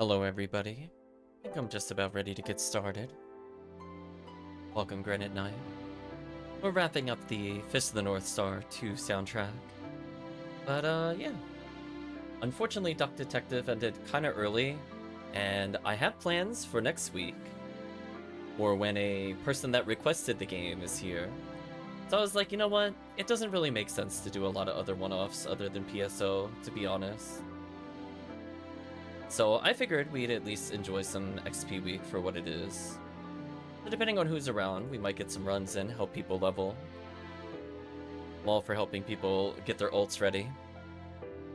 Hello everybody. I think I'm just about ready to get started. Welcome Granite Knight. We're wrapping up the Fist of the North Star 2 soundtrack. But yeah. Unfortunately Duck Detective ended kinda early, and I have plans for next week. Or when a person that requested the game is here. So I was like, you know what? It doesn't really make sense to do a lot of other one-offs other than PSO, to be honest. So I figured we'd at least enjoy some XP week for what it is. So depending on who's around, we might get some runs in, help people level. I'm all for helping people get their ults ready.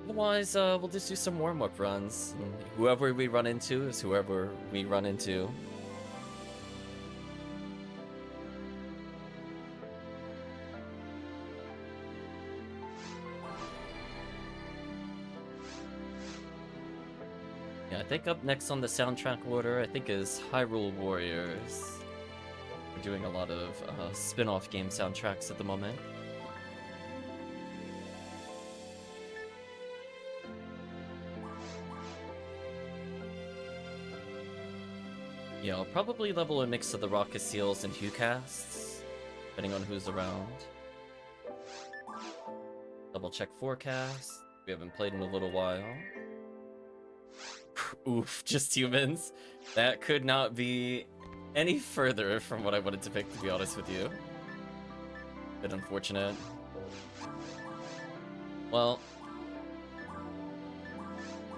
Otherwise, we'll just do some warm-up runs. And whoever we run into is whoever we run into. Yeah, I think up next on the soundtrack order, I think is Hyrule Warriors. We're doing a lot of spin-off game soundtracks at the moment. Yeah, I'll probably level a mix of the Rocket Seals and Hucasts, depending on who's around. Double check forecast. We haven't played in a little while. Oof, just humans. That could not be any further from what I wanted to pick, to be honest with you. Bit unfortunate. Well,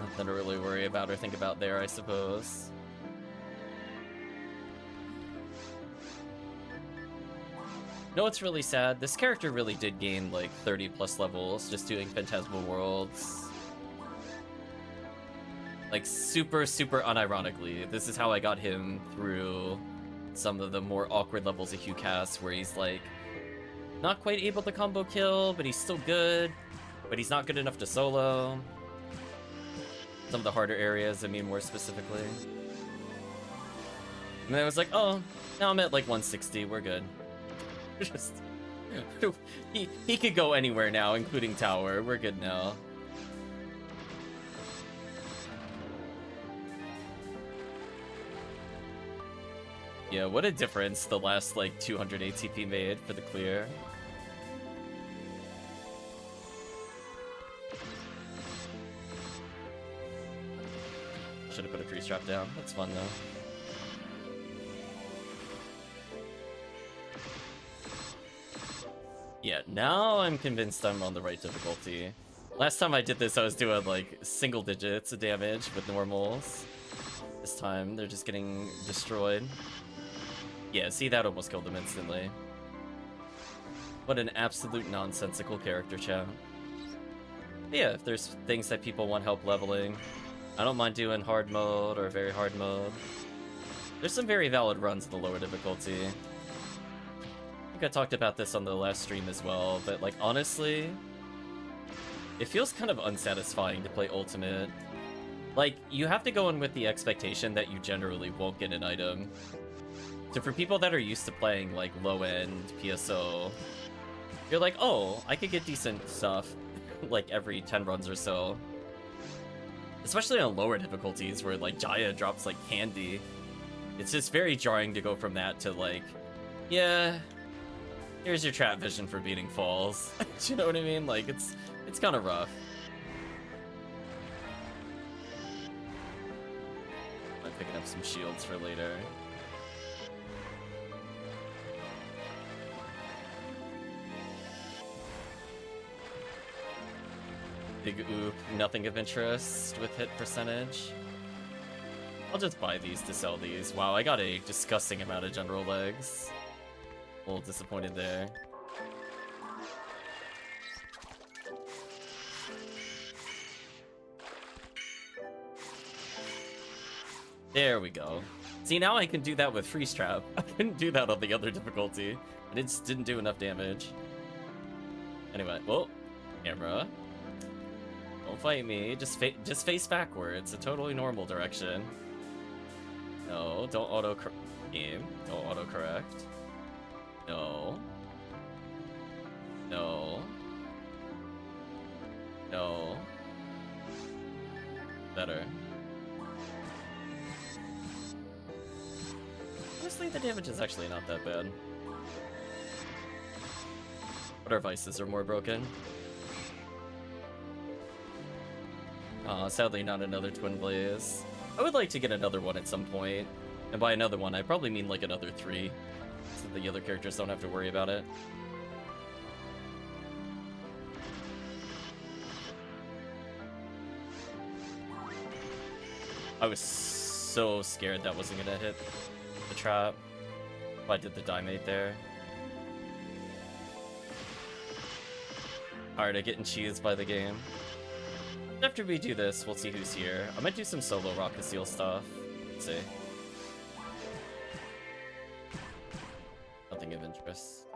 nothing to really worry about or think about there, I suppose. No, it's really sad. This character really did gain like 30 plus levels just doing Phantasmal Worlds. Like, super unironically, this is how I got him through some of the more awkward levels of Hucast, where he's, like, not quite able to combo kill, but he's still good, but he's not good enough to solo. Some of the harder areas, I mean, more specifically. And then I was like, oh, now I'm at, like, 160, we're good. Just... he could go anywhere now, including tower, we're good now. Yeah, what a difference the last, like, 200 ATP made for the clear. Should have put a tree strap down. That's fun, though. Yeah, now I'm convinced I'm on the right difficulty. Last time I did this, I was doing, like, single digits of damage with normals. This time, they're just getting destroyed. Yeah, see, that almost killed him instantly. What an absolute nonsensical character, chat. But yeah, if there's things that people want help leveling, I don't mind doing hard mode or very hard mode. There's some very valid runs in the lower difficulty. I think I talked about this on the last stream as well, but like, honestly, it feels kind of unsatisfying to play Ultimate. Like, you have to go in with the expectation that you generally won't get an item. So for people that are used to playing, like, low-end PSO, you're like, oh, I could get decent stuff, like, every 10 runs or so. Especially on lower difficulties, where, like, Jaya drops, like, candy. It's just very jarring to go from that to, like, yeah, here's your trap vision for beating falls. Do you know what I mean? Like, it's kind of rough. I'm picking up some shields for later. Big oop, nothing of interest with hit percentage. I'll just buy these to sell these. Wow, I got a disgusting amount of general legs. A little disappointed there. There we go. See, now I can do that with Freeze Trap. I couldn't do that on the other difficulty. And it just didn't do enough damage. Anyway, well, camera. Don't fight me, just face backwards, a totally normal direction. No, don't game. Don't autocorrect. No. No. No. Better. honestly, the damage is actually not that bad. But our vices are more broken. Sadly not another Twin Blaze. I would like to get another one at some point. And by another one, I probably mean like another 3. So the other characters don't have to worry about it. I was so scared that wasn't gonna hit the trap. If I did the Dimate there. Alright, I'm getting cheesed by the game. After we do this, we'll see who's here. I might do some solo Rocket Seal stuff. Let's see. Nothing of interest.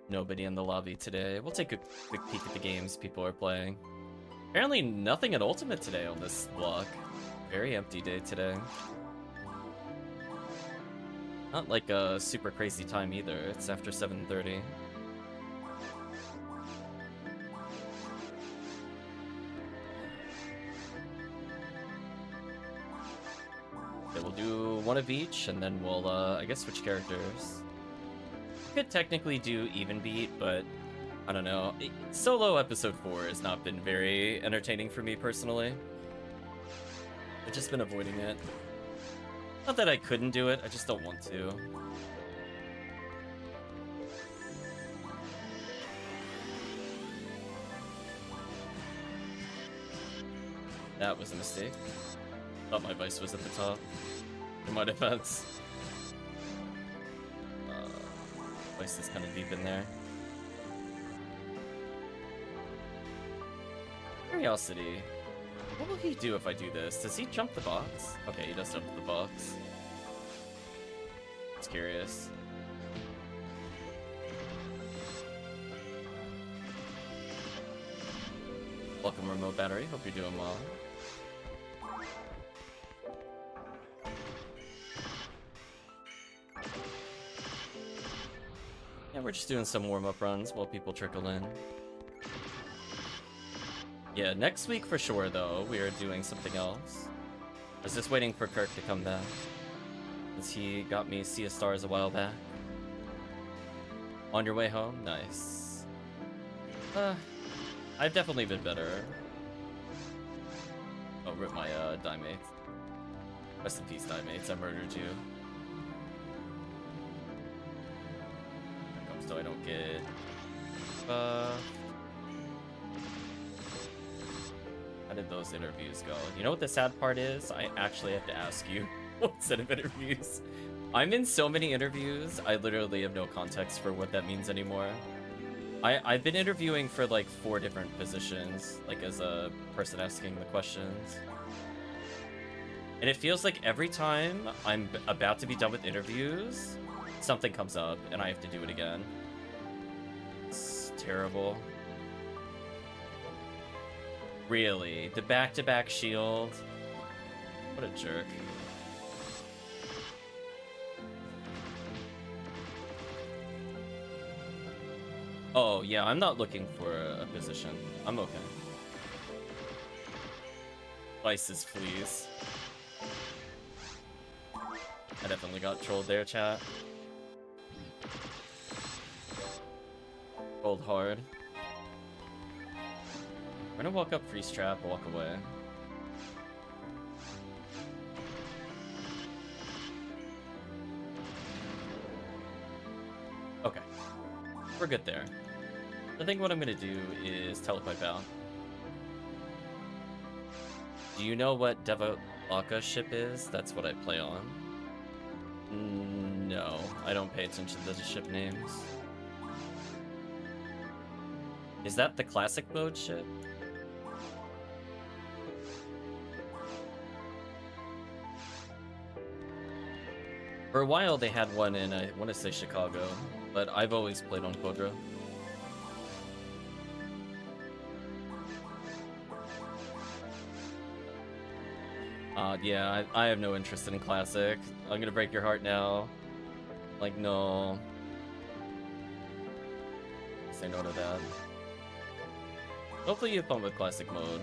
Nobody in the lobby today. We'll take a quick peek at the games people are playing. Apparently nothing at Ultimate today on this block. Very empty day today. Not like a super crazy time either. It's after 7:30. Okay, we'll do one of each, and then we'll, I guess, switch characters. Could technically do even beat, but I don't know. Solo episode 4 has not been very entertaining for me personally. I've just been avoiding it. Not that I couldn't do it, I just don't want to. That was a mistake. Thought my vice was at the top. In my defense. Vice is kind of deep in there. Curiosity. What will he do if I do this? Does he jump the box? Okay, he does jump the box. It's curious. Welcome, RemoteBattery. Hope you're doing well. Yeah, we're just doing some warm-up runs while people trickle in. Yeah, next week for sure, though, we are doing something else. I was just waiting for Kirk to come back, since he got me Sea of Stars a while back. On your way home? Nice. I've definitely been better. Oh, rip my, Dimate. Rest in peace, Dimates. I murdered you. So I don't get how did those interviews go? You know what the sad part is? I actually have to ask you what set of interviews. I'm in so many interviews, I literally have no context for what that means anymore. I've been interviewing for like 4 different positions, like as a person asking the questions. And it feels like every time I'm about to be done with interviews, something comes up and I have to do it again. It's terrible. Really? The back-to-back shield? What a jerk. Oh, yeah, I'm not looking for a position. I'm okay. Vices, please. I definitely got trolled there, chat. Trolled hard. We're gonna walk up freeze trap, walk away. Okay. We're good there. I think what I'm gonna do is telepipe out. Do you know what Devalaka ship is? That's what I play on. No, I don't pay attention to the ship names. Is that the classic mode ship? For a while they had one in, I want to say Chicago, but I've always played on Quadra. Yeah, I have no interest in Classic. I'm gonna break your heart now. Like, no. Say no to that. Hopefully you have fun with Classic mode.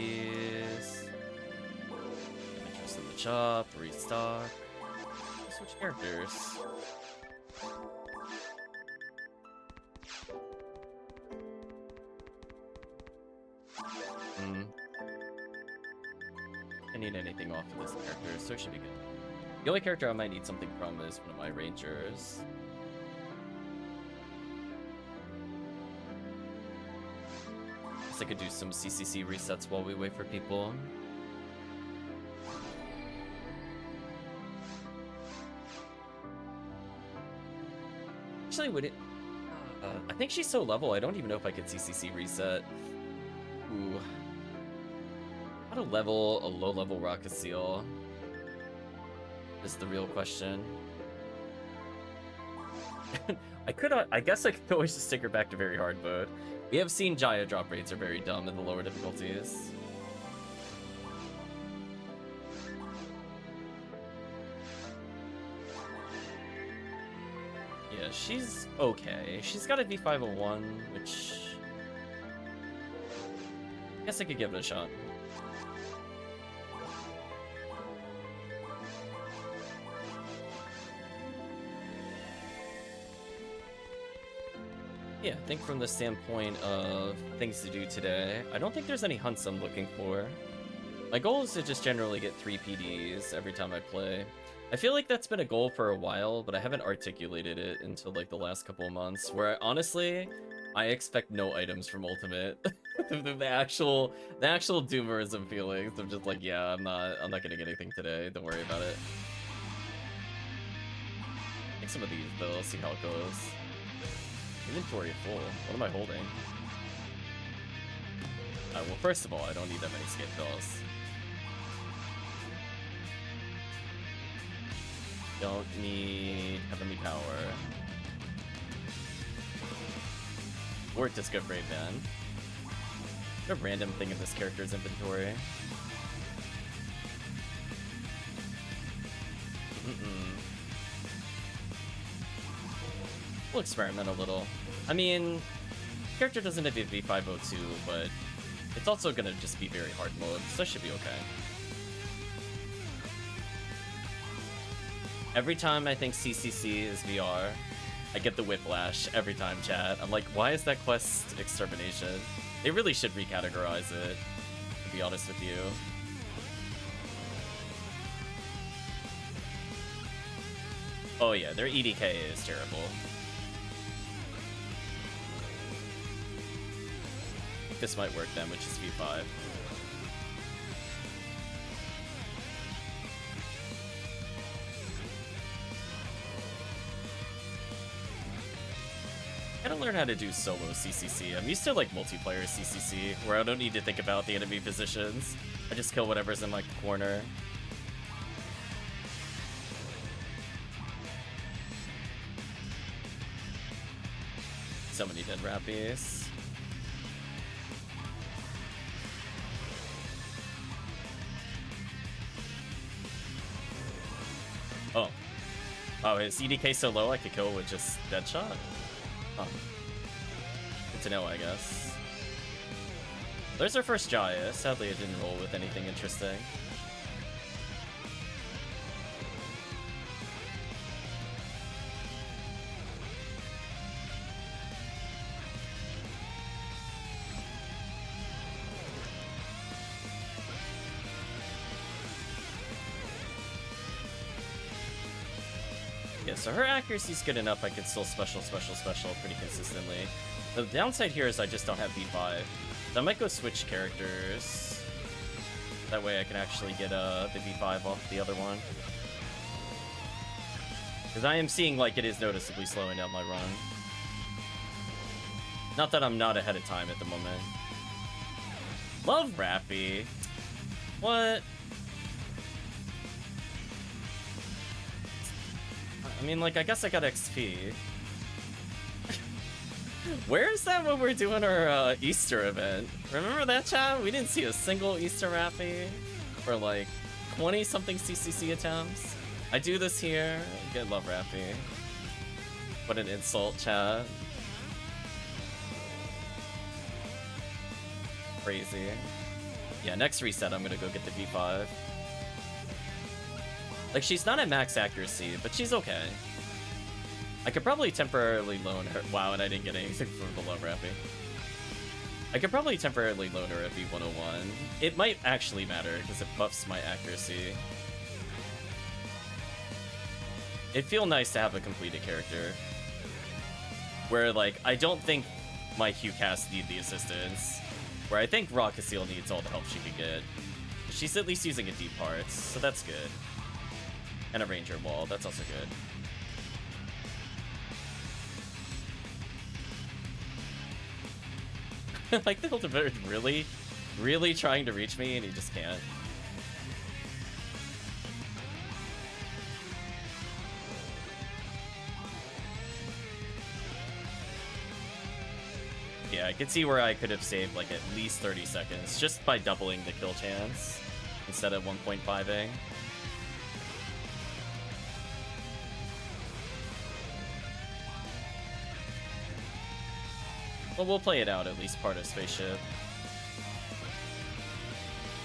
these. Interest in the chop, restock. Switch characters. I need anything off of this character, so it should be good. The only character I might need something from is one of my rangers. Guess I could do some CCC resets while we wait for people. Actually, would it? I think she's so level, I don't even know if I could CCC reset. Ooh. How to level a low-level Rocket Seal is the real question. I guess I could always just take her back to very hard mode. We have seen Jaya drop rates are very dumb in the lower difficulties. Yeah, she's okay. She's got a V501, which I guess I could give it a shot. Yeah, I think from the standpoint of things to do today, I don't think there's any hunts I'm looking for. My goal is to just generally get 3 PDs every time I play. I feel like that's been a goal for a while, but I haven't articulated it until like the last couple of months, where honestly, I expect no items from Ultimate. the actual doomerism feelings. I'm just like, yeah, I'm not getting anything today. Don't worry about it. Take some of these though, see how it goes. Inventory full. What am I holding? Well, first of all, I don't need that many skip dolls. Don't need Heavenly Power. Or Disco Brave Man. What a random thing in this character's inventory. We'll experiment a little. I mean, character doesn't have a V502, but it's also gonna just be very hard mode, so it should be okay. Every time I think CCC is VR, I get the whiplash every time, chat. I'm like, why is that quest extermination? They really should recategorize it, to be honest with you. Oh yeah, their EDK is terrible. This might work then, which is V5. I gotta learn how to do solo CCC. I'm used to like multiplayer CCC, where I don't need to think about the enemy positions. I just kill whatever's in like the corner. So many dead rappies. Oh. Oh, is EDK so low I could kill with just Deadshot? Oh. Good to know, I guess. There's our first Jaya. Sadly, it didn't roll with anything interesting. Yeah, so her accuracy's good enough I can still special pretty consistently. The downside here is I just don't have V5. So I might go switch characters. That way I can actually get the V5 off the other one. Because I am seeing like it is noticeably slowing down my run. Not that I'm not ahead of time at the moment. Love Rappy. What? I mean, like, I guess I got XP. Where is that when we're doing our Easter event? Remember that, chat? We didn't see a single Easter Rappy for like 20-something CCC attempts. I do this here. Get Love Rappy. What an insult, chat. Crazy. Yeah, next reset I'm gonna go get the V5. Like, she's not at max accuracy, but she's okay. I could probably temporarily loan her. Wow, and I didn't get anything from the low ramping. I could probably temporarily loan her at V101. It might actually matter, because it buffs my accuracy. It'd feel nice to have a completed character. Where, like, I don't think my Q-cast need the assistance. Where I think Rockaseel needs all the help she can get. She's at least using a deep parts, so that's good. And a ranger wall, that's also good. Like, the ultimate is really trying to reach me, and he just can't. Yeah, I could see where I could have saved, like, at least 30 seconds, just by doubling the kill chance, instead of 1.5ing. Well, we'll play it out, at least part of Spaceship.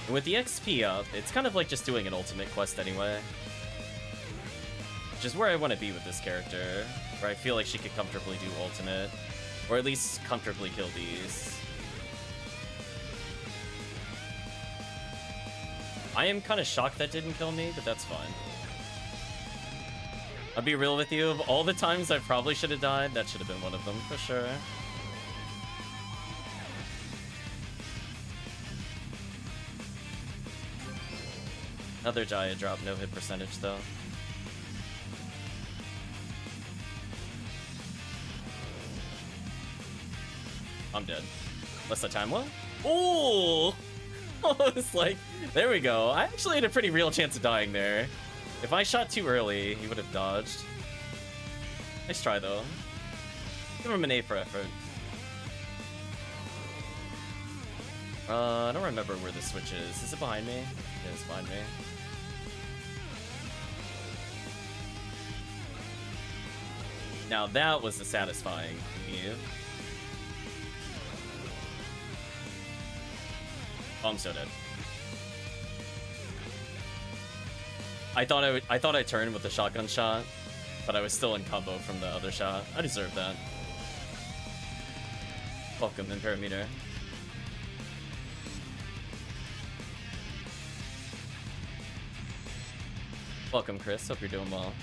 And with the XP up, it's kind of like just doing an ultimate quest anyway. Which is where I want to be with this character, where I feel like she could comfortably do ultimate, or at least comfortably kill these. I am kind of shocked that didn't kill me, but that's fine. I'll be real with you, of all the times I probably should have died, that should have been one of them, for sure. Another Jaya drop, no hit percentage though. I'm dead. What's the time one? Ooh! It's like, there we go. I actually had a pretty real chance of dying there. If I shot too early, he would have dodged. Nice try though. Give him an A for effort. I don't remember where the switch is. Is it behind me? It is behind me. Now that was a satisfying view. Oh, I'm so dead. I thought I turned with the shotgun shot, but I was still in combo from the other shot. I deserve that. Welcome, ertamperometer. Welcome, Chris. Hope you're doing well.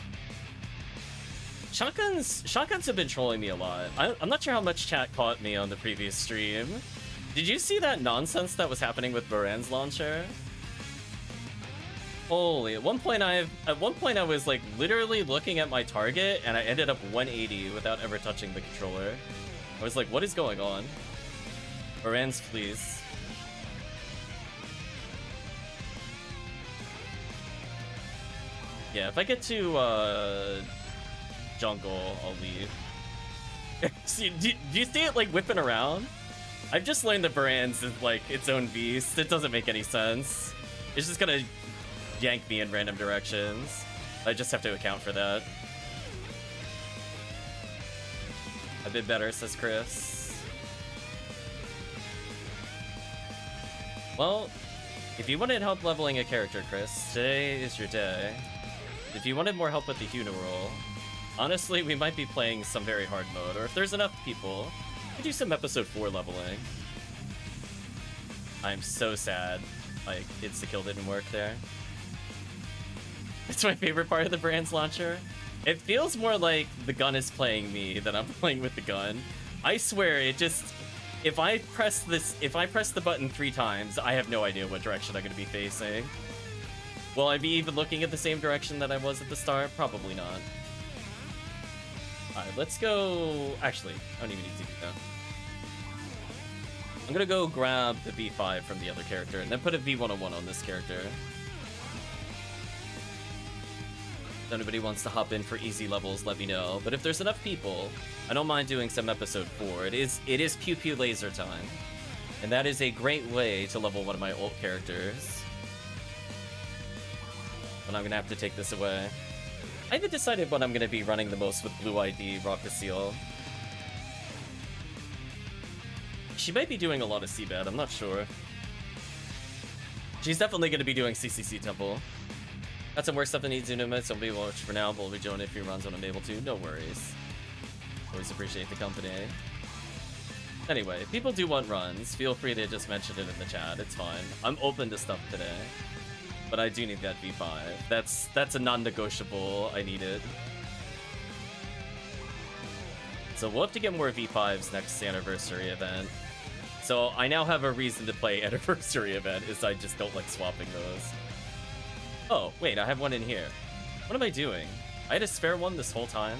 Shotguns have been trolling me a lot. I'm not sure how much chat caught me on the previous stream. Did you see that nonsense that was happening with Baran's launcher? Holy, at one point I was like literally looking at my target and I ended up 180 without ever touching the controller. I was like, what is going on? Baran's, please. Yeah, if I get to jungle, I'll leave. See, do you see it like whipping around? I've just learned that Baran's is like its own beast. It doesn't make any sense. It's just gonna yank me in random directions. I just have to account for that. A bit better, says Chris. Well, if you wanted help leveling a character, Chris, today is your day. If you wanted more help with the Funeral, honestly, we might be playing some very hard mode, or if there's enough people, we do some episode 4 leveling. I'm so sad, like, insta-kill didn't work there. It's my favorite part of the Brand's launcher. It feels more like the gun is playing me than I'm playing with the gun. I swear, it just... If I press the button 3 times, I have no idea what direction I'm going to be facing. Will I be even looking at the same direction that I was at the start? Probably not. Alright, let's go... Actually, I don't even need to do that. I'm gonna go grab the V5 from the other character and then put a V101 on this character. If anybody wants to hop in for easy levels, let me know. But if there's enough people, I don't mind doing some episode 4. It is Pew Pew Laser time. And that is a great way to level one of my ult characters. But I'm gonna have to take this away. I haven't decided what I'm gonna be running the most with Blue ID, Rockaseel. She might be doing a lot of Seabed, I'm not sure. She's definitely going to be doing CCC Temple. Got some work stuff that needs doing, so we will watch for now, but we'll be joining if he runs when I'm able to. No worries. Always appreciate the company. Anyway, if people do want runs, feel free to just mention it in the chat. It's fine. I'm open to stuff today. But I do need that V5. That's a non-negotiable. I need it. So we'll have to get more V5s next anniversary event. So I now have a reason to play anniversary event, is I just don't like swapping those. Oh, wait, I have one in here. What am I doing? I had a spare one this whole time?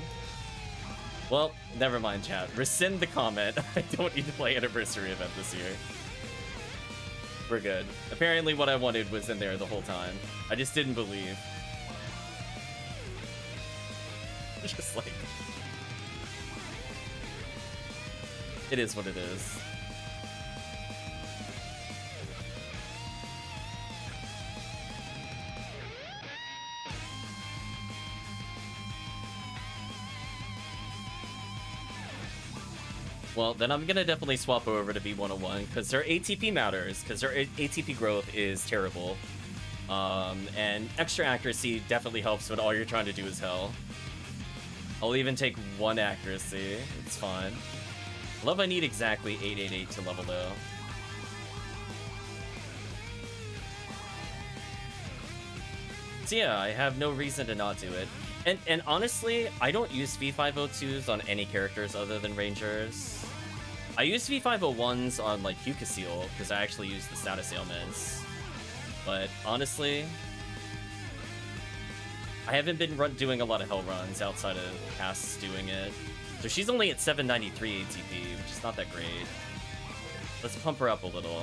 Well, never mind, chat. Rescind the comment. I don't need to play anniversary event this year. We're good. Apparently what I wanted was in there the whole time. I just didn't believe. Just like... It is what it is. Well, then I'm gonna definitely swap over to B101, because their ATP matters, because their ATP growth is terrible. And extra accuracy definitely helps when all you're trying to do is hell. I'll even take 1 accuracy, it's fine. Love I need exactly 888 to level though. So yeah, I have no reason to not do it. And honestly, I don't use V502s on any characters other than Rangers. I use V501s on like Hukasil, because I actually use the status ailments. But honestly, I haven't been doing a lot of hell runs outside of Cass doing it. So she's only at 793 ATP, which is not that great. Let's pump her up a little.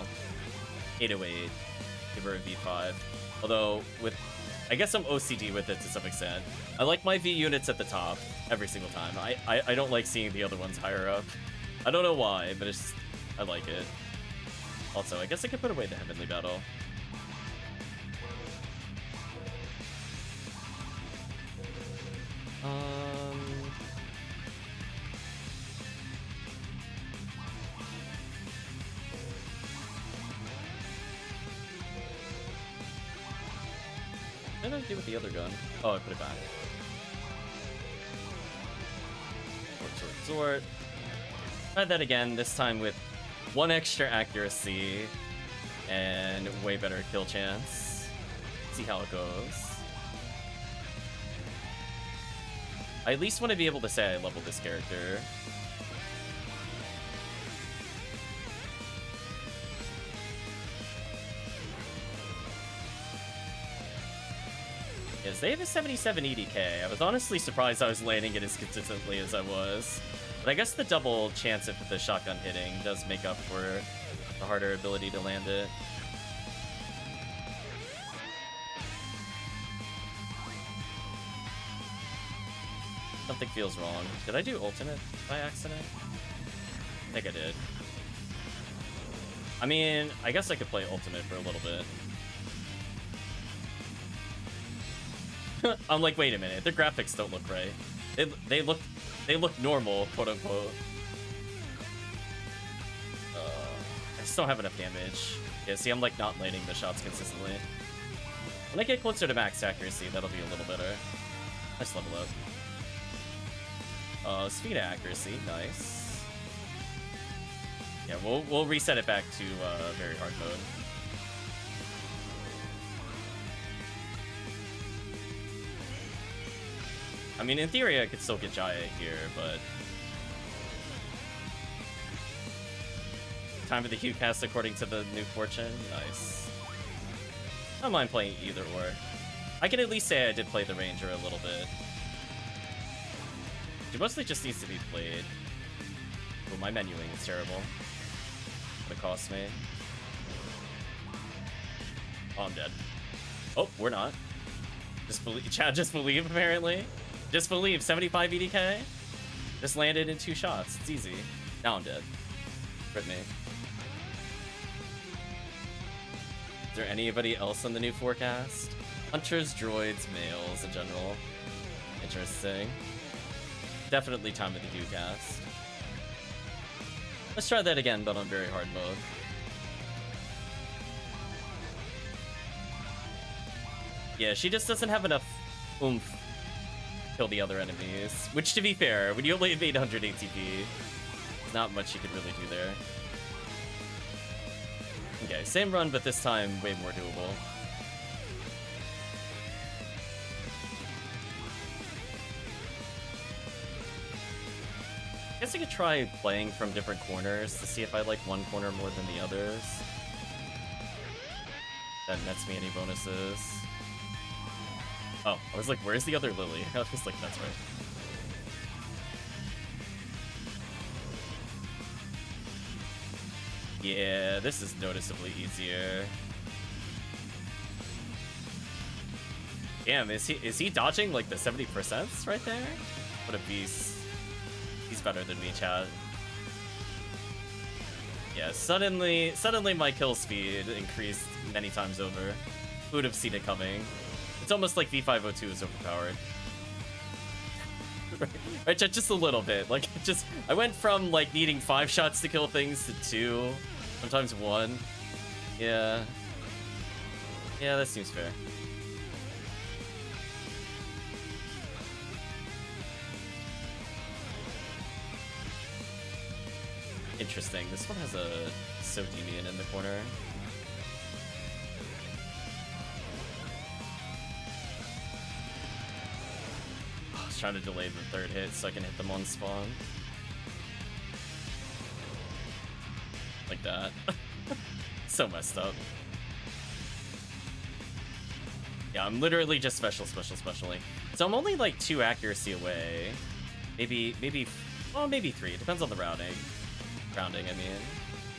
808. Give her a V5. Although, with... I guess I'm OCD with it to some extent. I like my V units at the top every single time. I don't like seeing the other ones higher up. I don't know why, but it's... I like it. Also, I guess I could put away the Heavenly Battle. What did I do with the other gun? Oh, I put it back. Resort. Try that again, this time with 1 extra accuracy and way better kill chance. See how it goes. I at least want to be able to say I leveled this character. Yes, they have a 77 EDK. I was honestly surprised I was landing it as consistently as I was. But I guess the double chance of the shotgun hitting does make up for the harder ability to land it. Something feels wrong. Did I do ultimate by accident? I think I did. I mean, I guess I could play ultimate for a little bit. I'm like, wait a minute, their graphics don't look right. They look normal, quote unquote. I just don't have enough damage. Yeah, see, I'm like not landing the shots consistently. When I get closer to max accuracy, that'll be a little better. Nice level up. Speed accuracy, nice. Yeah, we'll reset it back to very hard mode. I mean, in theory, I could still get Jaya here, but... Time of the Hue cast according to the new fortune? Nice. I don't mind playing either or. I can at least say I did play the Ranger a little bit. It mostly just needs to be played. Well, my menuing is terrible. What it cost me. Oh, I'm dead. Oh, we're not. Just believe, Chad, just believe, apparently. Just believe, 75 EDK? Just landed in 2 shots, it's easy. Now I'm dead. Rip me. Is there anybody else on the new forecast? Hunters, droids, males in general. Interesting. Definitely time of the Hue cast. Let's try that again, but on very hard mode. Yeah, she just doesn't have enough oomph to kill the other enemies. Which, to be fair, when you only have 800 ATP, there's not much you could really do there. Okay, same run, but this time way more doable. I guess I could try playing from different corners to see if I like one corner more than the others. That nets me any bonuses. Oh, I was like, where's the other Lily? I was like, that's right. Yeah, this is noticeably easier. Damn, is he dodging like the 70% right there? What a beast. He's better than me, chat. Yeah, suddenly my kill speed increased many times over. Who would have seen it coming? It's almost like V502 is overpowered. Right, chat, just a little bit. Like, I went from like needing 5 shots to kill things to 2, sometimes 1. Yeah. Yeah, that seems fair. Interesting. This one has a Sodemian in the corner. I was trying to delay the 3rd hit so I can hit them on spawn. Like that. So messed up. Yeah, I'm literally just specialing. So I'm only like 2 accuracy away. Maybe 3. It depends on the rounding, I mean.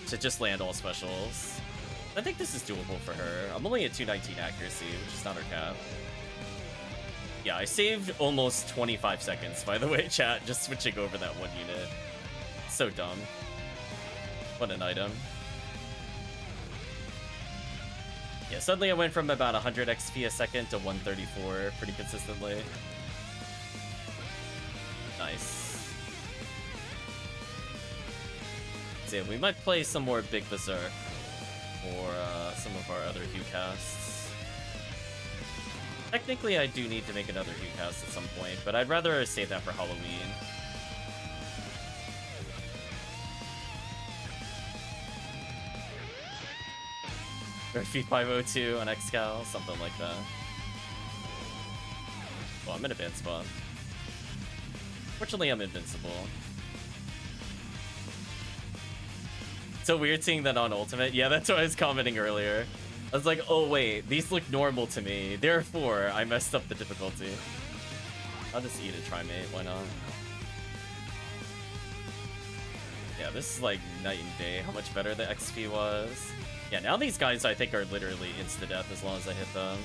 To just land all specials. I think this is doable for her. I'm only at 219 accuracy, which is not her cap. Yeah, I saved almost 25 seconds, by the way, chat, just switching over that 1 unit. So dumb. What an item. Yeah, suddenly I went from about 100 XP a second to 134 pretty consistently. Nice. So yeah, we might play some more Big Berserk or some of our other Hue casts. Technically, I do need to make another Hue cast at some point, but I'd rather save that for Halloween. Or V502 on Xcal, something like that. Well, I'm in a bad spot. Fortunately, I'm invincible. So weird seeing that on Ultimate. Yeah, that's what I was commenting earlier. I was like, oh wait, these look normal to me. Therefore, I messed up the difficulty. I'll just eat a Trimate, why not? Yeah, this is like night and day, how much better the XP was. Yeah, now these guys I think are literally insta-death as long as I hit them.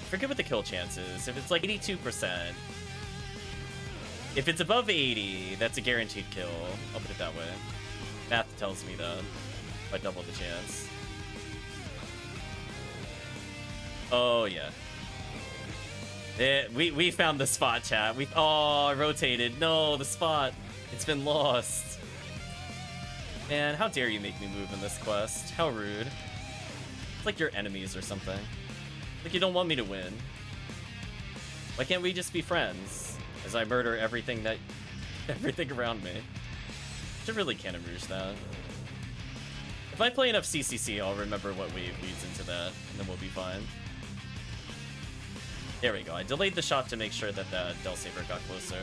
Forget what the kill chance is. If it's like 82%, if it's above 80, that's a guaranteed kill. I'll put it that way. Math tells me that. If I double the chance. Oh, yeah. We found the spot, chat. Oh, I rotated. No, the spot. It's been lost. Man, how dare you make me move in this quest? How rude. It's like you're enemies or something. Like you don't want me to win. Why can't we just be friends? As I murder everything around me. Should really Canon Rouge that. If I play enough CCC, I'll remember what wave leads into that, and then we'll be fine. There we go. I delayed the shot to make sure that that Del Saber got closer.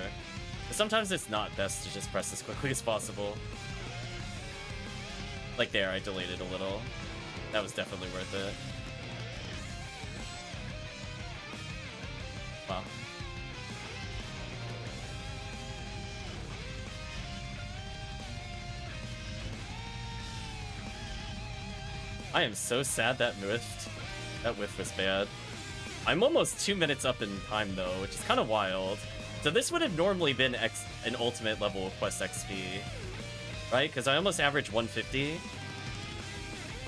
But sometimes it's not best to just press as quickly as possible. Like there, I delayed it a little. That was definitely worth it. Wow. I am so sad that whiffed. That whiff was bad. I'm almost 2 minutes up in time though, which is kind of wild. So this would have normally been an ultimate level quest XP, right? Because I almost average 150.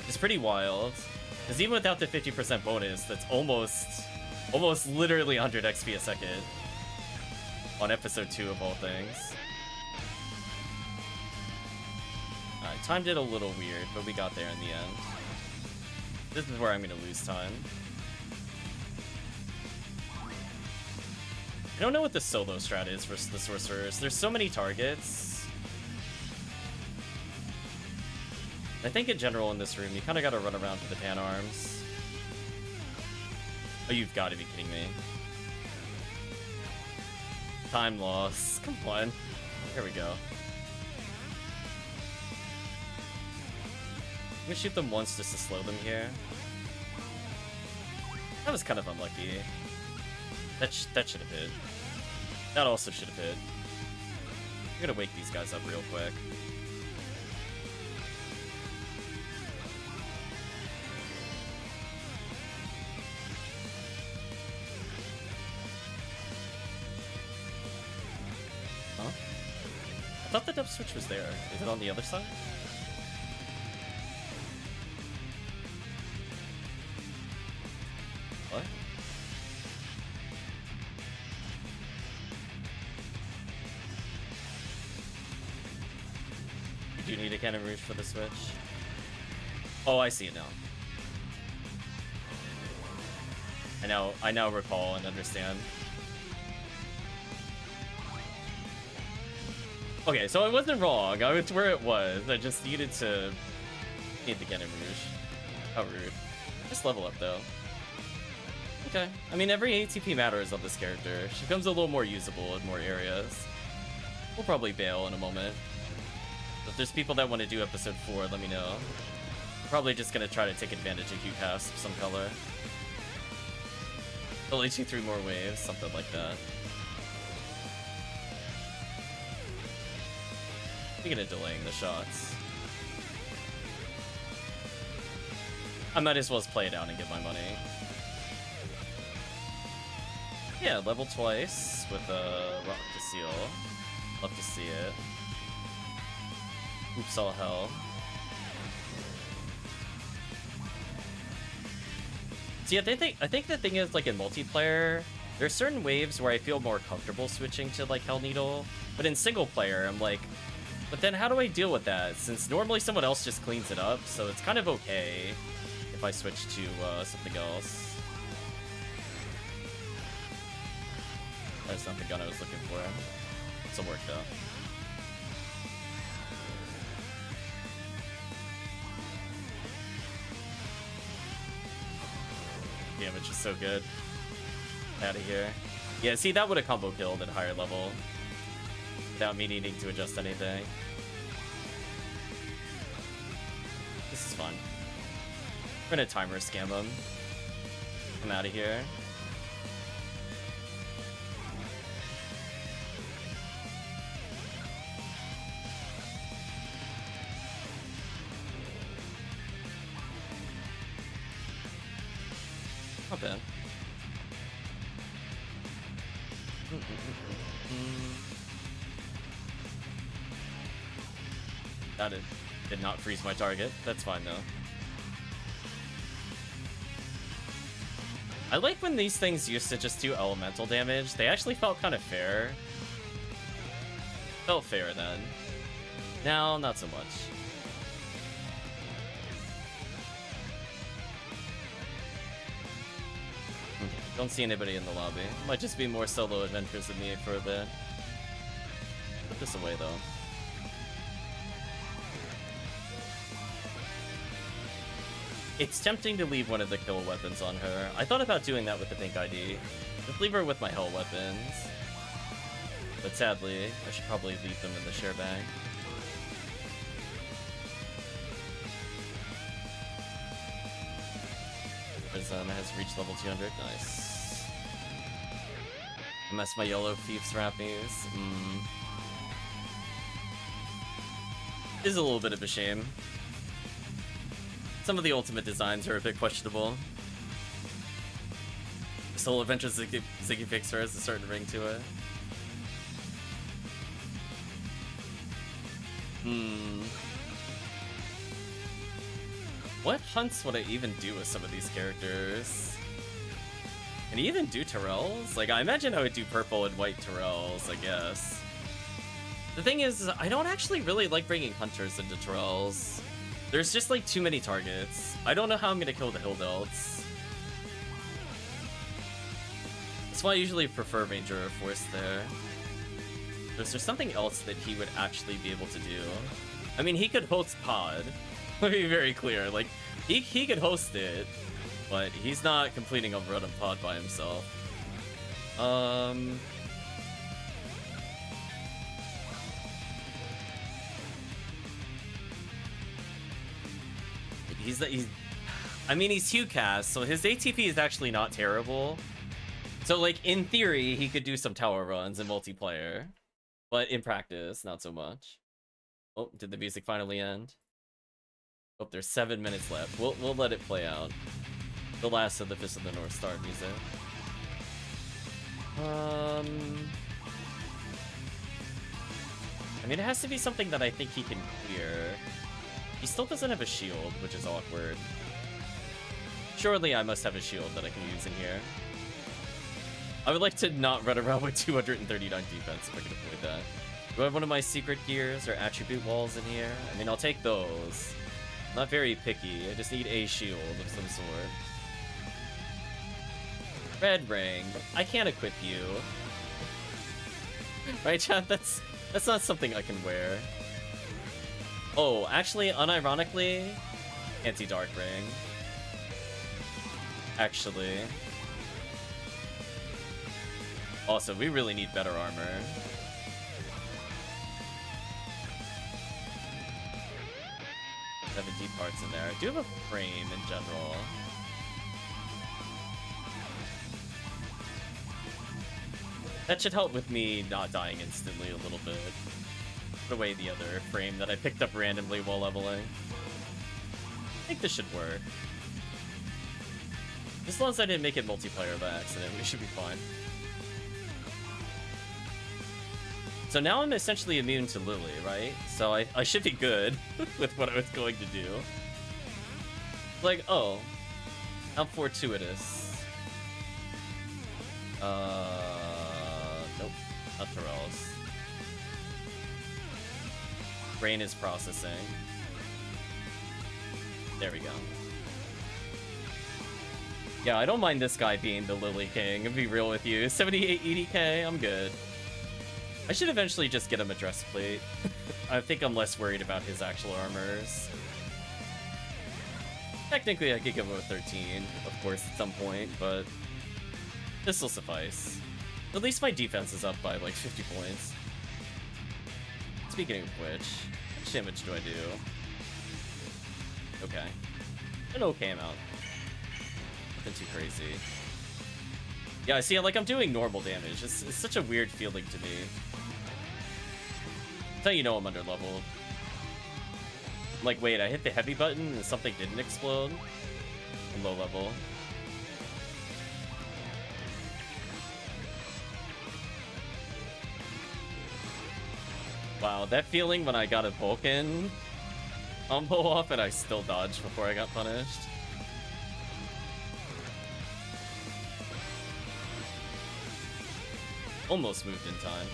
It's pretty wild. Because even without the 50% bonus, that's almost literally 100 XP a second on episode 2 of all things. Alright, timed it a little weird, but we got there in the end. This is where I'm gonna lose time. I don't know what the solo strat is for the sorcerers. There's so many targets. I think in general in this room, you kind of got to run around for the pan arms. Oh, you've got to be kidding me. Time loss. Come on. Here we go. I'm gonna shoot them once just to slow them here. That was kind of unlucky. That should have hit. That also should have hit. I'm gonna wake these guys up real quick. Huh? I thought the depth switch was there. Is it on the other side? What? You do need a cannon rouge for the switch. Oh, I see it now. I now recall and understand. Okay, so I wasn't wrong. I was where it was. I just needed to need the cannon rouge. How rude. Just level up though. Okay. I mean, every ATP matters on this character. She becomes a little more usable in more areas. We'll probably bail in a moment. If there's people that want to do episode 4, let me know. Probably just gonna try to take advantage of Q-Cast of some color. Only 2-3 more waves, something like that. Speaking of delaying the shots, I might as well just play it out and get my money. Yeah, level twice with a Rock to Seal. Love to see it. Oops, all hell. See, I think the thing is, like, in multiplayer, there are certain waves where I feel more comfortable switching to, like, Hell Needle, but in single player, I'm like, but then how do I deal with that? Since normally someone else just cleans it up, so it's kind of okay if I switch to something else. That's not the gun I was looking for. This'll work though. Damage is so good. Out of here. Yeah, see, that would have combo killed at a higher level without me needing to adjust anything. This is fun. We're gonna timer scam him. I'm out of here. Not bad. That did not freeze my target. That's fine though. I like when these things used to just do elemental damage. They actually felt kind of fair. Felt fair then. Now, not so much. Don't see anybody in the lobby. Might just be more solo adventures with me for a bit. Put this away though. It's tempting to leave one of the kill weapons on her. I thought about doing that with the pink ID. Just leave her with my hell weapons. But sadly, I should probably leave them in the share bag. Prison has reached level 200. Nice. I messed my yellow Thieves Rappies. Is a little bit of a shame. Some of the ultimate designs are a bit questionable. Soul Adventure Ziggy Fixer has a certain ring to it. What hunts would I even do with some of these characters? Can you even do Tyrells? Like, I imagine I would do purple and white Tyrells, I guess. The thing is, I don't actually really like bringing hunters into Tyrells. There's just like too many targets. I don't know how I'm gonna kill the hill delts. That's why I usually prefer Ranger or Force there. Is there something else that he would actually be able to do? I mean, he could host pod. Let me be very clear. Like, he could host it, but he's not completing a run of pod by himself. I mean, he's Hugcast, so his ATP is actually not terrible. So, like, in theory, he could do some tower runs in multiplayer. But in practice, not so much. Oh, did the music finally end? Oh, there's 7 minutes left. We'll let it play out. The last of the Fist of the North Star music. I mean, it has to be something that I think he can clear. He still doesn't have a shield, which is awkward. Surely I must have a shield that I can use in here. I would like to not run around with 239 defense if I can avoid that. Do I have one of my secret gears or attribute walls in here? I mean, I'll take those. I'm not very picky. I just need a shield of some sort. Red ring. I can't equip you. Right, chat? That's not something I can wear. Oh, actually, unironically, anti-dark ring. Actually. Also, we really need better armor. 70 parts in there. I do have a frame in general. That should help with me not dying instantly a little bit. Put away the other frame that I picked up randomly while leveling. I think this should work. As long as I didn't make it multiplayer by accident, we should be fine. So now I'm essentially immune to Lily, right? So I should be good with what I was going to do. Like, oh, how fortuitous. Nope, not Terrell's. Brain is processing. There we go. Yeah, I don't mind this guy being the Lily King, I'll be real with you. 78 EDK, I'm good. I should eventually just get him a dress plate. I think I'm less worried about his actual armors. Technically, I could give him a 13, of course, at some point, but this will suffice. At least my defense is up by like 50 points. Speaking of which, how much damage do I do? Okay. An okay amount. Nothing too crazy. Yeah, I see, like, I'm doing normal damage. It's such a weird feeling to me. That's how you know I'm under leveled. I'm like, wait, I hit the heavy button and something didn't explode? I'm low level. Wow, that feeling when I got a Vulcan combo off and I still dodged before I got punished. Almost moved in time.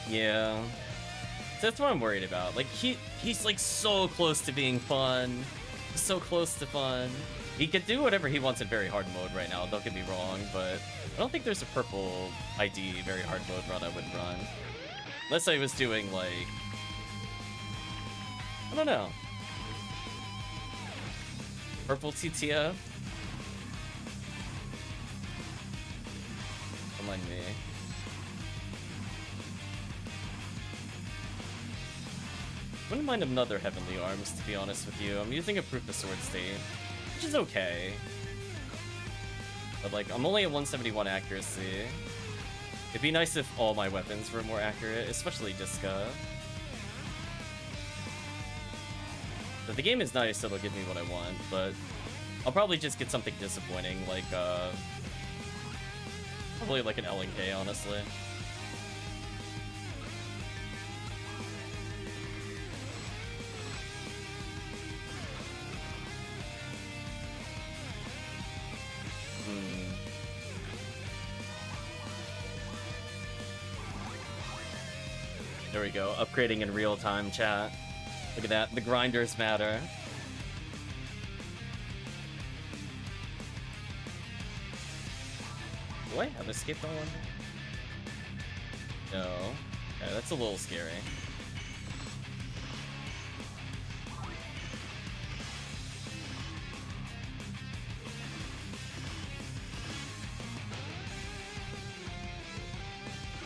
Yeah. That's what I'm worried about. Like, he's like so close to being fun. He's so close to fun. He could do whatever he wants in very hard mode right now, don't get me wrong, but I don't think there's a purple ID very hard mode run I would run. Unless I was doing, like, I don't know. Purple TTF? Don't mind me. Wouldn't mind another Heavenly Arms, to be honest with you. I'm using a Proof of Sword state, which is okay. But, like, I'm only at 171 accuracy. It'd be nice if all my weapons were more accurate, especially Disca. But the game is nice, so it'll give me what I want, but I'll probably just get something disappointing, like, probably like an LNK, honestly. we go. Upgrading in real time, chat. Look at that. The grinders matter. Do I have escape on one? No. Okay, that's a little scary.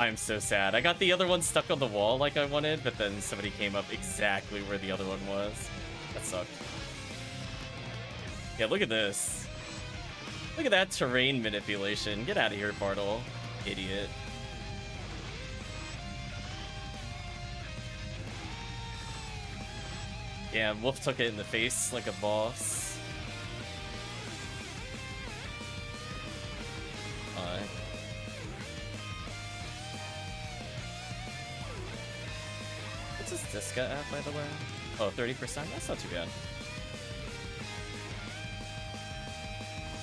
I'm so sad. I got the other one stuck on the wall like I wanted, but then somebody came up exactly where the other one was. That sucked. Yeah, look at this. Look at that terrain manipulation. Get out of here, Bartle. Idiot. Yeah, Wolf took it in the face like a boss. What's his Disca at, by the way? Oh, 30%? That's not too bad.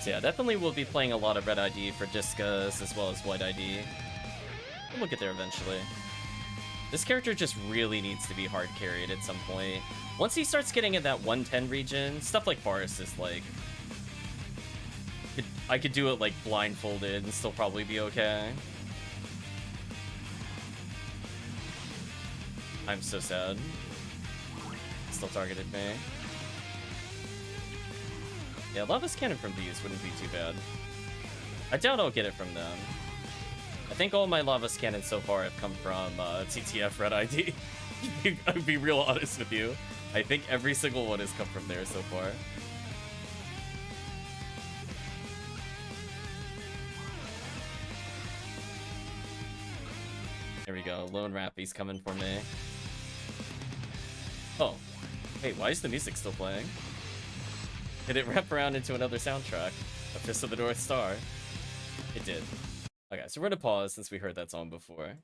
So yeah, definitely we'll be playing a lot of Red ID for Discas as well as White ID. We'll get there eventually. This character just really needs to be hard carried at some point. Once he starts getting in that 110 region, stuff like Forest is like... I could do it like blindfolded and still probably be okay. I'm so sad. Still targeted me. Yeah, Lava's Cannon from these wouldn't be too bad. I doubt I'll get it from them. I think all my Lava's Cannons so far have come from TTF Red ID. I'll be real honest with you. I think every single one has come from there so far. There we go. Lone Rappy's coming for me. Oh. Hey, why is the music still playing? Did it wrap around into another soundtrack? A Fist of the North Star? It did. Okay, so we're gonna pause since we heard that song before.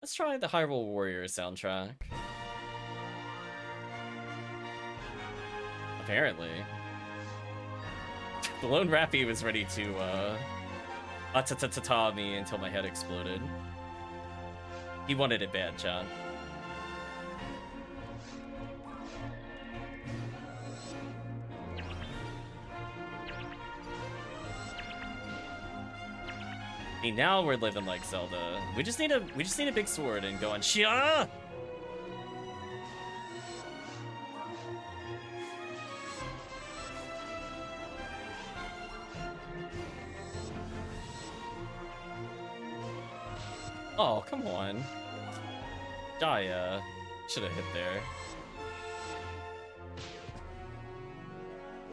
Let's try the Hyrule Warriors soundtrack. Apparently. The Lone Rappy was ready to, ta-ta-ta-ta me until my head exploded. He wanted it bad, John. Hey, now we're living like Zelda. We just need a big sword and go on Shia! Oh, come on. Jaya. Should have hit there.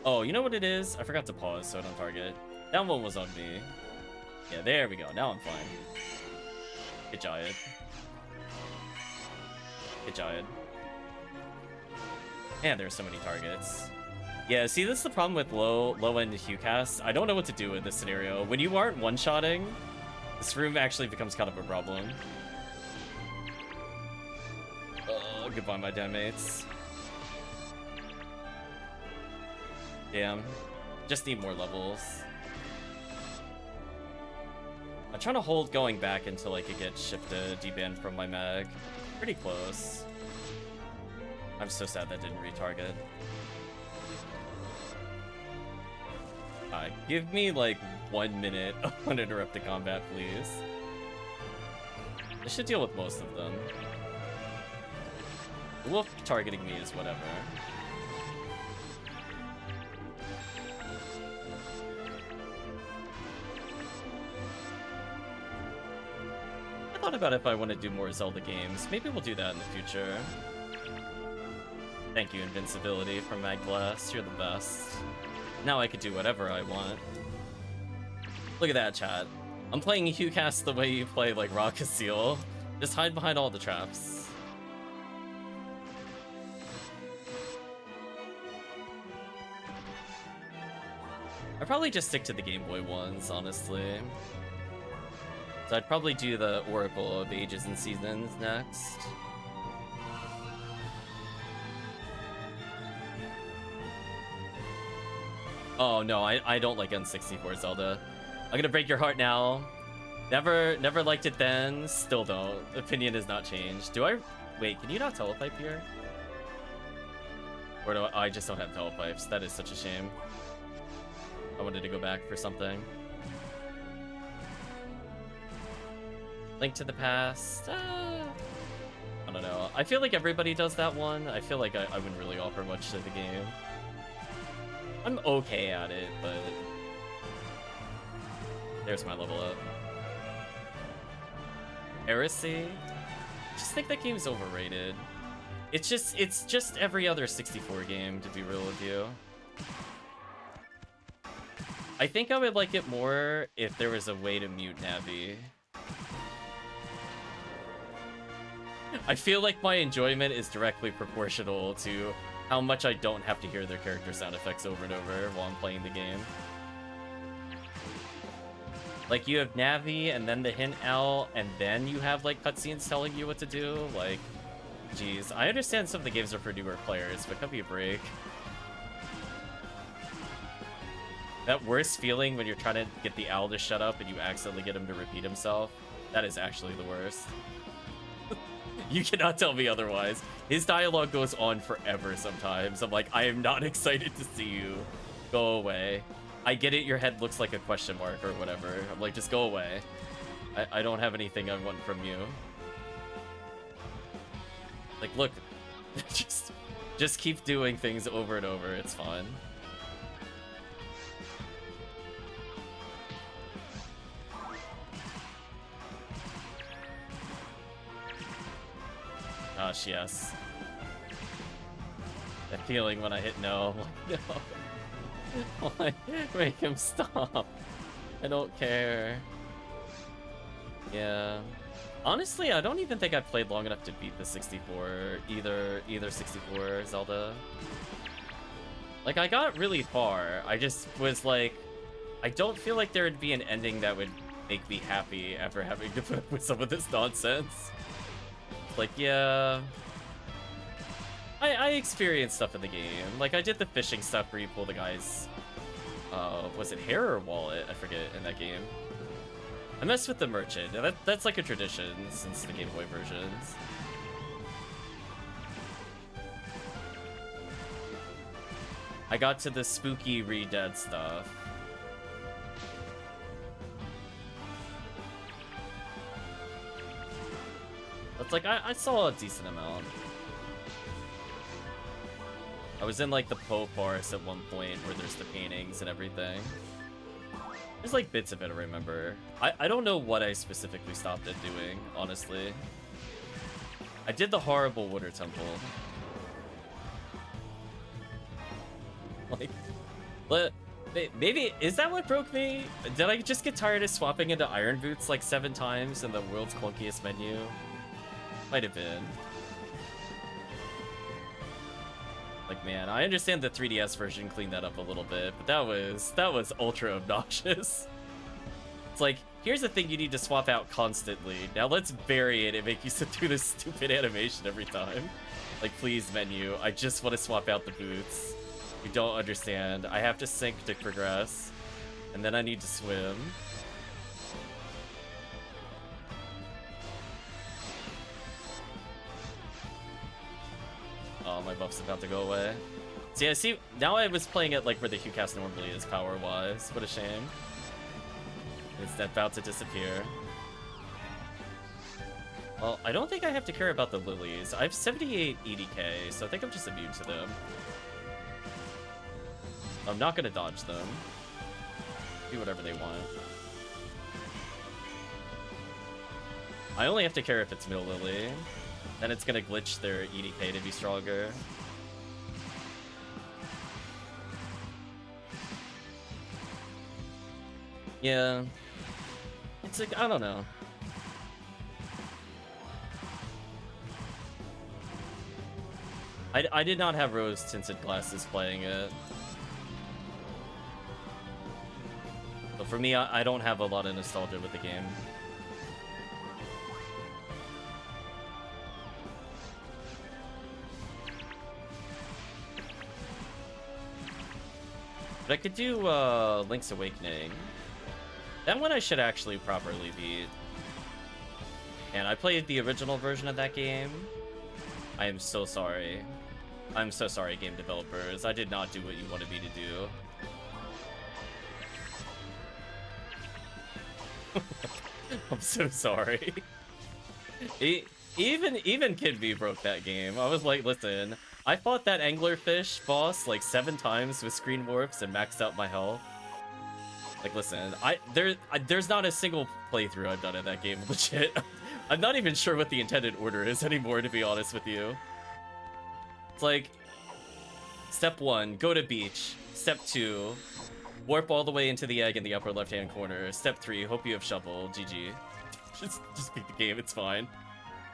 Oh, you know what it is? I forgot to pause so I don't target. That one was on me. Yeah, there we go. Now I'm fine. Get Jayed. Get Jayed. Man, there's so many targets. Yeah, see, this is the problem with low-end Hewcast. I don't know what to do in this scenario. When you aren't one-shotting, this room actually becomes kind of a problem. Oh, goodbye, my damn mates. Damn. Just need more levels. I'm trying to hold going back until I could get shifted, debanned from my mag. Pretty close. I'm so sad that didn't retarget. Give me like 1 minute of uninterrupted combat, please. I should deal with most of them. The wolf targeting me is whatever. I thought about if I want to do more Zelda games. Maybe we'll do that in the future. Thank you, Invincibility from Magblast. You're the best. Now I could do whatever I want. Look at that, chat. I'm playing Hewcast the way you play, like, Rocket Seal. Just hide behind all the traps. I'd probably just stick to the Game Boy ones, honestly. So I'd probably do the Oracle of Ages and Seasons next. Oh no, I don't like N64 Zelda. I'm gonna break your heart now. Never liked it then, still don't. Opinion has not changed. Do I Wait, can you not telepipe here? Or do I just don't have telepipes? That is such a shame. I wanted to go back for something. Link to the Past. I don't know. I feel like everybody does that one. I feel like I wouldn't really offer much to the game. I'm okay at it, but... There's my level up. Heresy? I just think that game's overrated. It's just every other 64 game, to be real with you. I think I would like it more if there was a way to mute Navi. I feel like my enjoyment is directly proportional to how much I don't have to hear their character sound effects over and over while I'm playing the game. Like, you have Navi, and then the hint owl, and then you have, like, cutscenes telling you what to do. Like, jeez. I understand some of the games are for newer players, but cut me a break. That worst feeling when you're trying to get the owl to shut up and you accidentally get him to repeat himself, that is actually the worst. You cannot tell me otherwise. His dialogue goes on forever sometimes. I'm like, I am not excited to see you. Go away. I get it, your head looks like a question mark or whatever. I'm like, just go away. I don't have anything I want from you. Like, look, just keep doing things over and over. It's fun. Gosh, yes. That feeling when I hit no. No. Why? Make him stop. I don't care. Yeah. Honestly, I don't even think I've played long enough to beat the 64, either 64 Zelda. Like, I got really far. I just was like, I don't feel like there would be an ending that would make me happy after having to put up with some of this nonsense. Like, yeah. I experienced stuff in the game. Like, I did the fishing stuff where you pull the guy's, was it hair or wallet? I forget, in that game. I messed with the merchant. That's like a tradition since the Game Boy versions. I got to the spooky re-dead stuff. It's like, I saw a decent amount. I was in like the Poe Forest at one point where there's the paintings and everything. There's like bits of it I remember. I don't know what I specifically stopped at doing, honestly. I did the horrible water temple. Like, maybe, is that what broke me? Did I just get tired of swapping into Iron Boots like 7 times in the world's clunkiest menu? Might have been. Like, man, I understand the 3DS version cleaned that up a little bit, but that was ultra obnoxious. It's like, here's the thing you need to swap out constantly. Now let's bury it and make you sit through this stupid animation every time. Like, please, menu, I just want to swap out the boots. You don't understand. I have to sink to progress, and then I need to swim. Oh, my buff's about to go away. See, I see, now I was playing it like where the Hugcast normally is power-wise. What a shame. It's about to disappear. Well, I don't think I have to care about the lilies. I have 78 EDK, so I think I'm just immune to them. I'm not gonna dodge them. Do whatever they want. I only have to care if it's Mill Lily. Then it's gonna glitch their EDK to be stronger. Yeah. It's like, I don't know. I did not have rose-tinted glasses playing it. But for me, I don't have a lot of nostalgia with the game. But I could do Link's Awakening. That one I should actually properly beat. And I played the original version of that game. I am so sorry. I'm so sorry, game developers. I did not do what you wanted me to do. I'm so sorry. Even Kid V broke that game. I was like, listen, I fought that anglerfish boss like 7 times with screen warps and maxed out my health. Like, listen, there's not a single playthrough I've done in that game, legit. I'm not even sure what the intended order is anymore, to be honest with you. It's like, step 1, go to beach. Step 2, warp all the way into the egg in the upper left-hand corner. Step 3, hope you have shovel. GG. Just beat the game, it's fine.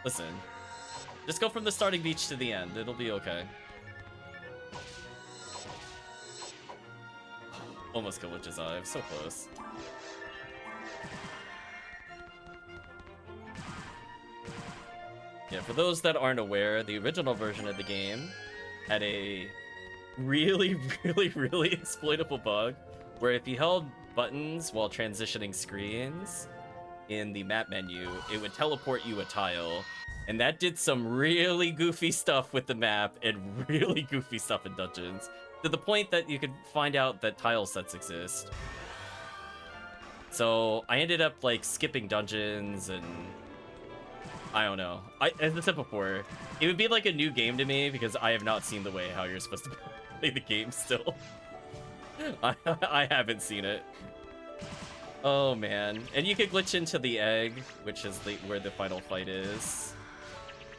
Listen, just go from the starting beach to the end. It'll be okay. Almost killed Witch's Eye. So close. Yeah, for those that aren't aware, the original version of the game had a really exploitable bug where if you held buttons while transitioning screens in the map menu, it would teleport you a tile, and that did some really goofy stuff with the map and really goofy stuff in dungeons, to the point that you could find out that tile sets exist. So I ended up like skipping dungeons, and I don't know. As I said before, it would be like a new game to me because I have not seen the way how you're supposed to play the game still. I haven't seen it. Oh man, and you could glitch into the egg, which is where the final fight is,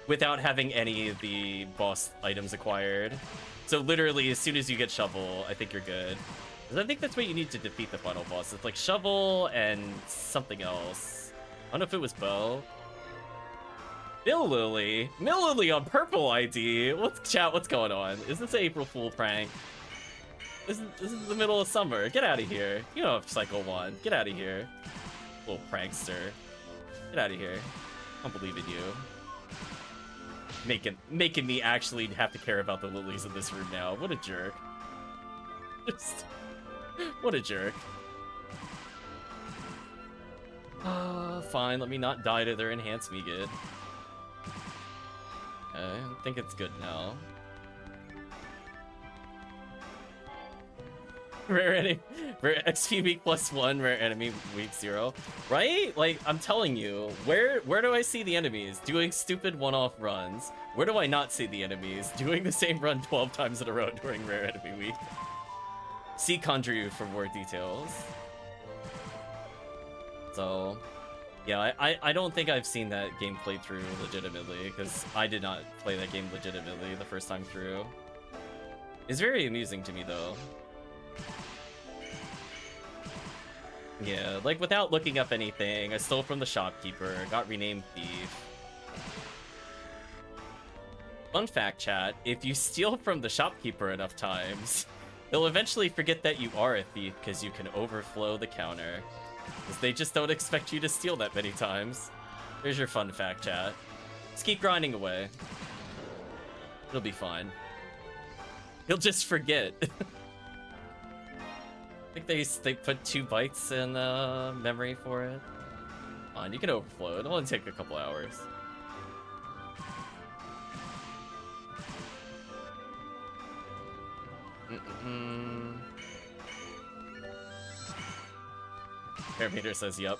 without having any of the boss items acquired. So literally, as soon as you get shovel, I think you're good. Because I think that's what you need to defeat the final boss. It's like shovel and something else. I don't know if it was bow. Mill Lily on purple ID. Chat? What's going on? Is this an April Fool prank? This is the middle of summer. Get out of here. You know Cycle 1. Get out of here. Little prankster. Get out of here. I don't believe in you. Making me actually have to care about the lilies in this room now. What a jerk. Just... what a jerk. Fine. Let me not die to their enhance me good. Okay, I think it's good now. Rare XP week +1, rare enemy week 0. Right? Like, I'm telling you, where do I see the enemies? Doing stupid one-off runs. Where do I not see the enemies? Doing the same run 12 times in a row during rare enemy week. See Conjure for more details. So, yeah, I don't think I've seen that game played through legitimately, because I did not play that game legitimately the first time through. It's very amusing to me, though. Yeah, like without looking up anything, I stole from the shopkeeper, got renamed Thief. Fun fact, chat, if you steal from the shopkeeper enough times, they'll eventually forget that you are a thief because you can overflow the counter. Because they just don't expect you to steal that many times. Here's your fun fact, chat. Just keep grinding away. It'll be fine. He'll just forget. I think they put 2 bytes in memory for it. Fine, you can overflow it. It'll only take a couple hours. Parameter says yup.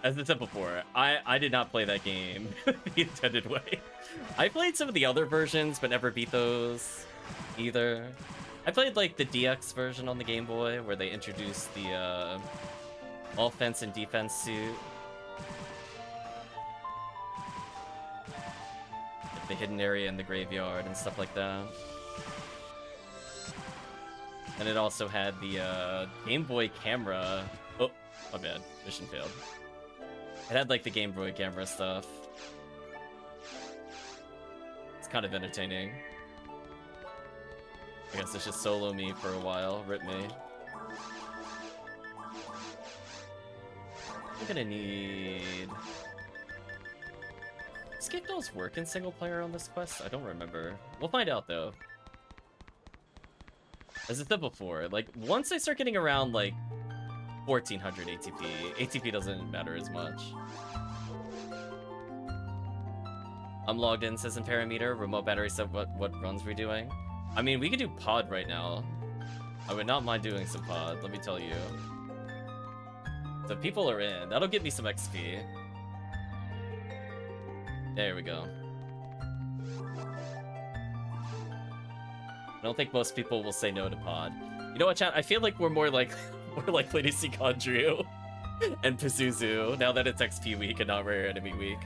As I said before, I did not play that game the intended way. I played some of the other versions, but never beat those either. I played like the DX version on the Game Boy, where they introduced the offense and defense suit. Like the hidden area in the graveyard and stuff like that. And it also had the Game Boy camera. Oh, my bad. Mission failed. It had like the Game Boy camera stuff. It's kind of entertaining. I guess it's just solo me for a while. Rip me. I'm gonna need... Does Skate Dolls work in single player on this quest? I don't remember. We'll find out though. As I said before, like, once I start getting around, like, 1400 ATP, ATP doesn't matter as much. I'm logged in, says AntaresConvoy. Remote battery said what runs we're doing. I mean, we could do pod right now. I would not mind doing some pod, let me tell you. So people are in. That'll get me some XP. There we go. I don't think most people will say no to pod. You know what, chat? I feel like we're more likely to see Condrio and Pazuzu now that it's XP week and not rare enemy week.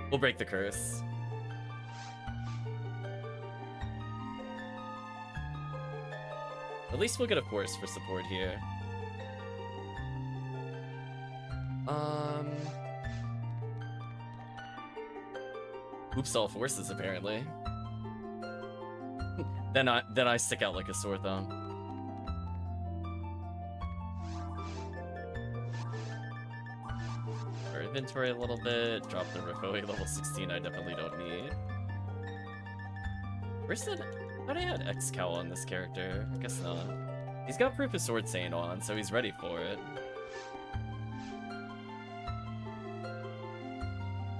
We'll break the curse. At least we'll get a force for support here. Oops, all forces apparently. Then I stick out like a sore thumb. Our inventory a little bit. Drop the Rifoi level 16. I definitely don't need. Where's that? I thought I had X-Cowl on this character. I guess not. He's got Proof of Sword Saint on, so he's ready for it.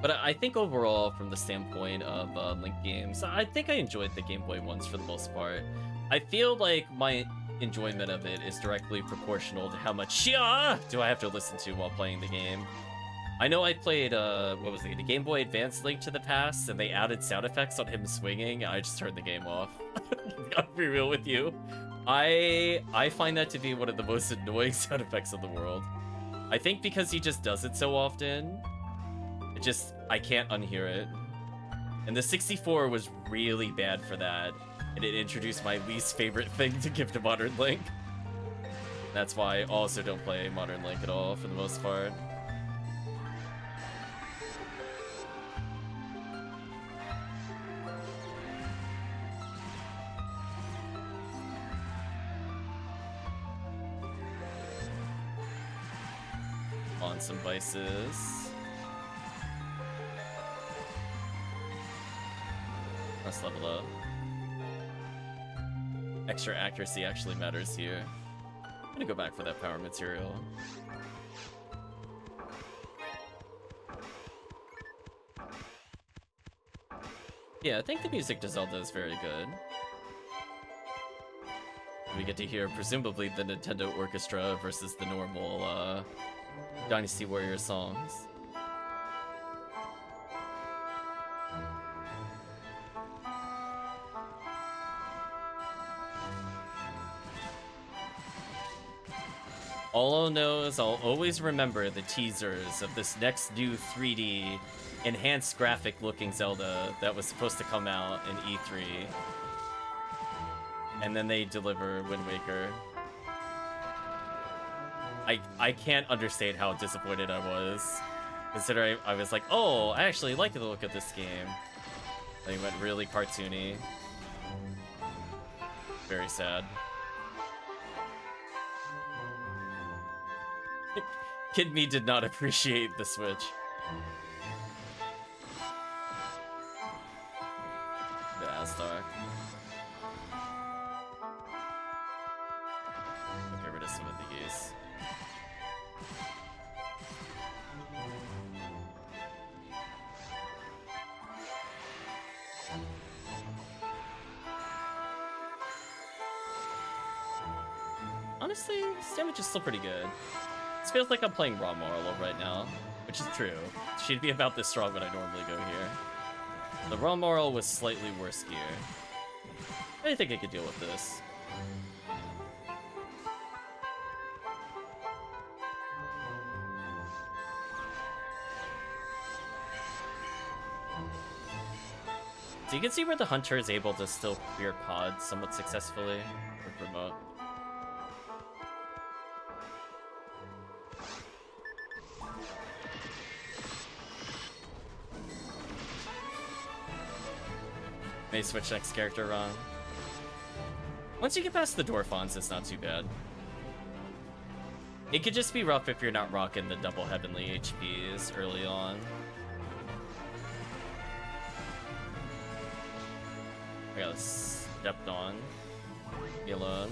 But I think overall, from the standpoint of Link games, I think I enjoyed the Game Boy ones for the most part. I feel like my enjoyment of it is directly proportional to how much Shia do I have to listen to while playing the game. I know I played, what was it, the Game Boy Advance Link to the Past, and they added sound effects on him swinging, and I just turned the game off. I'll be real with you. I find that to be one of the most annoying sound effects in the world. I think because he just does it so often, I can't unhear it. And the 64 was really bad for that, and it introduced my least favorite thing to give to Modern Link. That's why I also don't play Modern Link at all, for the most part. On some vices. Let's level up. Extra accuracy actually matters here. I'm gonna go back for that power material. Yeah, I think the music to Zelda is very good. We get to hear, presumably, the Nintendo Orchestra versus the normal, Dynasty Warrior songs. All I'll know is I'll always remember the teasers of this next new 3D enhanced graphic looking Zelda that was supposed to come out in E3. And then they deliver Wind Waker. I can't understate how disappointed I was, considering I was like, oh, I actually like the look of this game. They went really cartoony. Very sad. Kid me did not appreciate the Switch. The Astar. I'll get rid of some of these. Honestly, this damage is still pretty good. This feels like I'm playing Raw Marlow right now, which is true. She'd be about this strong when I normally go here. The Raw Marlow was slightly worse gear. I think I could deal with this. So you can see where the Hunter is able to still clear pods somewhat successfully with remote. May switch next character wrong. Once you get past the Dwarfons, it's not too bad. It could just be rough if you're not rocking the double heavenly HPs early on. I got stepped on. Be alone.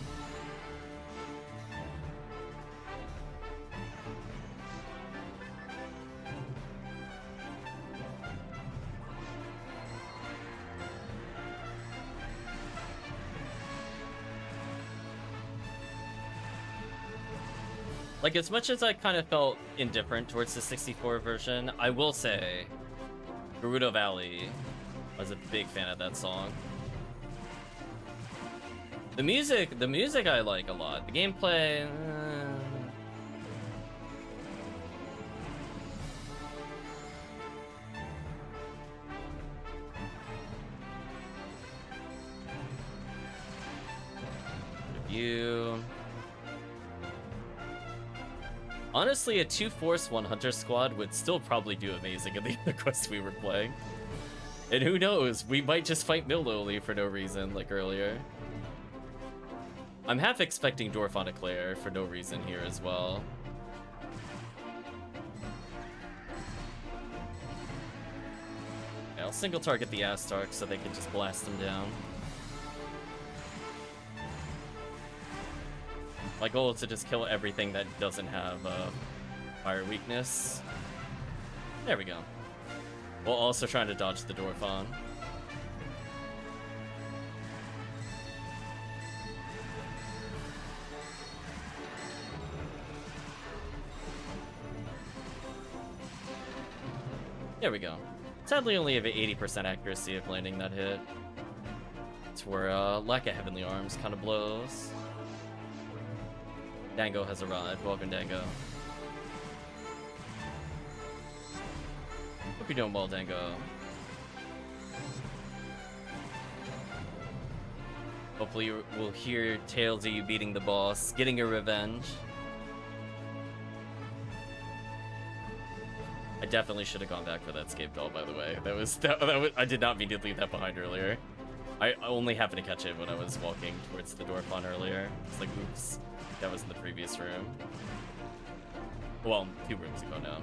Like, as much as I kind of felt indifferent towards the 64 version, I will say, Gerudo Valley, I was a big fan of that song. The music I like a lot. The gameplay, review. Honestly, a 2 Force 1 Hunter squad would still probably do amazing in the other quests we were playing. And who knows, we might just fight Milloli for no reason, like earlier. I'm half expecting Dwarf on Eclair for no reason here as well. Yeah, I'll single target the Astark so they can just blast them down. My goal is to just kill everything that doesn't have fire weakness. There we go. While also trying to dodge the Dwarfon. There we go. Sadly, only have an 80% accuracy of landing that hit. It's where lack of Heavenly Arms kind of blows. Dango has arrived. Welcome, Dango. Hope you're doing well, Dango. Hopefully we'll hear tales of you beating the boss, getting your revenge. I definitely should have gone back for that scape doll, by the way. That was I did not mean to leave that behind earlier. I only happened to catch it when I was walking towards the Dwarfon earlier. It's like, oops. That was in the previous room. Well, 2 rooms ago now.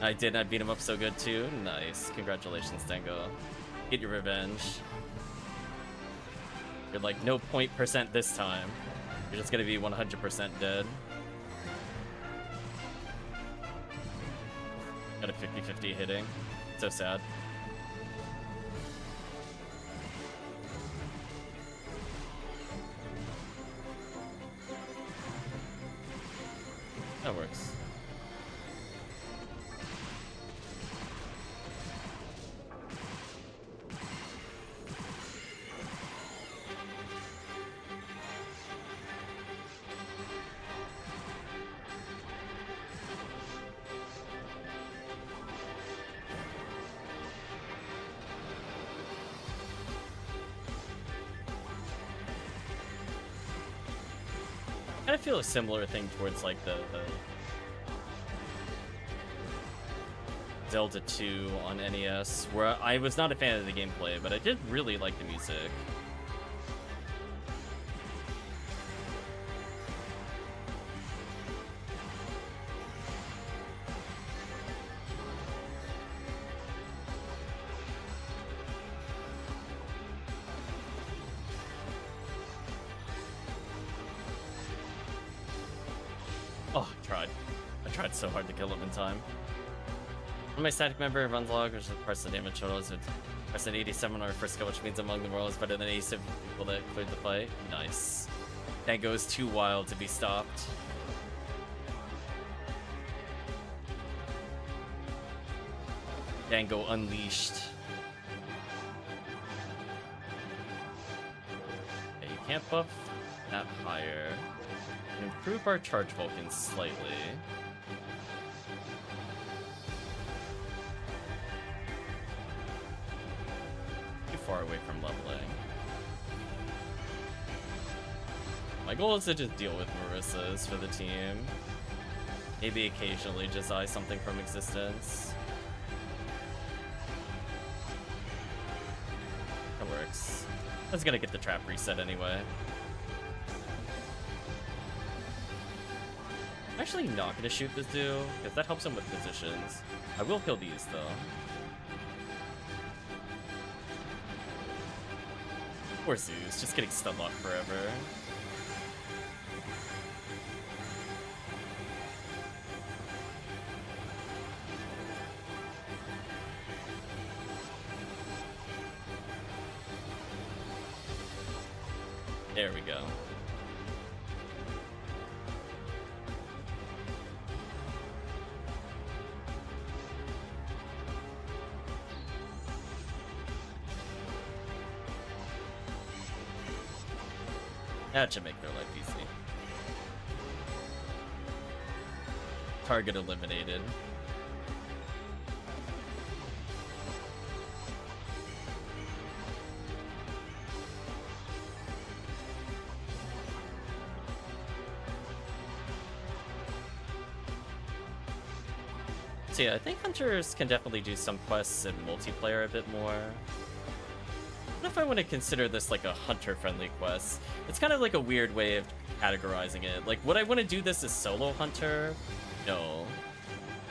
I did. I beat him up so good too. Nice. Congratulations, Dango. Get your revenge. You're like no 0% this time. You're just gonna be 100% dead. Got a 50-50 hitting. So sad. That works. I feel a similar thing towards like the Zelda 2 on NES, where I was not a fan of the gameplay, but I did really like the music. Oh, I tried so hard to kill him in time. When my static member runs log, which is press the damage totals with press an 87 on our first skill, which means among the world is better than 87 people that cleared the fight. Nice. That goes too wild to be stopped. Dango unleashed. Okay, you can't buff that higher. Improve our charge Vulcan slightly. Too far away from leveling. My goal is to just deal with Marissa's for the team. Maybe occasionally just eye something from existence. That works. I was gonna get the trap reset anyway. I'm actually not gonna shoot this dude, because that helps him with positions. I will kill these though. Poor Zeus, just getting stun locked forever. There we go. That should make their life easy. Target eliminated. So yeah, I think hunters can definitely do some quests in multiplayer a bit more. I don't know if I want to consider this like a hunter-friendly quest. It's kind of like a weird way of categorizing it. Like, would I want to do this as solo hunter? No.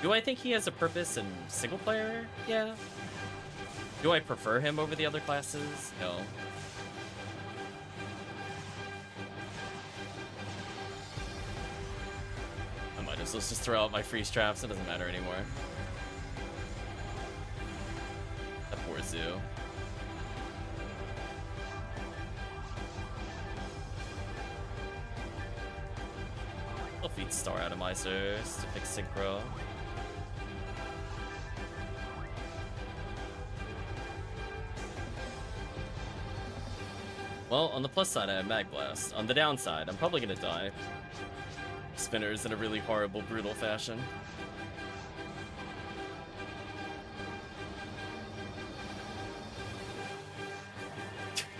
Do I think he has a purpose in single player? Yeah. Do I prefer him over the other classes? No. So let's just throw out my freeze traps. It doesn't matter anymore. That poor zoo. I'll feed star atomizers to fix synchro. Well, on the plus side, I have Mag Blast. On the downside, I'm probably gonna die. Spinners in a really horrible, brutal fashion.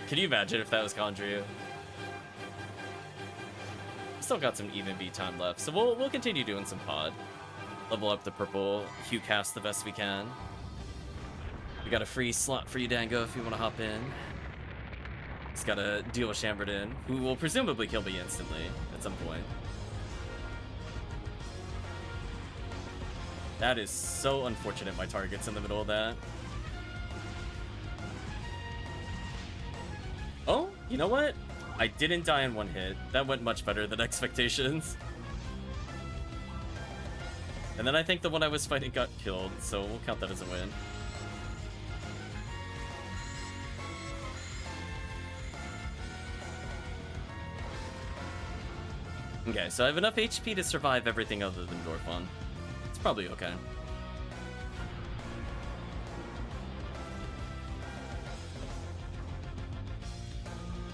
Can you imagine if that was Condryu? Still got some even beat time left, so we'll continue doing some pod. Level up the purple Hue cast the best we can. We got a free slot for you, Dango, if you want to hop in. Just gotta deal with Chamberlain, who will presumably kill me instantly at some point. That is so unfortunate my target's in the middle of that. Oh, you know what? I didn't die in one hit. That went much better than expectations. And then I think the one I was fighting got killed, so we'll count that as a win. Okay, so I have enough HP to survive everything other than Dorfon. It's probably okay.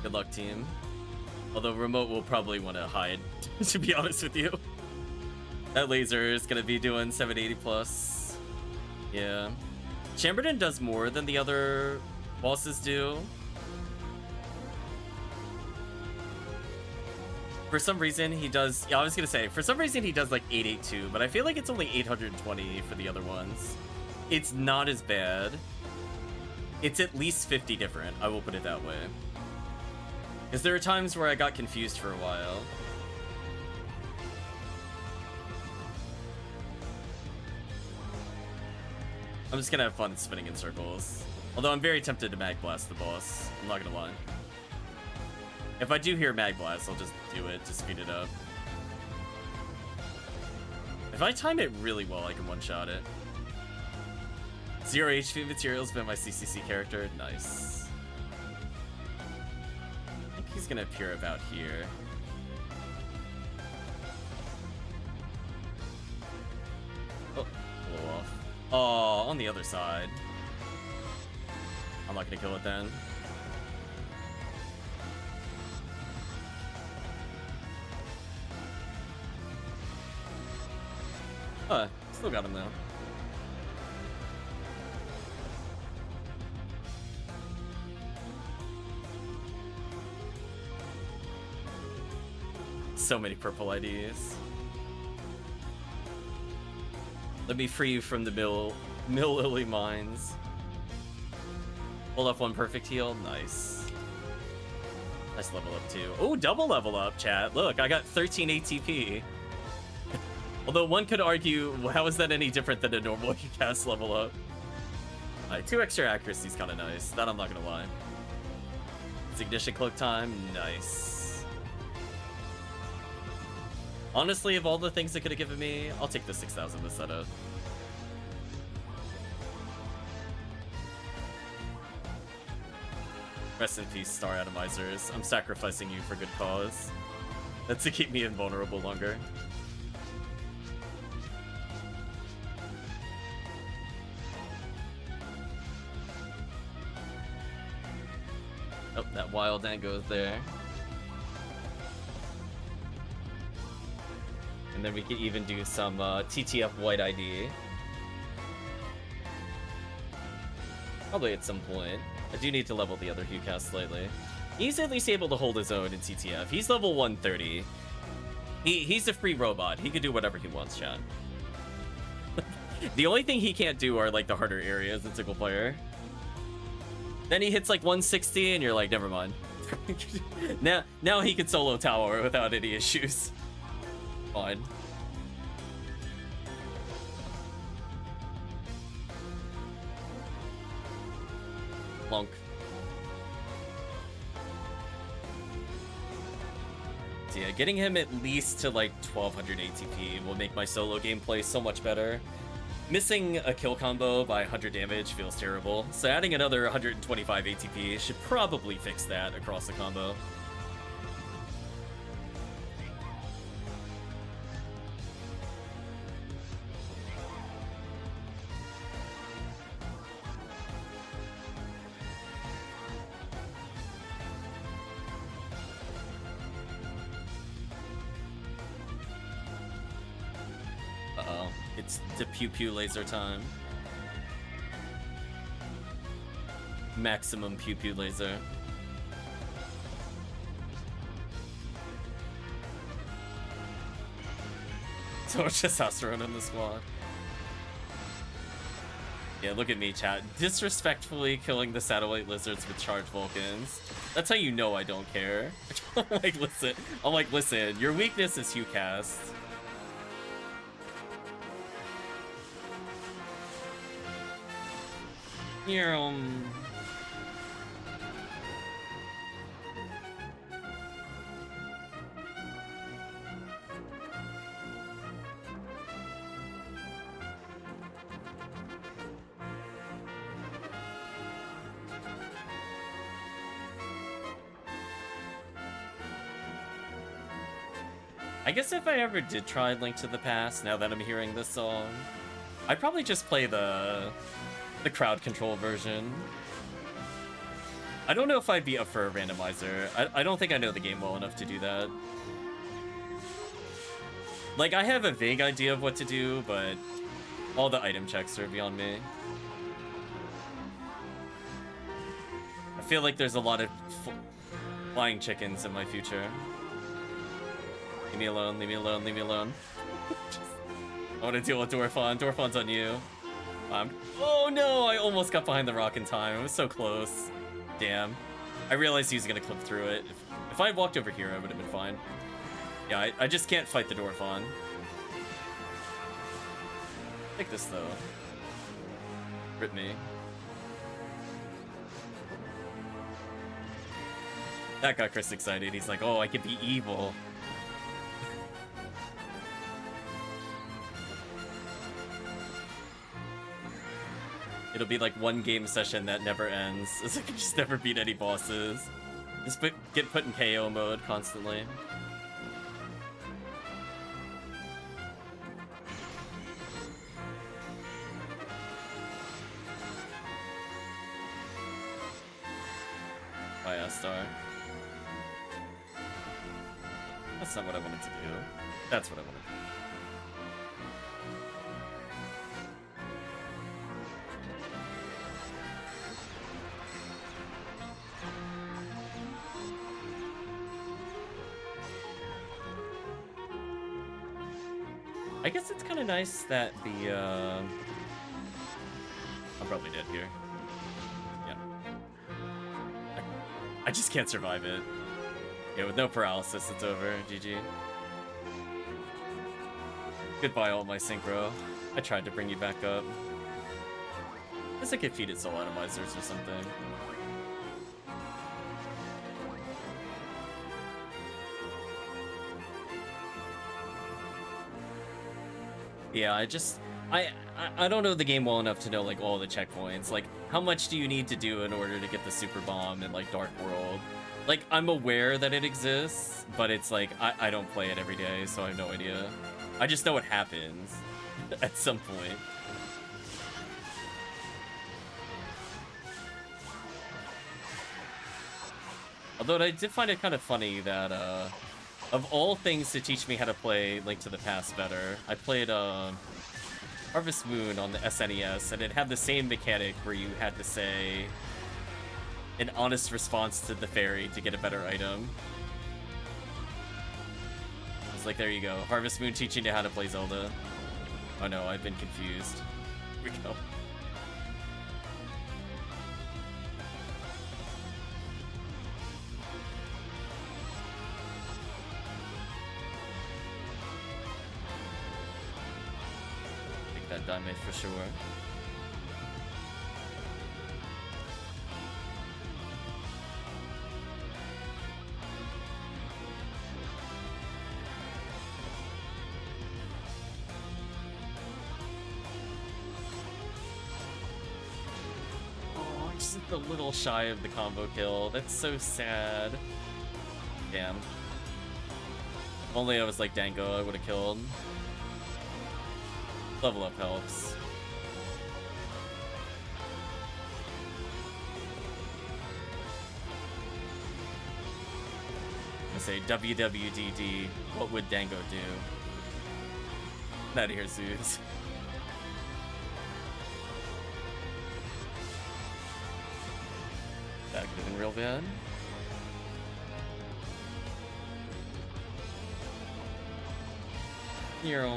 Good luck, team. Although Remote will probably want to hide, to be honest with you. That laser is going to be doing 780 plus. Yeah. Chamberlain does more than the other bosses do. For some reason, he does... Yeah, I was going to say, for some reason he does like 882, but I feel like it's only 820 for the other ones. It's not as bad. It's at least 50 different, I will put it that way. Because there are times where I got confused for a while. I'm just gonna have fun spinning in circles. Although I'm very tempted to Mag Blast the boss. I'm not gonna lie. If I do hear Mag Blast, I'll just do it to speed it up. If I time it really well, I can one-shot it. 0 HP materials been my CCC character. Nice. I think he's gonna appear about here. Oh, blow off. Oh, on the other side. I'm not gonna kill it then. Huh, still got him though. So many purple IDs. Let me free you from the Mill Lily mines. Pull up one perfect heal. Nice. Nice level up too. Oh, double level up, chat. Look, I got 13 ATP. Although one could argue, how is that any different than a normal cast level up? Alright, 2 extra accuracy is kind of nice. That I'm not gonna lie. Ignition cloak time. Nice. Honestly, of all the things it could have given me, I'll take the 6,000 to set up. Rest in peace, Star Atomizers. I'm sacrificing you for good cause. That's to keep me invulnerable longer. Oh, that wild Dango is there. And then we could even do some TTF White ID. Probably at some point. I do need to level the other HuCast slightly. He's at least able to hold his own in TTF. He's level 130. He's a free robot. He can do whatever he wants, chat. The only thing he can't do are like the harder areas in single player. Then he hits like 160 and you're like, never mind. now he can solo tower without any issues. Fine. Plonk. So yeah, getting him at least to like 1200 ATP will make my solo gameplay so much better. Missing a kill combo by 100 damage feels terrible, so adding another 125 ATP should probably fix that across the combo. It's the pew pew laser time. Maximum pew pew laser. So much testosterone in the squad. Yeah, look at me, chat. Disrespectfully killing the satellite lizards with charged Vulcans. That's how you know I don't care. I'm like, listen, your weakness is HuCast. I guess if I ever did try Link to the Past, now that I'm hearing this song, I'd probably just play the crowd control version. I don't know if I'd be up for a randomizer. I don't think I know the game well enough to do that. Like, I have a vague idea of what to do, but all the item checks are beyond me. I feel like there's a lot of flying chickens in my future. Leave me alone, leave me alone, leave me alone. I want to deal with Dorphon. Dorphon's on you. Oh no, I almost got behind the rock in time. I was so close. Damn. I realized he was gonna clip through it. If I had walked over here, I would have been fine. Yeah, I just can't fight the Dorphon. Take this though. Rip me. That got Chris excited. He's like, oh, I could be evil. It'll be like one game session that never ends, as I can just never beat any bosses. Just get put in KO mode constantly. Fire star. That's not what I wanted to do. That's what I wanted to do. I guess it's kind of nice that the, I'm probably dead here. Yeah. I just can't survive it. Yeah, with no paralysis, it's over. GG. Goodbye, all my synchro. I tried to bring you back up. I guess I could feed it soul atomizers or something. Yeah, I don't know the game well enough to know like all the checkpoints. Like, how much do you need to do in order to get the super bomb in like Dark World? Like, I'm aware that it exists, but it's like I don't play it every day, so I have no idea. I just know it happens at some point. Although I did find it kind of funny that Of all things to teach me how to play Link to the Past better, I played Harvest Moon on the SNES, and it had the same mechanic where you had to say an honest response to the fairy to get a better item. It's like, there you go. Harvest Moon teaching you how to play Zelda. Oh no, I've been confused. Here we go. That damage for sure. Oh, just a little shy of the combo kill. That's so sad. Damn. If only I was like Dango, I would have killed. Level up helps. I say WWDD, what would Dango do? Not here, Zeus. That could have been real bad. You're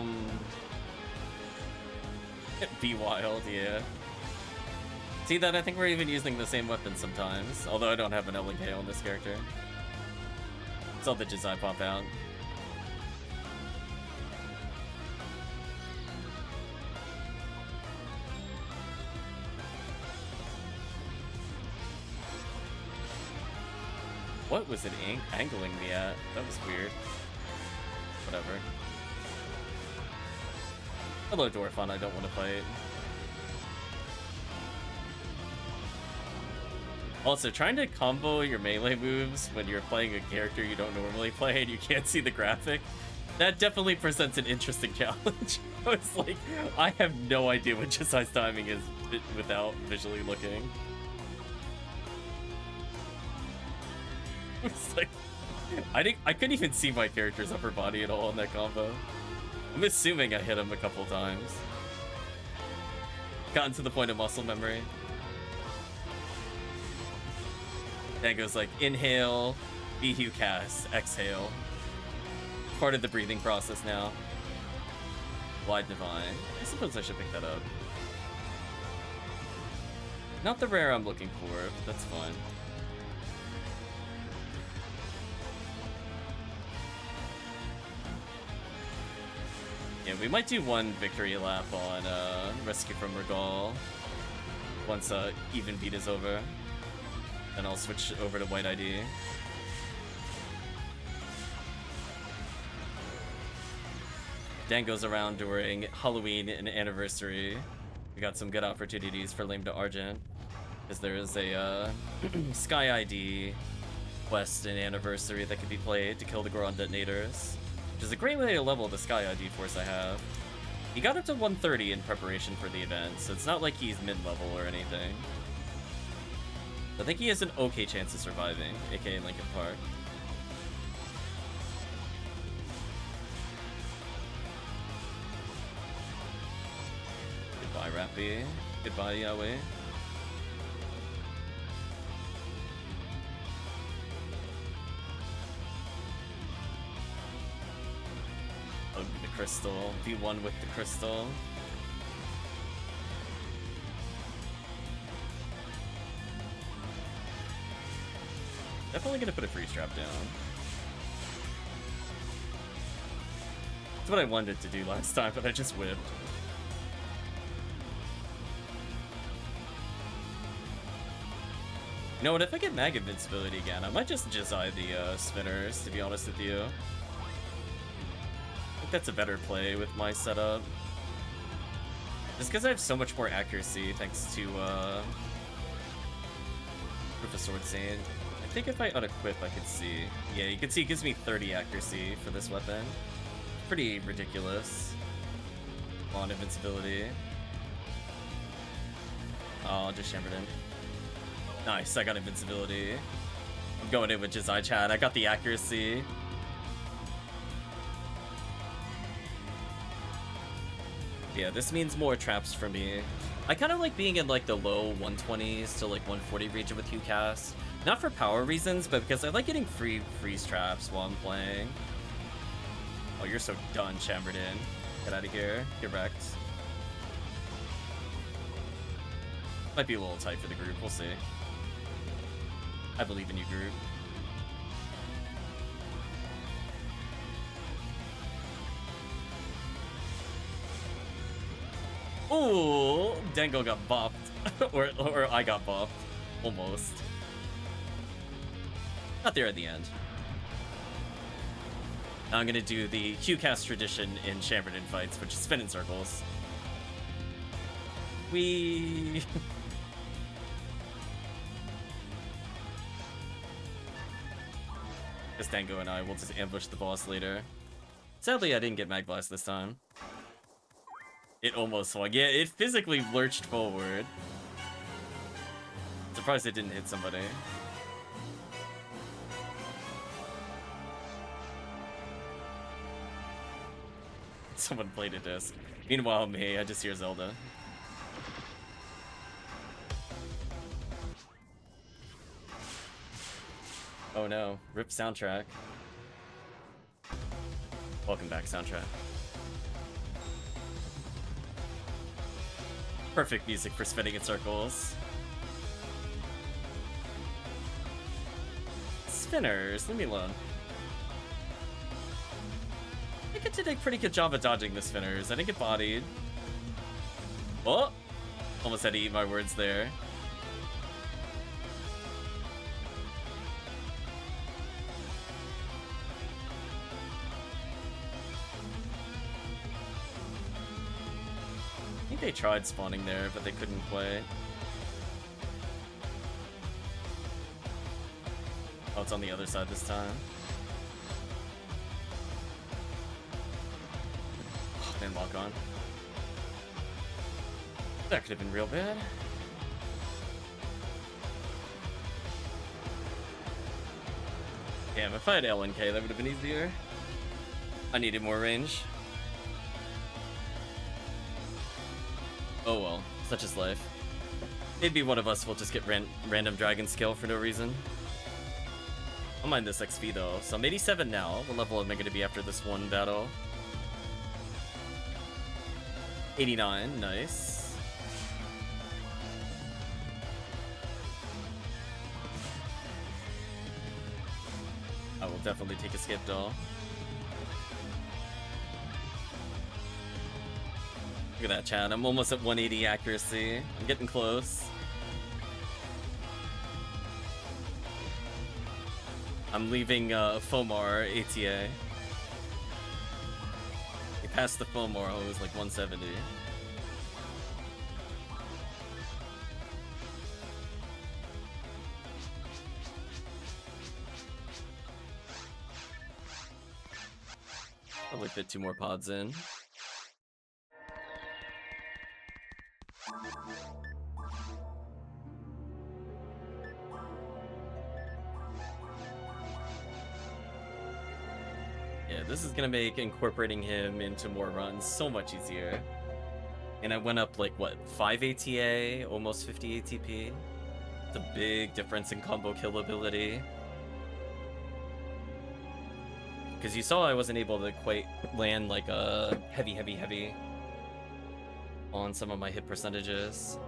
be wild, yeah. See that? I think we're even using the same weapon sometimes. Although I don't have an LNK on this character. Saw the Jizai pop out. What was it angling me at? That was weird. Whatever. Hello, Dwarfon, I don't want to fight. Also, trying to combo your melee moves when you're playing a character you don't normally play and you can't see the graphic, that definitely presents an interesting challenge. I was like, I have no idea what Jisai's timing is without visually looking. It's like, I couldn't even see my character's upper body at all in that combo. I'm assuming I hit him a couple times. Gotten to the point of muscle memory. Dango's like, inhale, BHU cast, exhale. Part of the breathing process now. Wide Divine. I suppose I should pick that up. Not the rare I'm looking for, but that's fine. Yeah, we might do one victory lap on Rescue from Regal once Even Beat is over. Then I'll switch over to White ID. Dan goes around during Halloween and Anniversary. We got some good opportunities for Lame to Argent. Because there is a Sky ID quest and Anniversary that can be played to kill the Goron detonators. Which is a great way to level the Sky ID force I have. He got up to 130 in preparation for the event, so it's not like he's mid-level or anything. I think he has an okay chance of surviving, aka Linkin Park. Goodbye, Rappy. Goodbye, Yahweh. The crystal. Be one with the crystal. Definitely gonna put a freeze trap down. That's what I wanted to do last time, but I just whipped. You know what, if I get Mag Invincibility again, I might just Jizai the spinners, to be honest with you. I think that's a better play with my setup. Just because I have so much more accuracy thanks to Proof of Sword Saint. I think if I unequip, I could see. Yeah, you can see it gives me 30 accuracy for this weapon. Pretty ridiculous. On invincibility. Oh, just Shammered in. Nice, I got invincibility. I'm going in with Jizai Chat. I got the accuracy. Yeah, this means more traps for me. I kind of like being in like the low 120s to like 140 region with QCast. Not for power reasons, but because I like getting free freeze traps while I'm playing. Oh, you're so done, Chamberlain. Get out of here. Get wrecked. Might be a little tight for the group. We'll see. I believe in you, group. Ooh, Dango got bopped. or I got bopped. Almost. Not there at the end. Now I'm gonna do the QCast tradition in Chamberlain fights, which is spin in circles. Whee! Guess Dango and I will just ambush the boss later. Sadly, I didn't get Mag Blast this time. It almost swung. Yeah, it physically lurched forward. Surprised it didn't hit somebody. Someone played a disc. Meanwhile, me, I just hear Zelda. Oh no, rip soundtrack. Welcome back, soundtrack. Perfect music for spinning in circles. Spinners, leave me alone. I think I did a pretty good job of dodging the spinners. I didn't get bodied. Oh! Almost had to eat my words there. I think they tried spawning there, but they couldn't quite. Oh, it's on the other side this time. Oh, man, lock on. That could have been real bad. Damn, if I had LNK, that would have been easier. I needed more range. Oh well, such is life. Maybe one of us will just get random dragon skill for no reason. I'll mind this XP though. So I'm 87 now. What level am I going to be after this one battle? 89, nice. I will definitely take a skip though. Look at that, chat. I'm almost at 180 accuracy. I'm getting close. I'm leaving Fomar ATA. We passed the Fomar, it was like 170. Probably fit 2 more pods in. Yeah, this is gonna make incorporating him into more runs so much easier. And I went up like, what, 5 ATA, almost 50 ATP? It's a big difference in combo kill ability. Because you saw I wasn't able to quite land like a heavy on some of my hit percentages.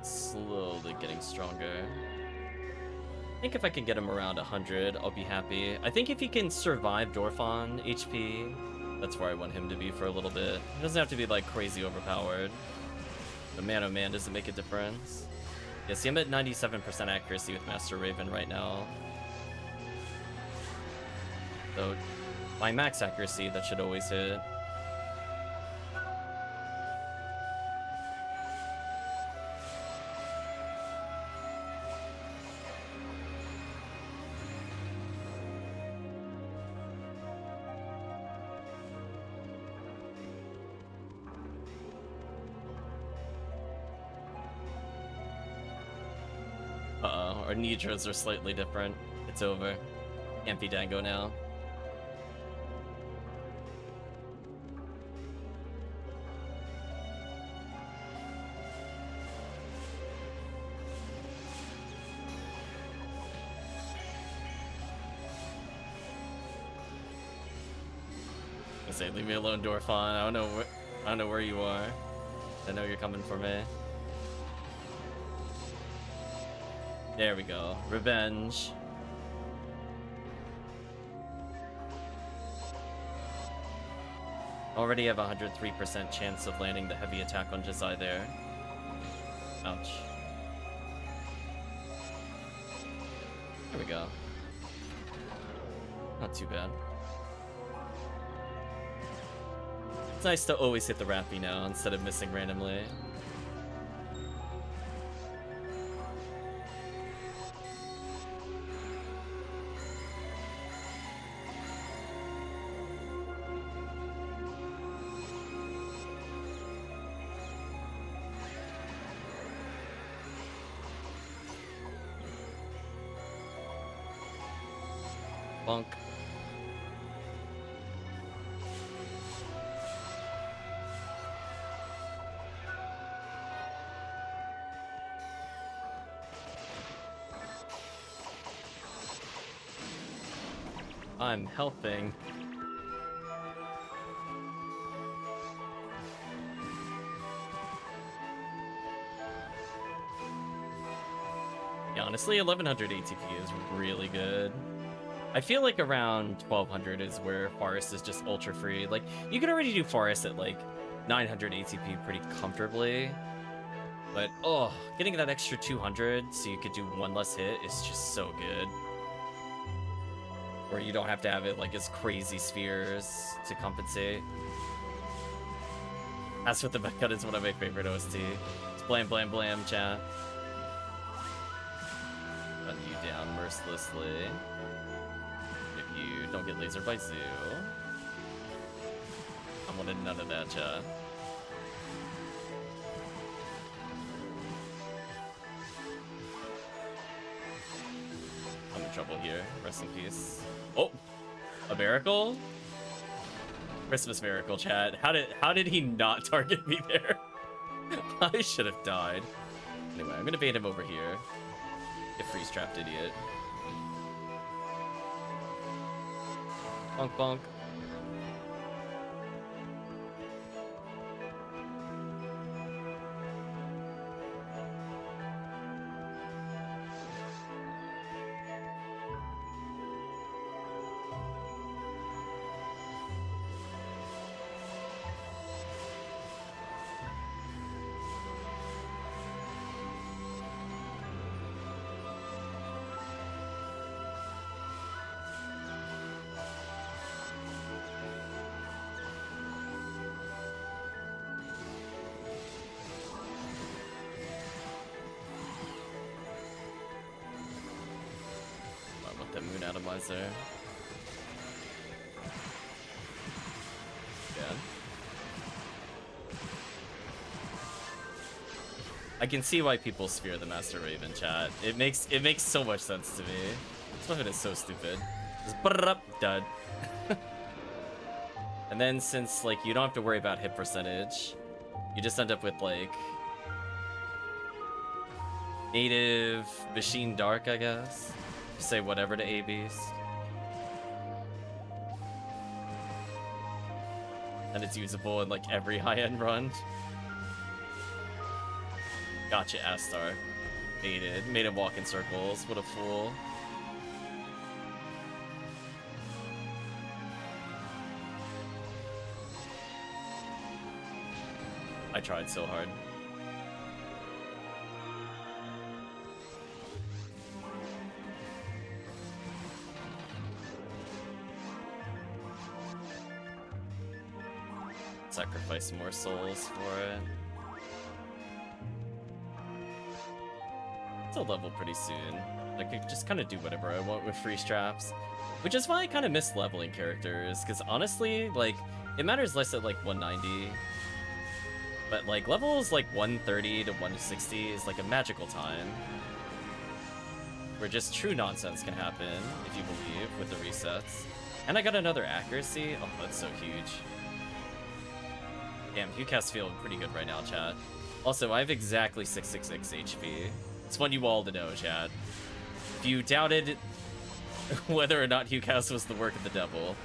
Slowly getting stronger. I think if I can get him around 100, I'll be happy. I think if he can survive Dorphon HP, that's where I want him to be for a little bit. He doesn't have to be like crazy overpowered. But man, oh man, does it make a difference. Yeah, see, I'm at 97% accuracy with Master Raven right now. So, by max accuracy, that should always hit. Uh-oh, our nitros are slightly different. It's over. Can't be Dango now. I say, leave me alone, Dorfan. I don't know where you are. I know you're coming for me. There we go. Revenge. Already have a 103% chance of landing the heavy attack on Jazai there. Ouch. There we go. Not too bad. It's nice to always hit the Rappy now instead of missing randomly. Bonk. I'm helping. Yeah, honestly, 1100 ATP is really good. I feel like around 1200 is where Forest is just ultra free. Like, you can already do Forest at like 900 ATP pretty comfortably. But, oh, getting that extra 200 so you could do one less hit is just so good. Where you don't have to have it like as crazy spheres to compensate. As with the Backcut is one of my favorite OST. It's blam blam blam, chat. Run you down mercilessly. If you don't get lasered by Zoo. I wanted none of that, chat. I'm in trouble here. Rest in peace. Oh, a miracle? Christmas miracle, chat. How did he not target me there? I should have died. Anyway, I'm gonna bait him over here. You freeze trapped idiot. Bonk bonk. That moon atomizer. Yeah. I can see why people spear the Master Raven, chat. It makes so much sense to me. This weapon is so stupid. Just up, dud. And then since like you don't have to worry about hit percentage, you just end up with like native machine dark, I guess. Say whatever to A-Beast. And it's usable in like every high-end run. Gotcha, Astar. Made him walk in circles. What a fool. I tried so hard. Sacrifice more souls for it. It's a level pretty soon. I could just kind of do whatever I want with free straps. Which is why I kind of miss leveling characters, because honestly, like, it matters less at like 190. But like levels like 130 to 160 is like a magical time. Where just true nonsense can happen, if you believe, with the resets. And I got another accuracy. Oh, that's so huge. Damn, Hucast feel pretty good right now, chat. Also, I have exactly 666 HP. Just want you all to know, chat. If you doubted whether or not Hucast was the work of the devil,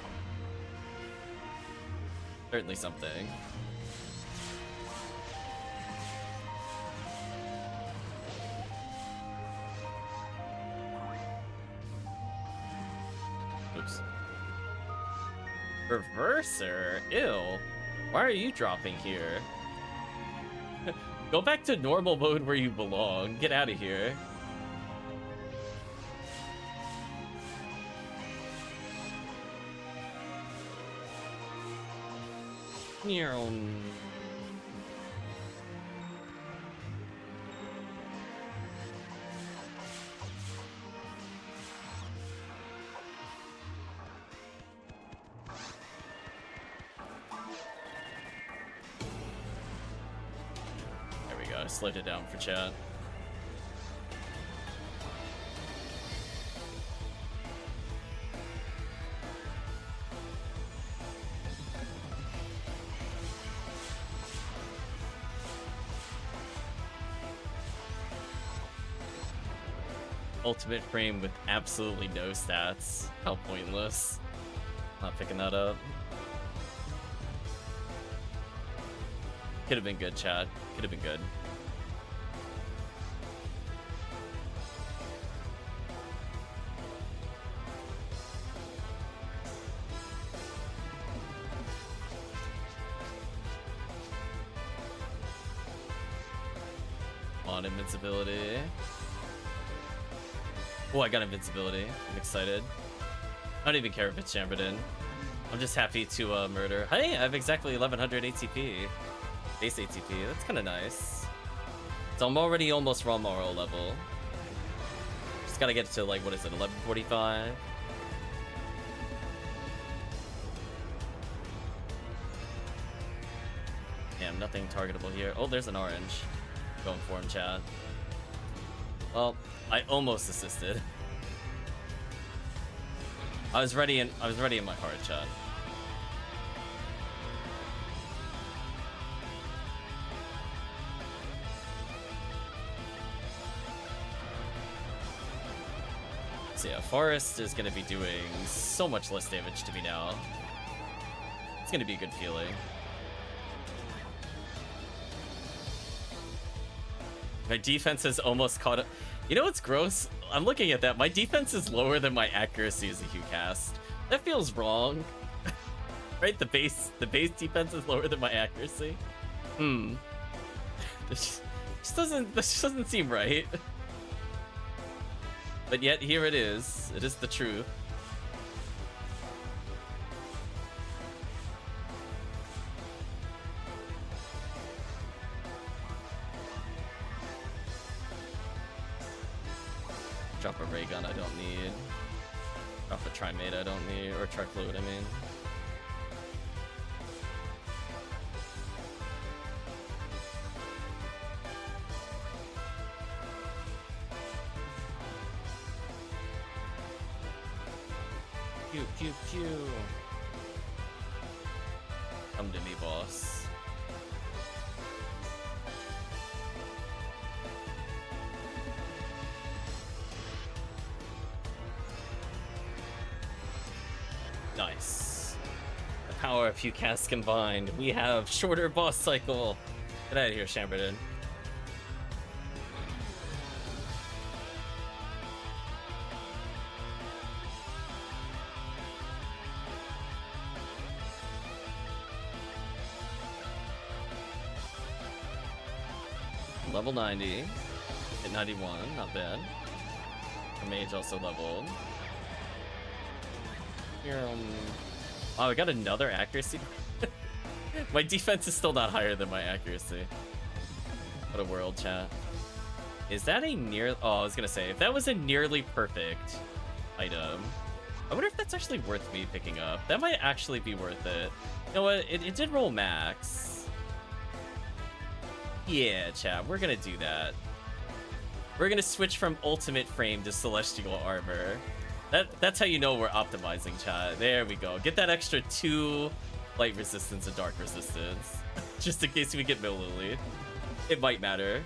certainly something. Oops. Reverser? Ew. Why are you dropping here? Go back to normal mode where you belong. Get out of here. I slowed it down for chat. Ultimate frame with absolutely no stats. How pointless. Not picking that up. Could have been good, chat. Could have been good. On invincibility. Oh, I got invincibility. I'm excited. I don't even care if it's Chamberlain. I'm just happy to murder. Hey, I have exactly 1100 ATP. Base ATP. That's kind of nice. So I'm already almost raw moral level. Just gotta get to like, what is it, 1145? Damn, nothing targetable here. Oh, there's an orange. Going for him, chat. Well, I almost assisted. I was ready in my heart, chat. So yeah, Forest is gonna be doing so much less damage to me now. It's gonna be a good feeling. My defense has almost caught up. You know what's gross? I'm looking at that. My defense is lower than my accuracy as a Hucast. That feels wrong. Right? The base defense is lower than my accuracy. This just doesn't seem right. But yet here it is. It is the truth. Drop a ray gun I don't need. Drop a trimate I don't need, or trifluid I mean. Pew pew pew. Come to me, boss. Nice. The power of Hucast combined. We have shorter boss cycle. Get out of here, Chamberlain. Level 90. Hit 91, not bad. Our mage also leveled. Oh, we got another accuracy. My defense is still not higher than my accuracy. What a world, chat. Is that a near... Oh, I was gonna say, if that was a nearly perfect item, I wonder if that's actually worth me picking up. That might actually be worth it. You know what? It did roll max. Yeah, chat, we're gonna do that. We're gonna switch from ultimate frame to celestial armor. That's how you know we're optimizing, chat. There we go. Get that extra 2 light resistance and dark resistance. Just in case we get Millilly. It might matter.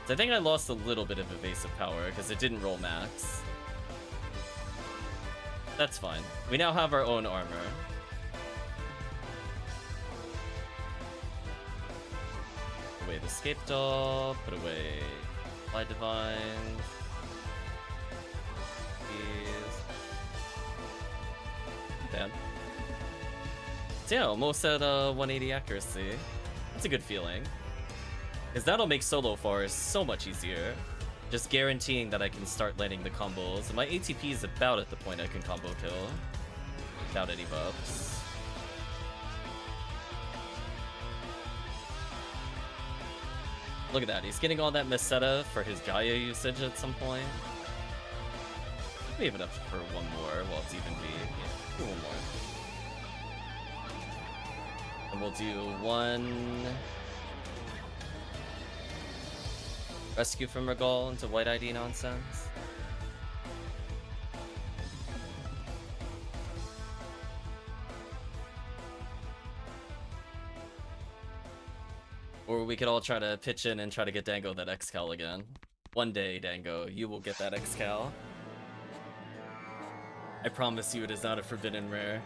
So I think I lost a little bit of evasive power because it didn't roll max. That's fine. We now have our own armor. Put away the Scape Doll, put away Light Divine. Damn. So yeah, almost at 180 accuracy. That's a good feeling. Because that'll make solo forest so much easier. Just guaranteeing that I can start landing the combos. And my ATP is about at the point I can combo kill. Without any buffs. Look at that, he's getting all that Meseta for his Gaia usage at some point. We have enough for one more while it's even B. Yeah, do one more. And we'll do one... Rescue from Regal into White ID nonsense. Or we could all try to pitch in and try to get Dango that X-Cal again. One day, Dango, you will get that X-Cal. I promise you it is not a forbidden rare.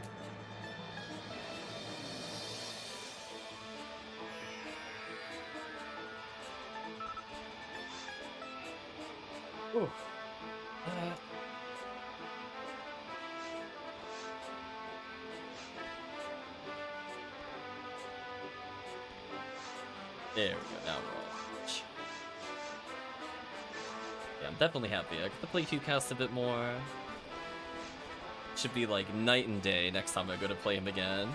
Ooh. There we go, now we're all rich. Yeah, I'm definitely happy. I get to play Q-Cast a bit more. Should be like night and day next time I go to play him again.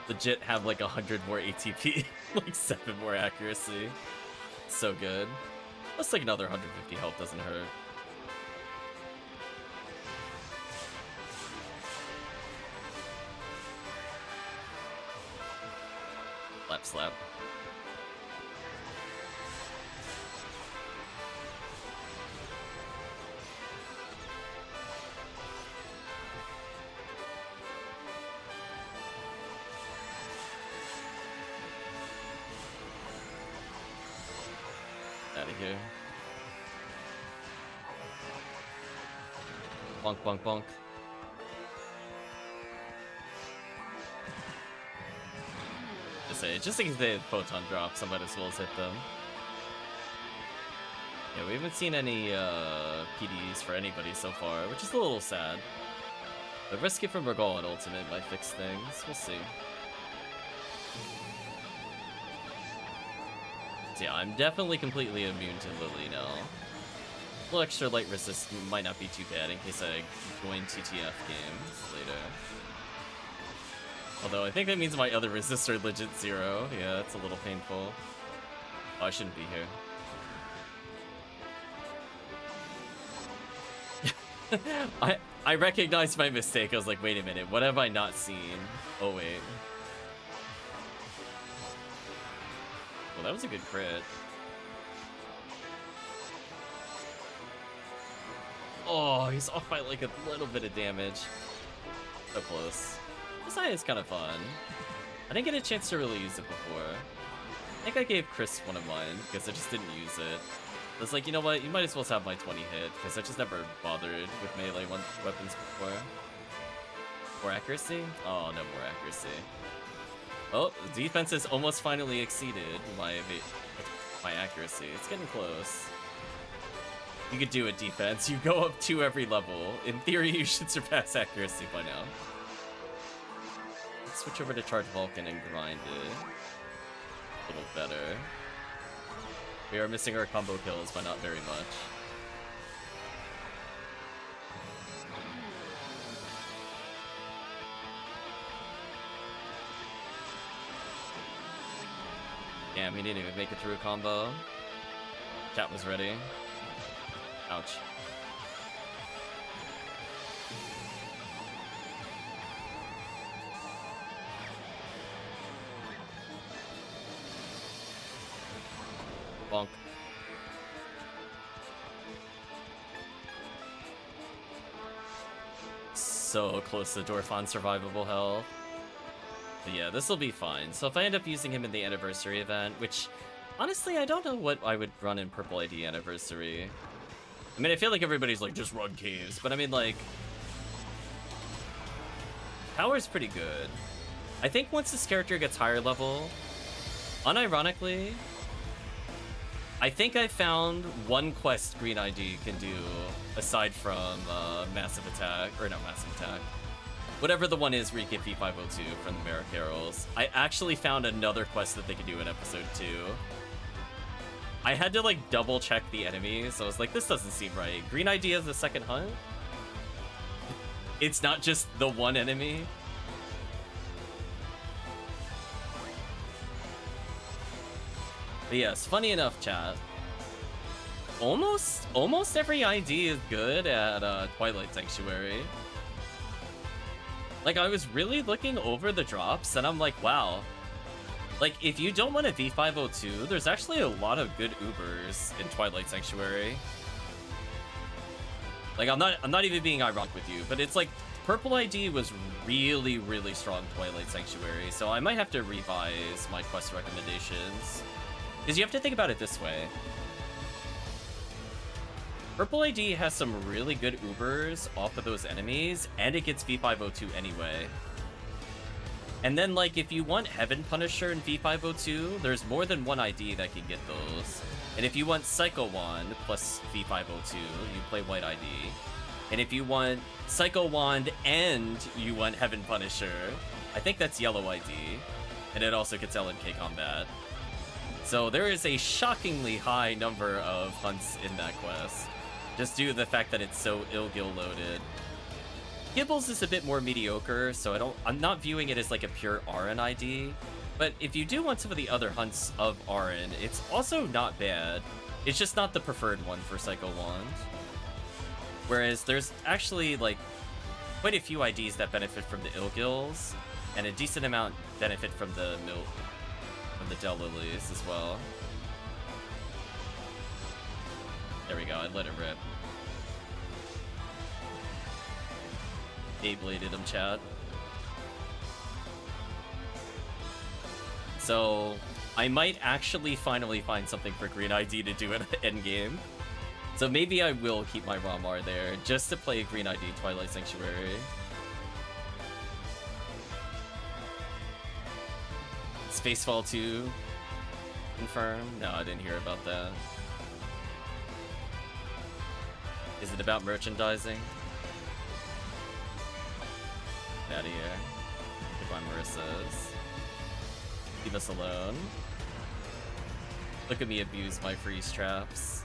Legit have like 100 more ATP, like 7 more accuracy. So good. Plus like another 150 health doesn't hurt. Slap slap. Out of here. Bonk, bonk, bonk. Just in case they photon drops, I might as well hit them. Yeah, we haven't seen any PDs for anybody so far, which is a little sad. But Rescue from Regal and Ultimate might fix things. We'll see. So yeah, I'm definitely completely immune to Lily now. A little extra light resist might not be too bad in case I join TTF games later. Although I think that means my other resists are legit 0. Yeah, that's a little painful. Oh, I shouldn't be here. I recognized my mistake. I was like, wait a minute, what have I not seen? Oh wait. Well, that was a good crit. Oh, he's off by like a little bit of damage. So close. This eye is kind of fun. I didn't get a chance to really use it before. I think I gave Chris one of mine because I just didn't use it. I was like, you know what, you might as well have my 20 hit because I just never bothered with melee weapons before. More accuracy? Oh, no more accuracy. Oh, defense has almost finally exceeded my accuracy. It's getting close. You could do it, defense. You go up 2 every level. In theory, you should surpass accuracy by now. Let's switch over to Charge Vulcan and grind it a little better. We are missing our combo kills, but not very much. Damn, he didn't even make it through a combo. Chat was ready. Ouch. Bonk. So close to Dorfon survivable health. But yeah, this will be fine. So if I end up using him in the anniversary event, which honestly I don't know what I would run in Purple ID anniversary. I mean, I feel like everybody's like, just run caves, but I mean, like, power's pretty good. I think once this character gets higher level, unironically, I think I found one quest Green ID can do aside from Massive Attack, or not Massive Attack, whatever the one is where you get V502 from the Mara Carols. I actually found another quest that they could do in episode 2. I had to like double check the enemies, so I was like, this doesn't seem right. Green ID has the second hunt? It's not just the one enemy? But yes, funny enough, chat. Almost every ID is good at Twilight Sanctuary. Like, I was really looking over the drops, and I'm like, wow. Like, if you don't want a V502, there's actually a lot of good Ubers in Twilight Sanctuary. Like, I'm not even being ironic with you, but it's like, Purple ID was really, really strong Twilight Sanctuary, so I might have to revise my quest recommendations. Because you have to think about it this way. Purple ID has some really good Ubers off of those enemies, and it gets V502 anyway. And then, like, if you want Heaven Punisher and V502, there's more than one ID that can get those. And if you want Psycho Wand plus V502, you play White ID. And if you want Psycho Wand and you want Heaven Punisher, I think that's Yellow ID. And it also gets LNK Combat. So there is a shockingly high number of hunts in that quest, just due to the fact that it's so ill-gill loaded. Gibbles is a bit more mediocre, so I'm not viewing it as like a pure RN ID, but if you do want some of the other hunts of RN, it's also not bad. It's just not the preferred one for Psycho Wand. Whereas there's actually like quite a few IDs that benefit from the ill-gills, and a decent amount benefit from the Del Lilies as well. There we go, I let it rip. Beybladed him, chat. So, I might actually finally find something for Green ID to do in endgame. So maybe I will keep my Ramar there, just to play Green ID Twilight Sanctuary. Spacefall 2 confirmed? No, I didn't hear about that. Is it about merchandising? Out of here. Goodbye, Marissa's. Leave us alone. Look at me abuse my freeze traps.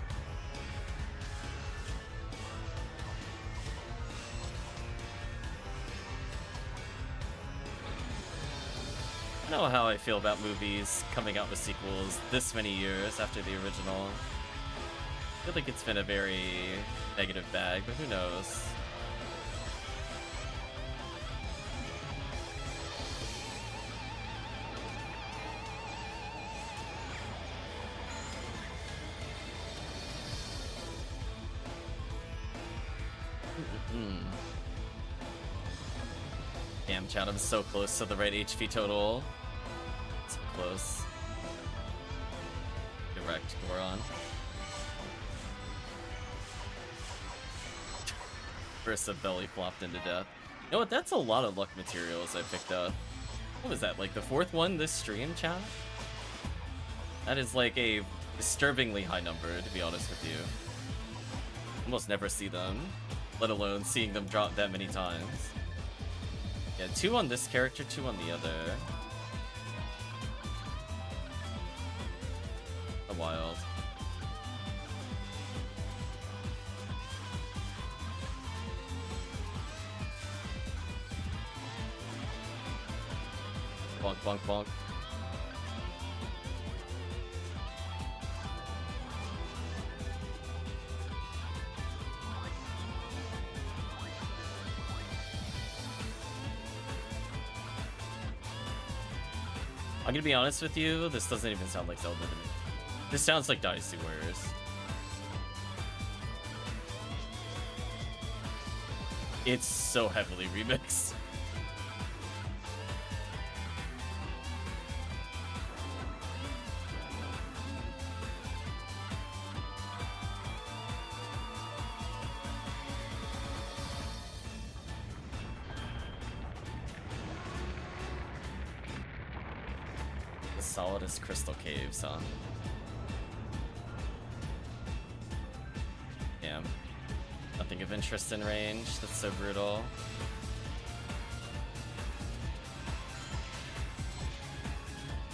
I don't know how I feel about movies coming out with sequels this many years after the original. I feel like it's been a very negative bag, but who knows? Damn, chat, I'm so close to the right HP total. So close. Direct Goron. Versa belly flopped into death. You know what? That's a lot of luck materials I picked up. What was that, like the 4th one this stream, chat? That is like a disturbingly high number, to be honest with you. Almost never see them, let alone seeing them drop that many times. Yeah, 2 on this character, 2 on the other. A wild. Bonk, bonk, bonk. I'm gonna be honest with you, this doesn't even sound like Zelda to me. This sounds like Dynasty Warriors. It's so heavily remixed. Solidus crystal caves, huh? Damn. Nothing of interest in range. That's so brutal.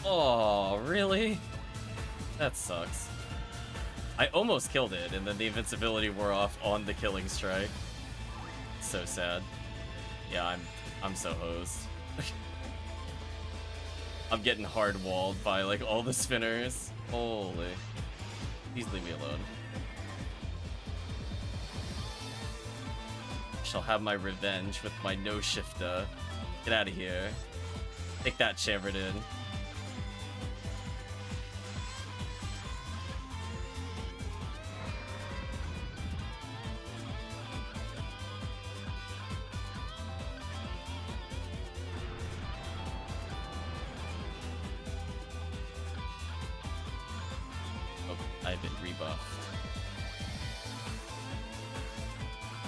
Oh, really? That sucks. I almost killed it, and then the invincibility wore off on the killing strike. So sad. Yeah, I'm so hosed. I'm getting hard walled by like all the spinners. Holy. Please leave me alone. Shall have my revenge with my no shifter. Get out of here. Take that, Chamberlain. I've been rebuffed.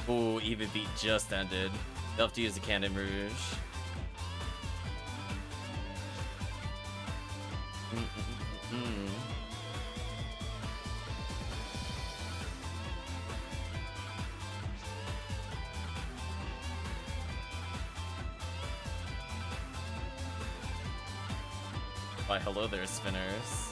Ooh, even beat just ended. They'll have to use the Cannon Rouge. Why, hello there, spinners.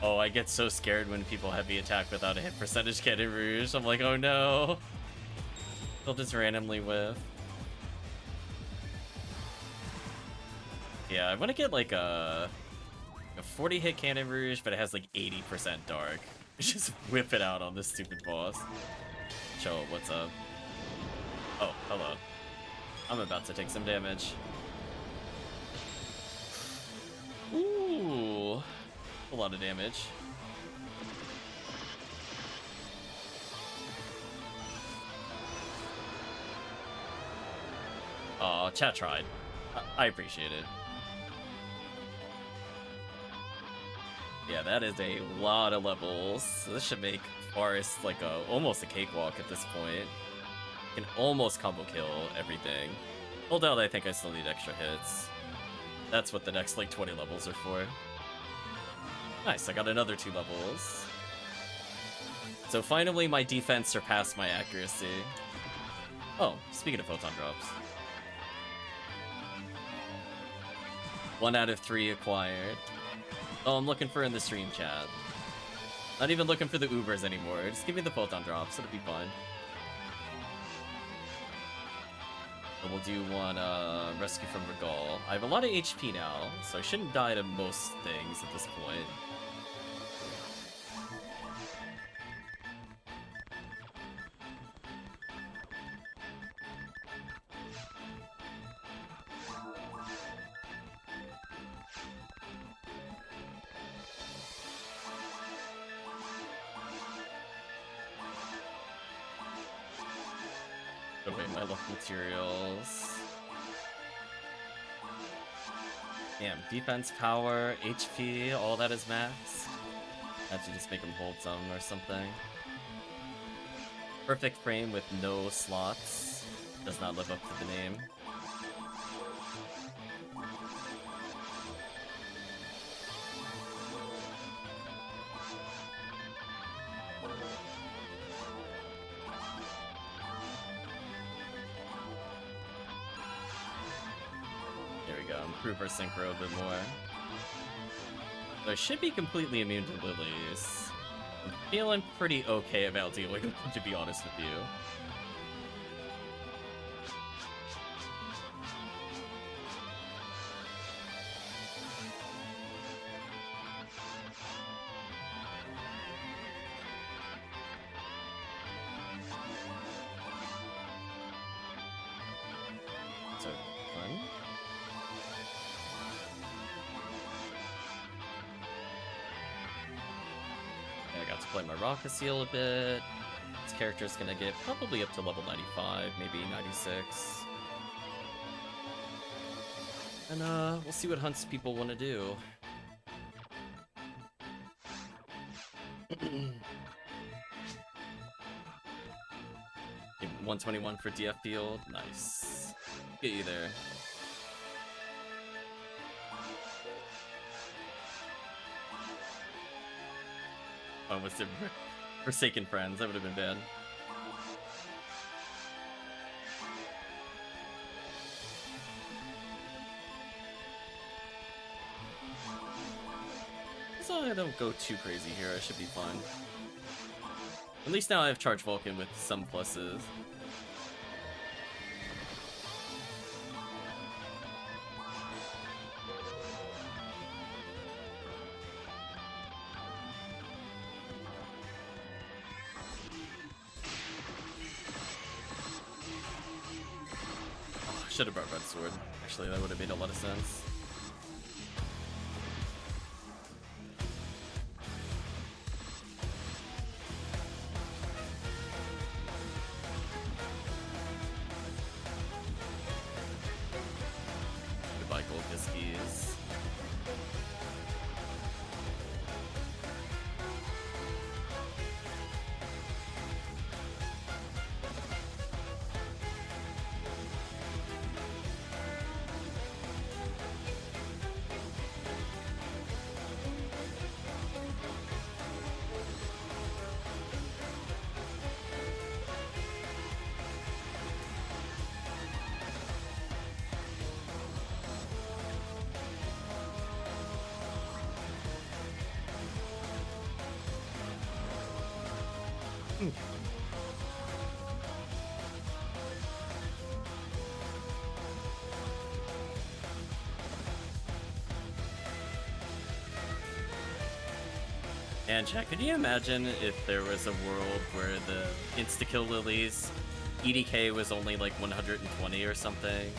Oh, I get so scared when people heavy attack without a hit percentage Cannon Rouge. I'm like, oh no. They'll just randomly whiff. Yeah, I want to get like a 40 hit Cannon Rouge, but it has like 80% dark. Just whip it out on this stupid boss. Show it what's up. Oh, hello. I'm about to take some damage. Ooh. A lot of damage. Aw, chat tried. I appreciate it. Yeah, that is a lot of levels. So this should make Forest like almost a cakewalk at this point. Can almost combo kill everything. Hold out, I think I still need extra hits. That's what the next like 20 levels are for. Nice, I got another 2 levels. So finally my defense surpassed my accuracy. Oh, speaking of photon drops. 1 out of 3 acquired. Oh, I'm looking for in the stream chat. Not even looking for the Ubers anymore. Just give me the photon drops, it'll be fun. And we'll do one rescue from Regal. I have a lot of HP now, so I shouldn't die to most things at this point. Okay, my luck materials. Damn, defense, power, HP, all that is maxed. Had to just make him hold some or something. Perfect frame with no slots. Does not live up to the name. improve our synchro a bit more. So I should be completely immune to lilies. I'm feeling pretty okay about dealing with them, to be honest with you. So, fun. I got to play my Rocket Seal a bit. This character's gonna get probably up to level 95, maybe 96. And we'll see what hunts people want to do. 121 for DF field, nice. Get you there. Almost did Forsaken Friends, that would have been bad. As long as I don't go too crazy here, I should be fine. At least now I have Charge Vulcan with some pluses. Should have brought Red Sword. Actually, that would have made a lot of sense. Goodbye, Gold Biskies. And Jack, could you imagine if there was a world where the insta-kill lilies EDK was only like 120 or something?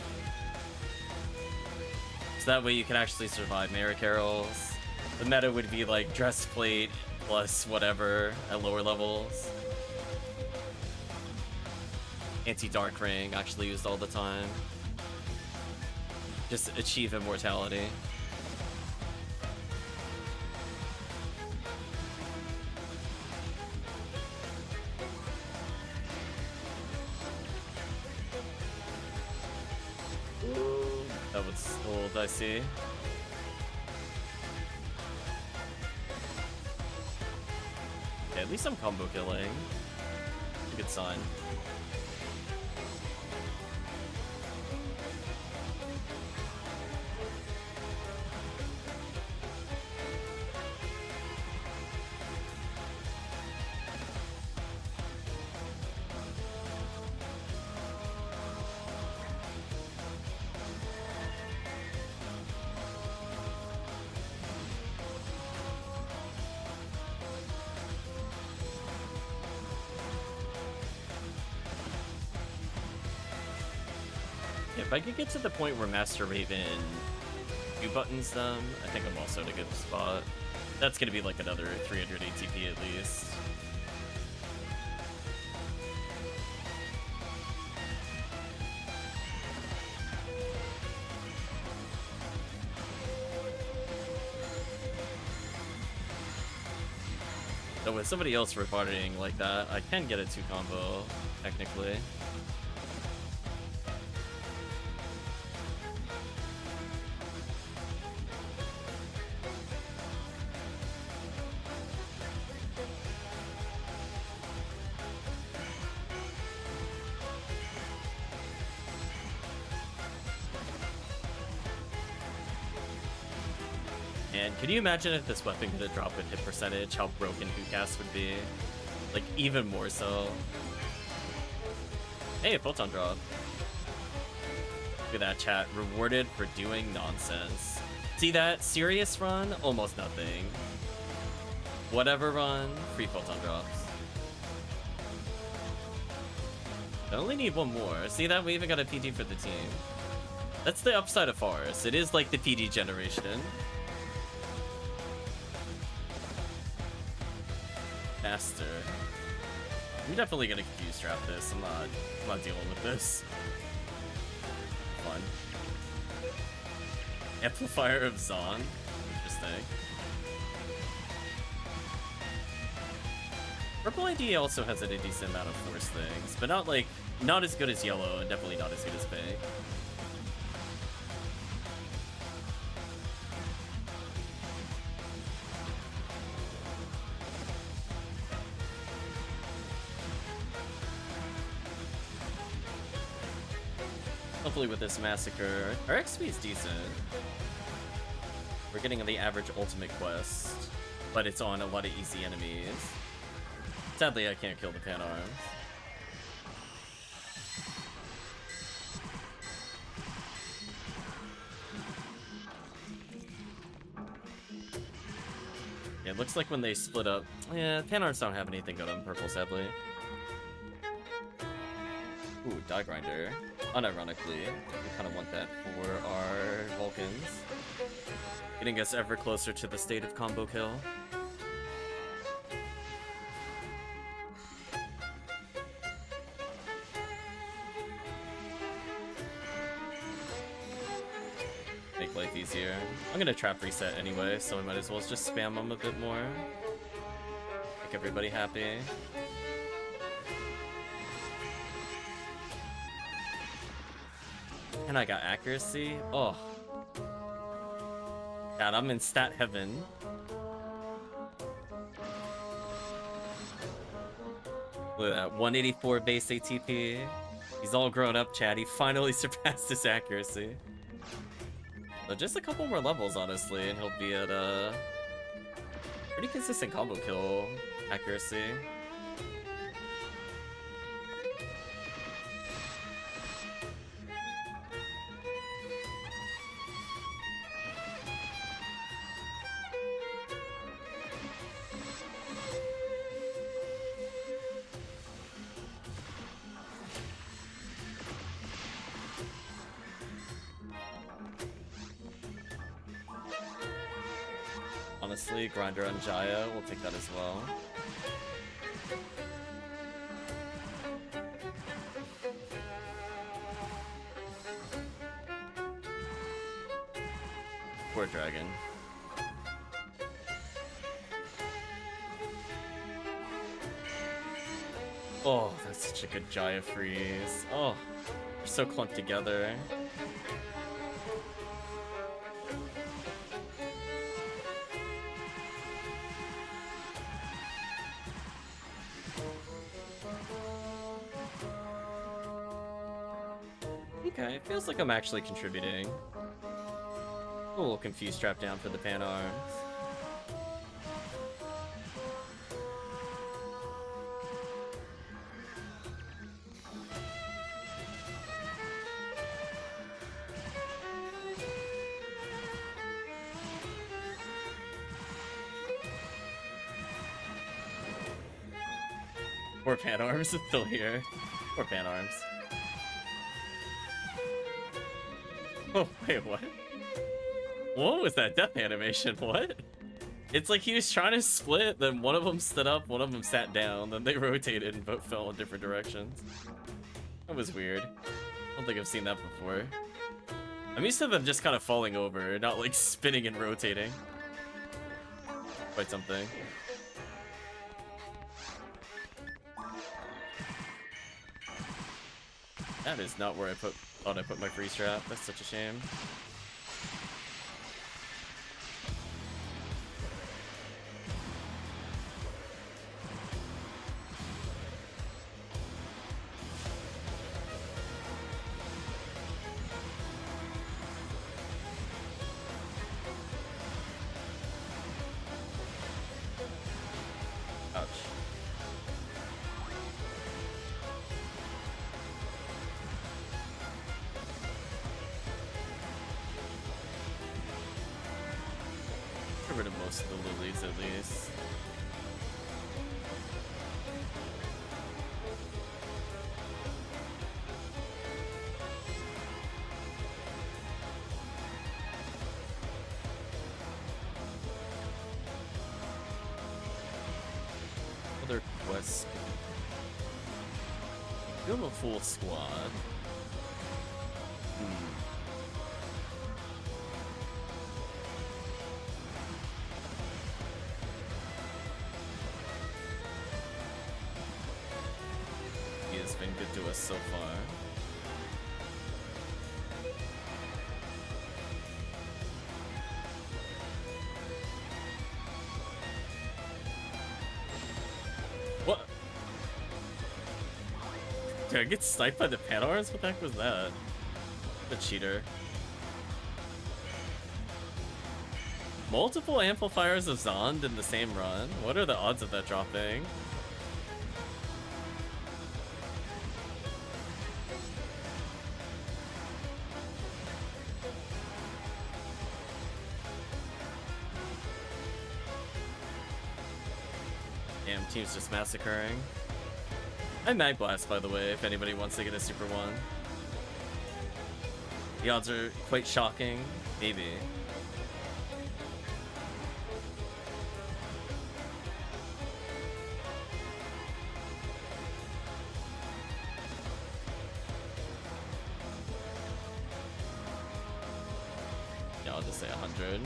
So that way you can actually survive Mara Carols. The meta would be like Dressplate plus whatever at lower levels. Anti-Dark Ring actually used all the time. Just achieve immortality. That was old, I see. Okay, at least I'm combo killing. A good sign. If I could get to the point where Master Raven 2 buttons them, I think I'm also in a good spot. That's gonna be like another 300 ATP at least. So with somebody else recording like that, I can get a 2 combo, technically. And can you imagine if this weapon could have dropped in hit percentage, how broken Hookast would be? Like, even more so. Hey, Photon Drop. Look at that, chat. Rewarded for doing nonsense. See that? Serious run? Almost nothing. Whatever run, free Photon Drops. I only need one more. See that? We even got a PD for the team. That's the upside of Forest. It is like the PD generation. Master. I'm definitely gonna confuse trap this. I'm not dealing with this. Fun. Amplifier of Zon. Interesting. Purple ID also has a decent amount of force things, but not as good as yellow, and definitely not as good as pink. Hopefully with this massacre, our XP is decent. We're getting the average ultimate quest, but it's on a lot of easy enemies. Sadly, I can't kill the pan arms. Yeah, it looks like when they split up, yeah, pan arms don't have anything good on purple, sadly. Ooh, Die Grinder. Unironically, we kind of want that for our Vulcans. Getting us ever closer to the state of combo kill. Make life easier. I'm gonna trap reset anyway, so we might as well just spam them a bit more. Make everybody happy. And I got accuracy. Oh. God, I'm in stat heaven. Look at that, 184 base ATP. He's all grown up, Chad. He finally surpassed his accuracy. So just a couple more levels, honestly, and he'll be at a pretty consistent combo kill accuracy. Honestly, Grinder on Jaya, we'll take that as well. Poor dragon. Oh, that's such a good Jaya freeze. Oh, they're so clumped together. Okay, it feels like I'm actually contributing. A little confused trap down for the pan arms. Poor pan arms is still here. Poor pan arms. Oh, wait, what? What was that death animation? What? It's like he was trying to split, then one of them stood up, one of them sat down, then they rotated and both fell in different directions. That was weird. I don't think I've seen that before. I'm used to them just kind of falling over, not like spinning and rotating. Quite something. That is not where I thought I put my freeze trap. That's such a shame. most of the lilies at least. Other quests. You have a full squad. He has been good to us so far. What? Did I get sniped by the Panars? What the heck was that? The cheater. Multiple amplifiers of Zond in the same run? What are the odds of that dropping? Damn, team's just massacring. I'm Mag Blast, by the way, if anybody wants to get a Super 1. The odds are quite shocking. Maybe. Yeah, I'll just say 100.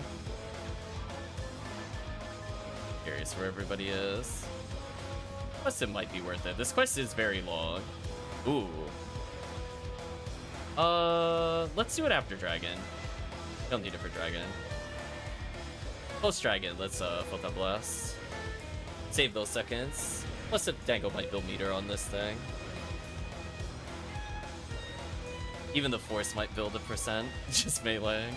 Curious where everybody is. Quest, it might be worth it. This quest is very long. Ooh. Let's do it after Dragon. Don't need it for Dragon. Post Dragon, let's Photon Blast. Save those seconds. Plus if Dango might build meter on this thing. Even the Force might build a %, just meleeing.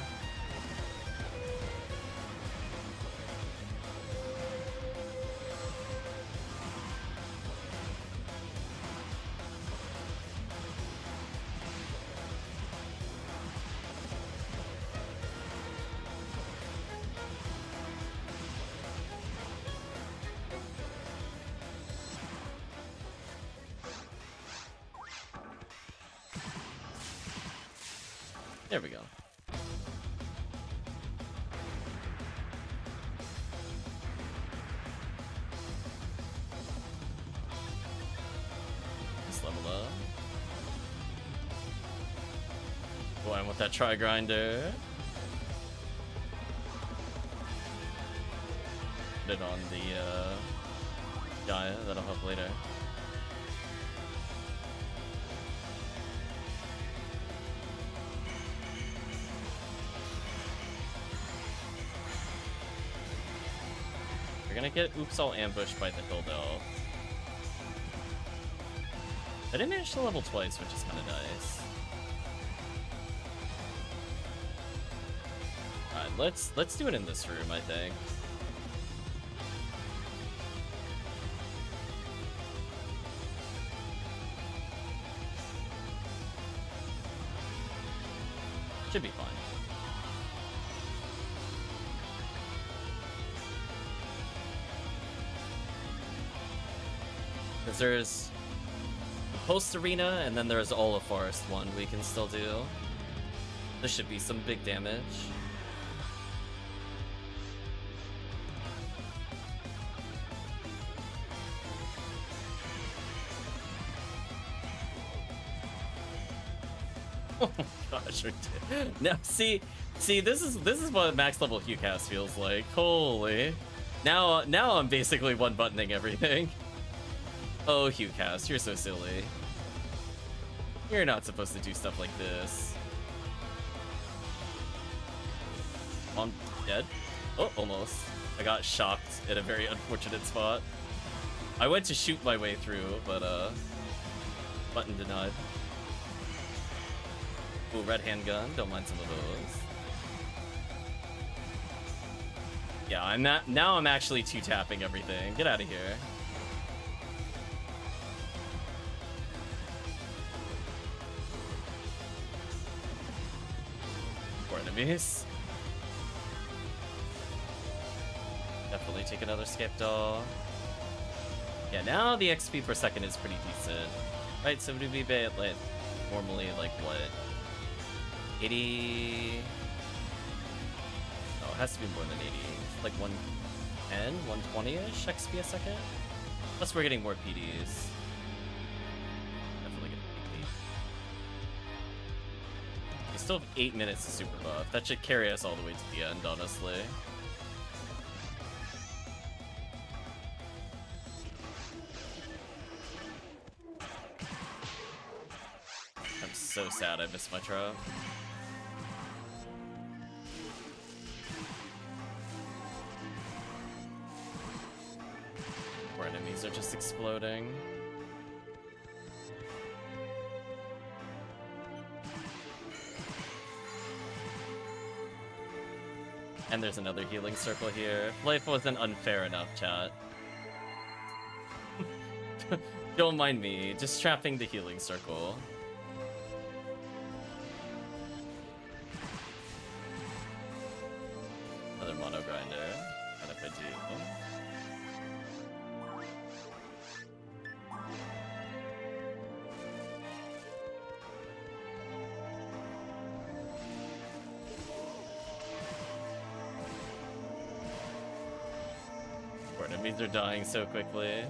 There we go. Just level up. Boy, I want that try grinder. Put it on the Gaia, that'll help later. We're gonna get oops all ambushed by the Hilldale. I didn't manage to level twice, which is kind of nice. Alright, let's do it in this room, I think. Should be fine. There's the post arena, and then there's all of Forest one we can still do. There should be some big damage. Oh my gosh, now see this is what max level HuCast feels like. Holy. Now I'm basically one buttoning everything. Oh, HuCast, you're so silly. You're not supposed to do stuff like this. I'm dead. Oh, almost. I got shocked at a very unfortunate spot. I went to shoot my way through, but button denied. Ooh, red handgun. Don't mind some of those. Yeah, I'm actually two-tapping everything. Get out of here. Poor enemies. probably take another skip doll. Yeah, now the XP per second is pretty decent. Right, so would be like normally like what? 80. Oh, it has to be more than 80. Like 110, 120-ish XP a second. Plus we're getting more PDs. Definitely get a PD. We still have 8 minutes to super buff. That should carry us all the way to the end, honestly. I'm so sad I missed my trap. Our enemies are just exploding. And there's another healing circle here. Life wasn't unfair enough, chat. Don't mind me, just trapping the healing circle. Another mono grinder. And a Pidgey. Our enemies are dying so quickly.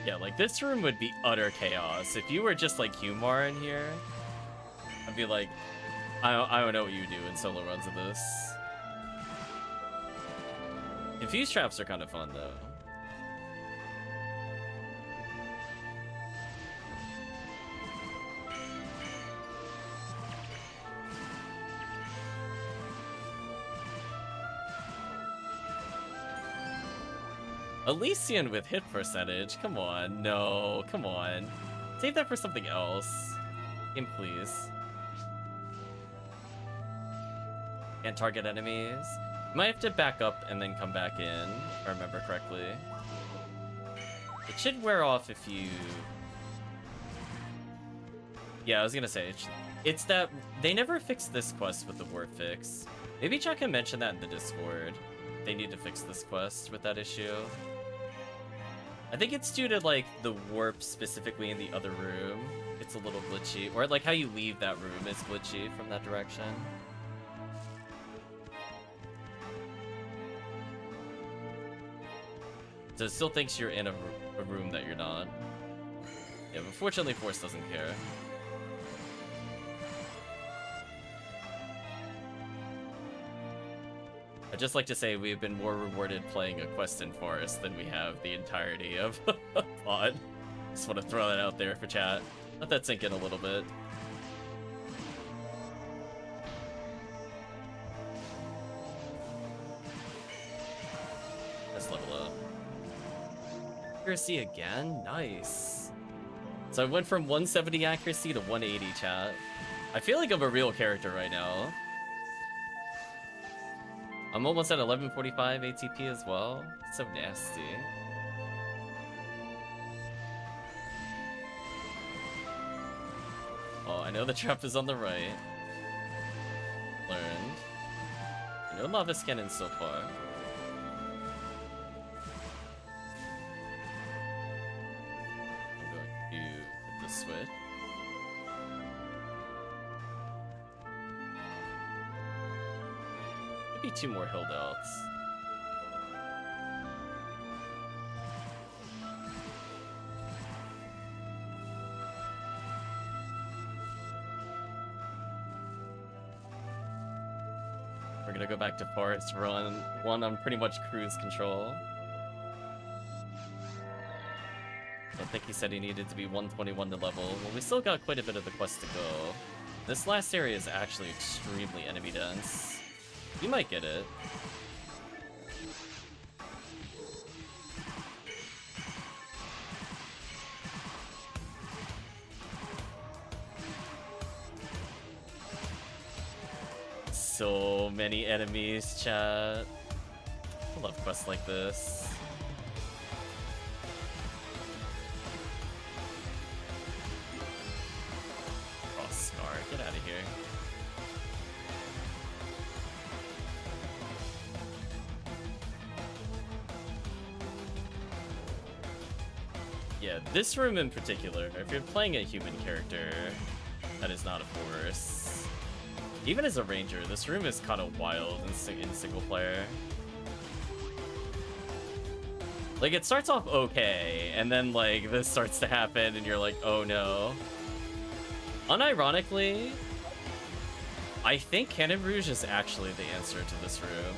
Yeah, like this room would be utter chaos. If you were just like Humar in here, I'd be like, I don't know what you do in solo runs of this. Infused traps are kind of fun though. Elysian with hit percentage? Come on, no, come on. Save that for something else. Game, please. Can't target enemies. Might have to back up and then come back in, if I remember correctly. It should wear off if you... Yeah, I was gonna say, it's that they never fixed this quest with the warp fix. Maybe chat can mention that in the Discord. They need to fix this quest with that issue. I think it's due to like the warp specifically in the other room. It's a little glitchy. Or like how you leave that room is glitchy from that direction. So it still thinks you're in a room that you're not. Yeah, but fortunately Force doesn't care. I'd just like to say we've been more rewarded playing a quest in Forest than we have the entirety of Pod. Just want to throw that out there for chat. Let that sink in a little bit. Let's level up. Accuracy again? Nice. So I went from 170 accuracy to 180, chat. I feel like I'm a real character right now. I'm almost at 1145 ATP as well. So nasty. Oh, I know the trap is on the right. Learned. No lava cannon so far. I'm going to hit the switch. Maybe 2 more hill delts. We're gonna go back to Forest Run 1 on pretty much cruise control. I think he said he needed to be 121 to level. Well, we still got quite a bit of the quest to go. This last area is actually extremely enemy dense. You might get it. so many enemies, chat. I love quests like this. Oh, Scar, get out of here. Yeah, this room in particular, if you're playing a human character that is not a force, even as a ranger, this room is kind of wild in single player. Like, it starts off okay, and then, like, this starts to happen, and you're like, oh no. Unironically, I think Cannon Rouge is actually the answer to this room.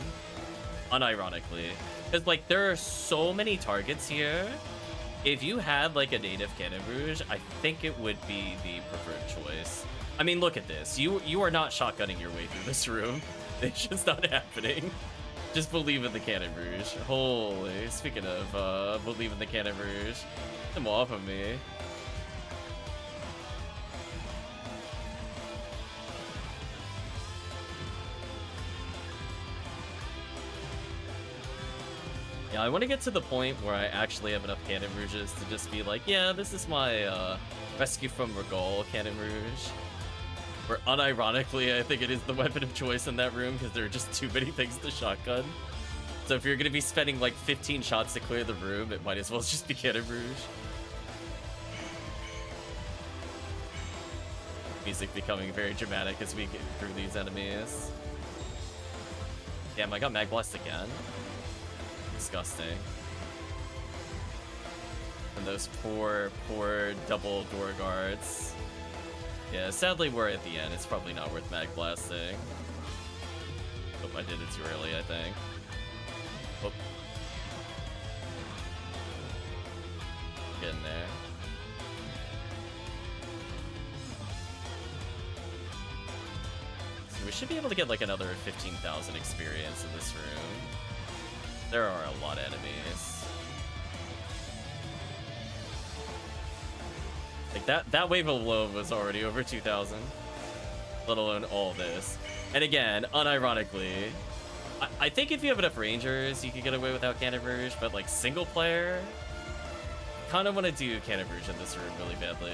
Unironically. Because, like, there are so many targets here. If you had, like, a native Cannon Rouge, I think it would be the preferred choice. I mean, look at this. You are not shotgunning your way through this room. It's just not happening. Just believe in the Cannon Rouge. Holy, speaking of believe in the Cannon Rouge, come off of me. Yeah, I want to get to the point where I actually have enough Cannon Rouges to just be like, yeah, this is my Rescue from Regal Cannon Rouge. Where unironically, I think it is the weapon of choice in that room because there are just too many things to shotgun. So if you're going to be spending like 15 shots to clear the room, it might as well just be Cannon Rouge. Music becoming very dramatic as we get through these enemies. Damn, I got Mag Blast again. Disgusting. And those poor double door guards. Yeah, sadly we're at the end. It's probably not worth Mag Blasting. Hope I did it too early, I think. Whoop. Getting there. So we should be able to get like another 15,000 experience in this room. There are a lot of enemies. Like that wave alone was already over 2,000, let alone all this. And again, unironically, I think if you have enough Rangers, you could get away without Cannon Rouge, but like single player, kind of want to do Cannon Rouge in this room really badly.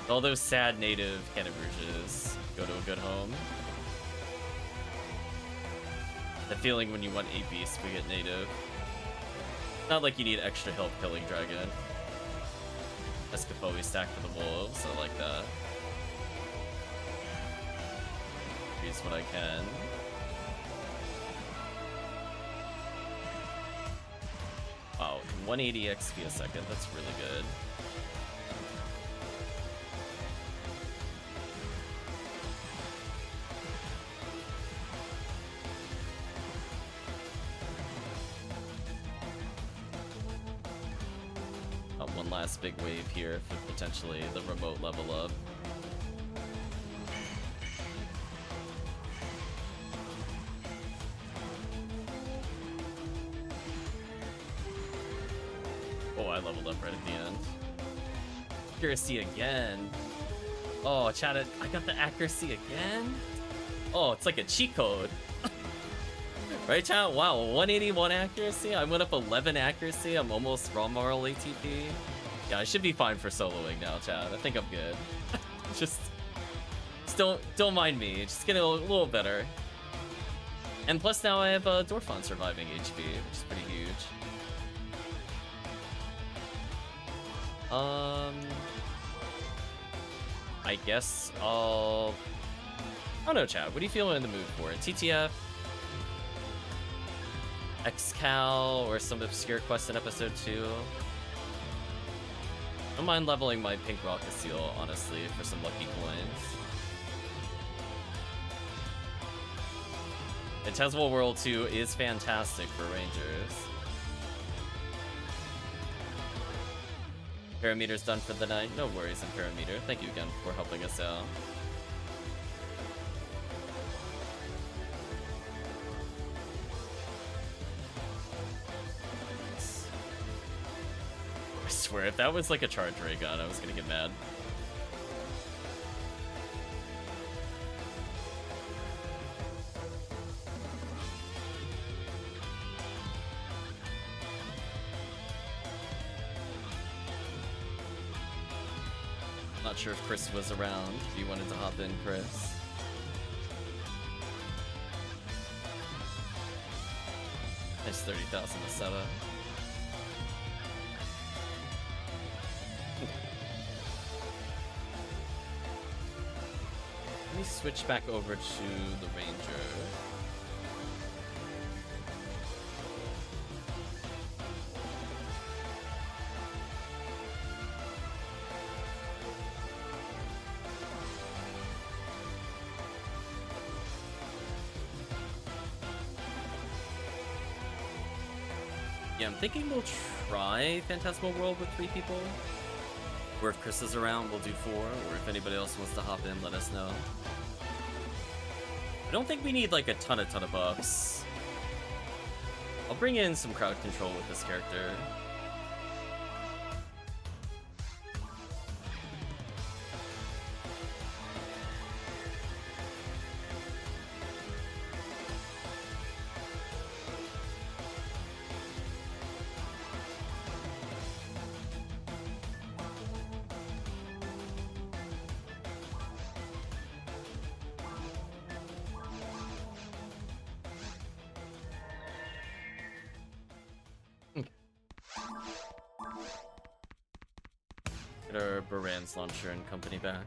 All those sad native Cannon Rouges go to a good home. The feeling when you want 8 beasts, we get native. Not like you need extra help killing dragon. Escapoli stack for the wolves, I like that. Use what I can. Wow, 180 XP a second, that's really good. One last big wave here for potentially the remote level up. Oh, I leveled up right at the end. Accuracy again. Oh, chat, I got the accuracy again? Oh, it's like a cheat code. Right, chat? Wow, 181 accuracy. I went up 11 accuracy. I'm almost raw moral ATP. Yeah, I should be fine for soloing now, chat. I think I'm good. just don't mind me. Just getting a little better. And plus now I have Dorfon surviving HP, which is pretty huge. I guess I'll... I don't know, chat. What do you feel in the mood for? TTF? Excal or some obscure quest in episode 2. I don't mind leveling my pink rocket seal, honestly, for some lucky coins. And Tezwell World 2 is fantastic for rangers. Parameter's done for the night. No worries in Parameter. Thank you again for helping us out. I swear, if that was like a charge ray gun, I was gonna get mad. not sure if Chris was around. If you wanted to hop in, Chris. Nice 30,000 to set up. Let me switch back over to the Ranger. Yeah, I'm thinking we'll try Phantasmal World with 3 people. Or if Chris is around, we'll do 4. Or if anybody else wants to hop in, let us know. I don't think we need like a ton of buffs. I'll bring in some crowd control with this character. Get our Baran's launcher and company back.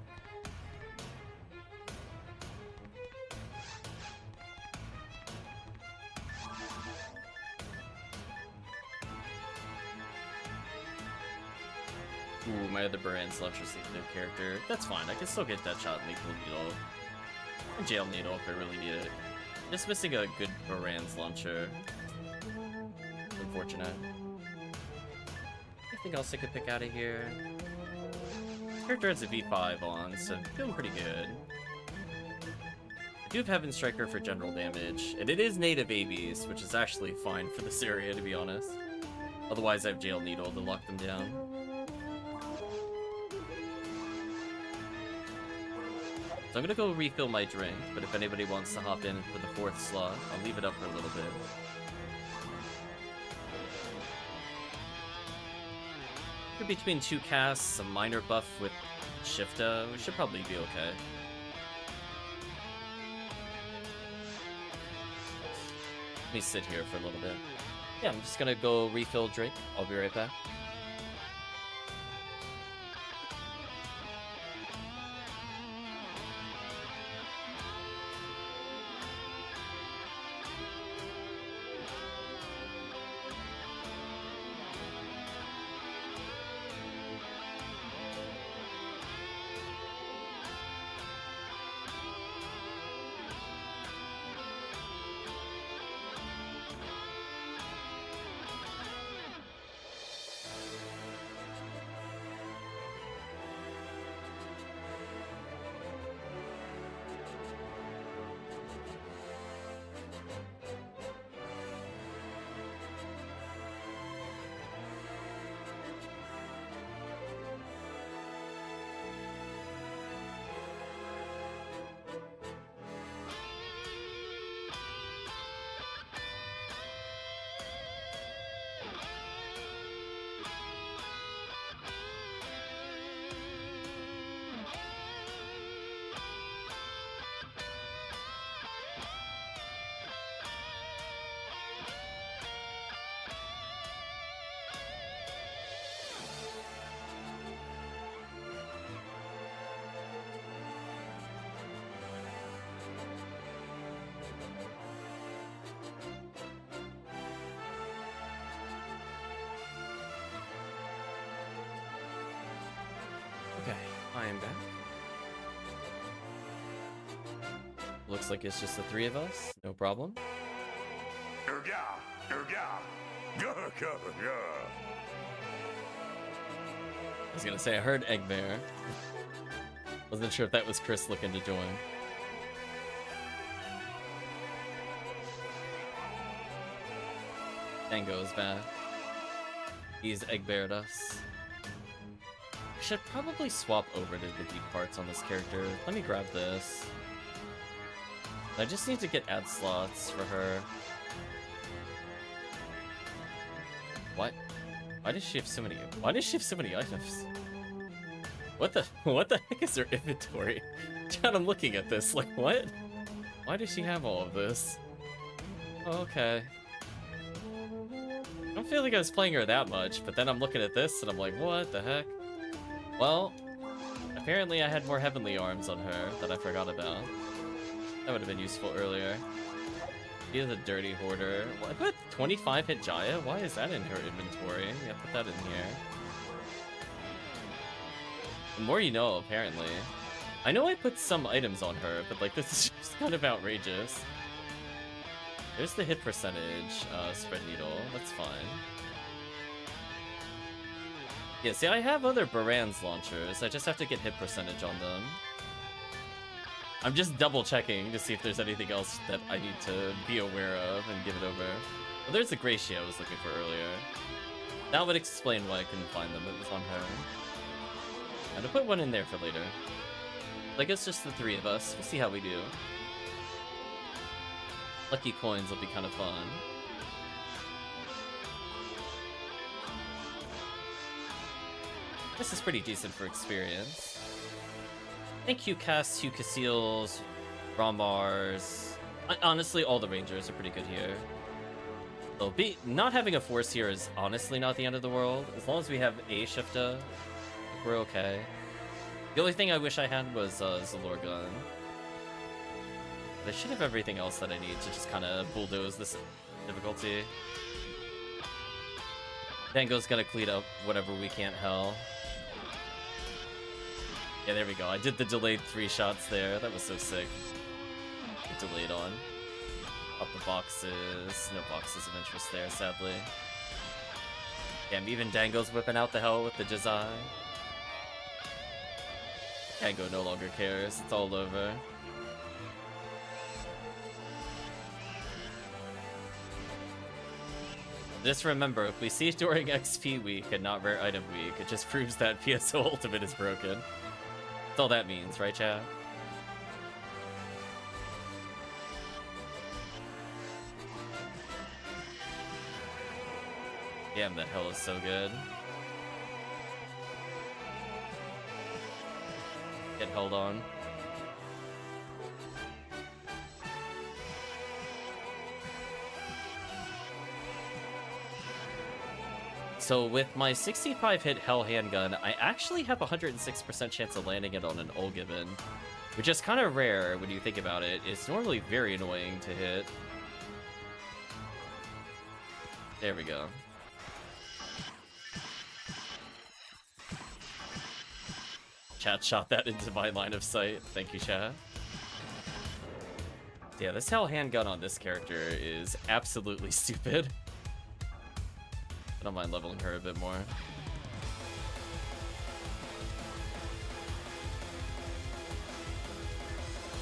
Ooh, my other Baran's launcher's a new character. That's fine, I can still get Deadshot and Lethal Needle. And Jail Needle if I really need it. Just missing a good Baran's launcher. Unfortunate. Anything else I could pick out of here? This character has a V5 on, so feeling pretty good. I do have Heaven Striker for general damage, and it is native ABs, which is actually fine for this area, to be honest. Otherwise, I have Jail Needle to lock them down. So I'm gonna go refill my drink, but if anybody wants to hop in for the 4th slot, I'll leave it up for a little bit. Between 2 casts, a minor buff with Shifta, we should probably be okay. Let me sit here for a little bit. Yeah, I'm just gonna go refill drink. I'll be right back. Okay, I am back. Looks like it's just the 3 of us, no problem. I was gonna say, I heard Egg Bear. Wasn't sure if that was Chris looking to join. Tango's back. He's Egg Beared us. Should probably swap over to the deep parts on this character. Let me grab this. I just need to get ad slots for her. What? Why does she have so many? Why does she have so many items? What the heck is their inventory? Chad, I'm looking at this, like, what? Why does she have all of this? Oh, okay. I don't feel like I was playing her that much, but then I'm looking at this and I'm like, what the heck? Well, apparently I had more heavenly arms on her that I forgot about. That would have been useful earlier. She is a dirty hoarder. Well, I put 25 hit Jaya? Why is that in her inventory? Yeah, put that in here. The more you know, apparently. I know I put some items on her, but like this is just kind of outrageous. There's the hit percentage, spread needle. That's fine. Yeah, see, I have other Baran's launchers. I just have to get hit percentage on them. I'm just double checking to see if there's anything else that I need to be aware of and give it over. Well, there's the Gracie I was looking for earlier. That would explain why I couldn't find them. It was on her. I'm gonna put one in there for later. Like, it's just the three of us. We'll see how we do. Lucky coins will be kind of fun. This is pretty decent for experience. Thank you, Cass, Hugh Cassiles, Rombars. Honestly, all the Rangers are pretty good here. So not having a force here is honestly not the end of the world. As long as we have a Shifta, we're okay. The only thing I wish I had was Zalor Gun. But I should have everything else that I need to just kind of bulldoze this difficulty. Dango's gonna clean up whatever we can't hell. Yeah, there we go. I did the delayed 3 shots there. That was so sick. Delayed on. Up the boxes. No boxes of interest there, sadly. Damn, even Dango's whipping out the hell with the Jazai. Dango no longer cares. It's all over. Just remember, if we see during XP week and not rare item week, it just proves that PSO Ultimate is broken. That's all that means, right, chat? Damn, that hell is so good. Get held on. So with my 65 hit Hell handgun, I actually have a 106% chance of landing it on an Olgiven, which is kind of rare when you think about it. It's normally very annoying to hit. There we go. Chat shot that into my line of sight. Thank you, chat. Yeah, this Hell handgun on this character is absolutely stupid. I don't mind leveling her a bit more.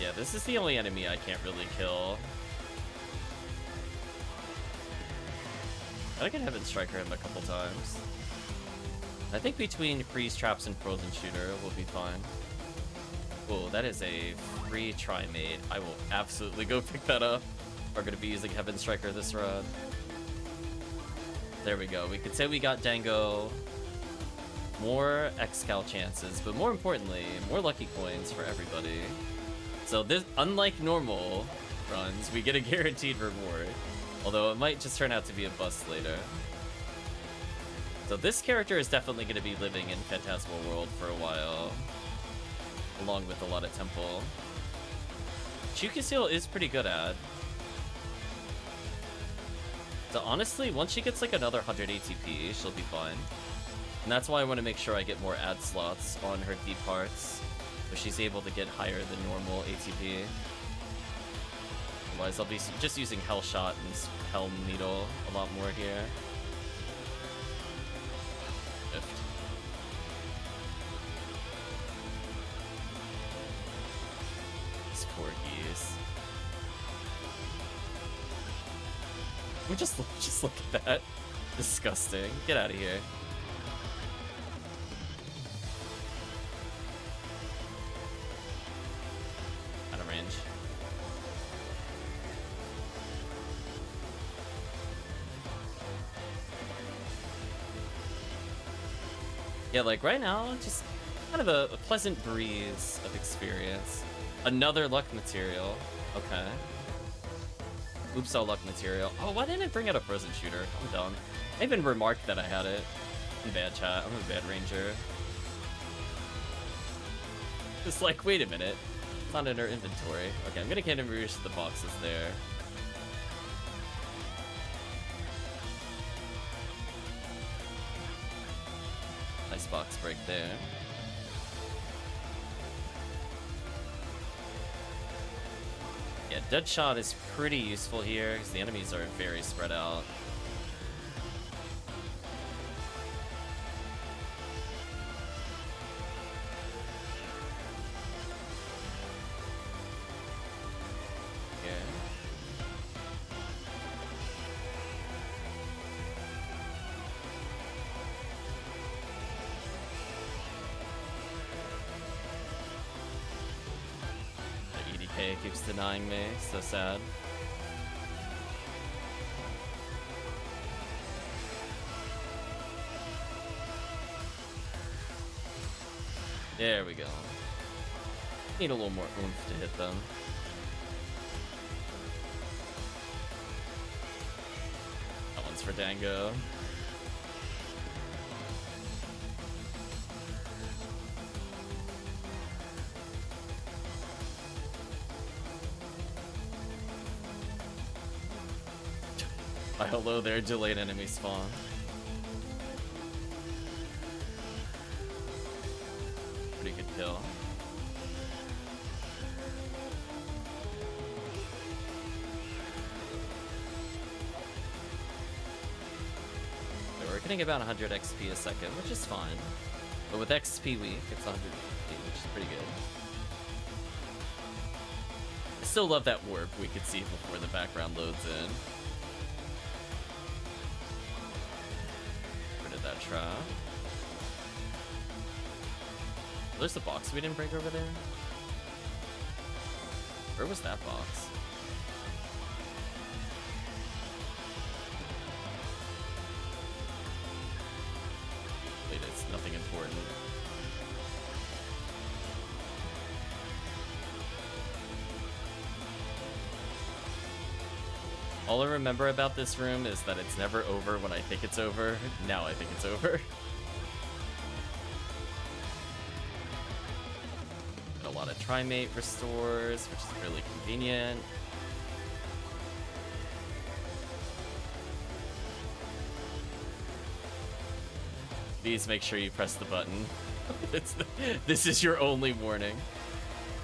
Yeah, this is the only enemy I can't really kill. I can Heaven Striker him a couple times. I think between Freeze Traps and Frozen Shooter, we'll be fine. Oh, that is a free Tri-Mate. I will absolutely go pick that up. We're going to be using Heaven Striker this run. There we go. We could say we got Dango. More Excal chances, but more importantly, more lucky coins for everybody. So this, unlike normal runs, we get a guaranteed reward. Although it might just turn out to be a bust later. So this character is definitely going to be living in Phantasmal World for a while. Along with a lot of Temple. Chukasil is pretty good at. So honestly, once she gets like another 100 ATP, she'll be fine. And that's why I want to make sure I get more ad slots on her deep parts, so she's able to get higher than normal ATP. Otherwise, I'll be just using Hell Shot and Hell Needle a lot more here. Shift. These poor geese. Just look at that. Disgusting. Get out of here. Out of range. Yeah, like right now, just Kind of a pleasant breeze of experience. Another luck material. Okay. Oops, all luck material. Oh, why didn't it bring out a frozen shooter? I'm dumb. I even remarked that I had it. I'm bad, chat. I'm a bad ranger. It's like, wait a minute. It's not in our inventory. Okay, I'm gonna cannon rouge the boxes there. Nice box break there. Yeah, Deadshot is pretty useful here because the enemies are very spread out. Keeps denying me, so sad. There we go. Need a little more oomph to hit them. That one's for Dango. Hello there, delayed enemy spawn. Pretty good kill. So we're getting about 100 XP a second, which is fine. But with XP weak, it's 150, which is pretty good. I still love that warp we could see before the background loads in. That trap. There's the box we didn't break over there. Where was that box? Wait, it's nothing important. All I remember about this room is that it's never over when I think it's over. Now I think it's over. A lot of Trimate restores, which is really convenient. Please make sure you press the button. This is your only warning.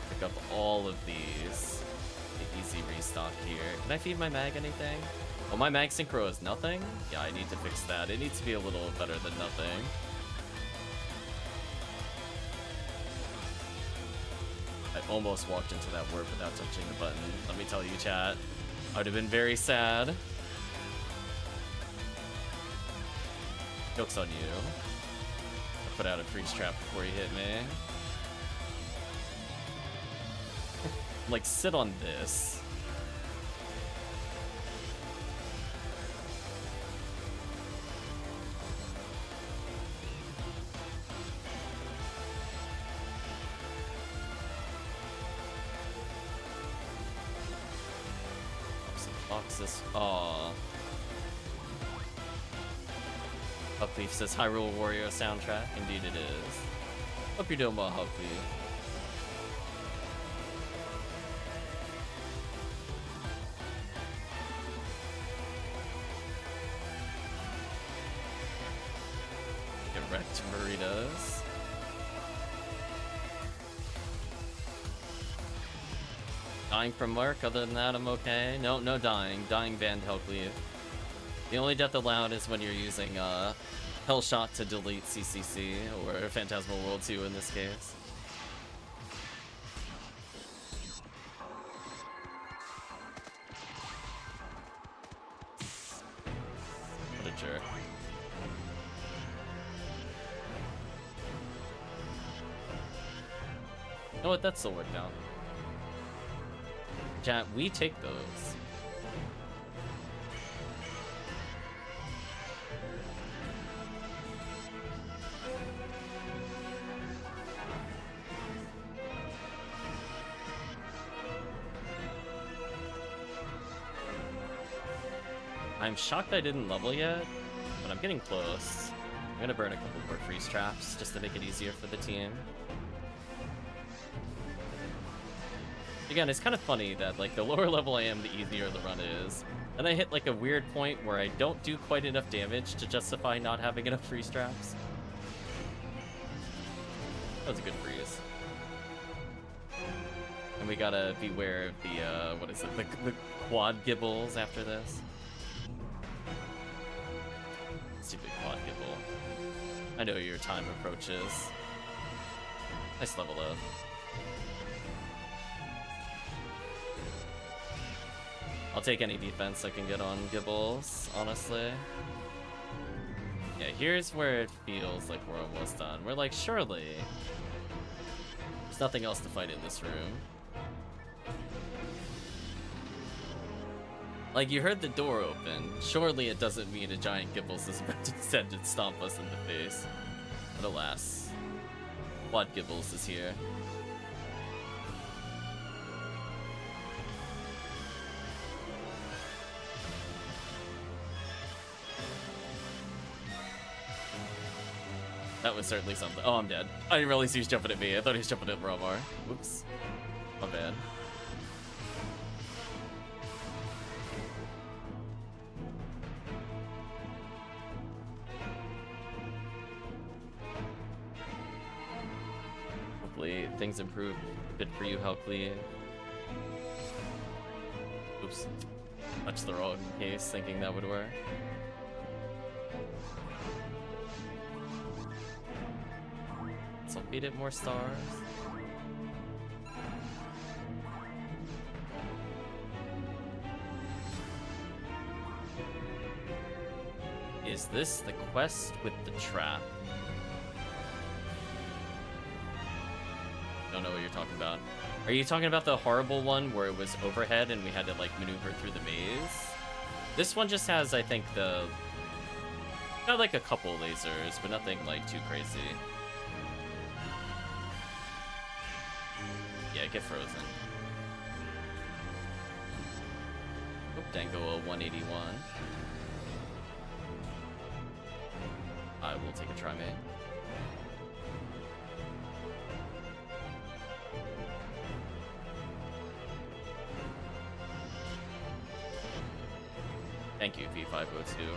Pick up all of these. Easy restock here. Can I feed my mag anything? Oh, my mag synchro is nothing? Yeah, I need to fix that. It needs to be a little better than nothing. I almost walked into that warp without touching the button. Let me tell you, chat. I would have been very sad. Joke's on you. I put out a freeze trap before you hit me. Like, sit on this. Some boxes. Aww. HellCleave says Hyrule Warrior soundtrack. Indeed it is. Hope you're doing well, HellCleave. Wrecked burritos. Dying from Mark, other than that I'm okay. No dying. Dying banned HellCleave. The only death allowed is when you're using Hellshot to delete CCC, or Phantasmal World 2 in this case. What a jerk. You know what? That's still working out. Chat, we take those. I'm shocked I didn't level yet, but I'm getting close. I'm gonna burn a couple more freeze traps just to make it easier for the team. Again, it's kind of funny that like the lower level I am, the easier the run is. And I hit like a weird point where I don't do quite enough damage to justify not having enough freeze traps. That was a good freeze. And we gotta beware of the, what is it, the quad gibbles after this. Stupid quad gibble. I know your time approaches. Nice level up. I'll take any defense I can get on gibbles, honestly. Yeah, here's where it feels like we're almost done. We're like, surely there's nothing else to fight in this room. Like, you heard the door open. Surely it doesn't mean a giant gibbles is about to descend and stomp us in the face. But alas, Quad Gibbles is here. That was certainly something. Oh, I'm dead. I didn't realize he was jumping at me. I thought he was jumping at Romar. Whoops. My bad. Hopefully things improve a bit for you, HellCleave. Oops. Touched the wrong case, thinking that would work. So feed it more stars. Is this the quest with the trap? Don't know what you're talking about. Are you talking about the horrible one where it was overhead and we had to like maneuver through the maze? This one just has, I think, got like a couple lasers, but nothing like too crazy. Yeah, get frozen. Oh, Dango a 181. I will take a try, mate. Thank you, V502.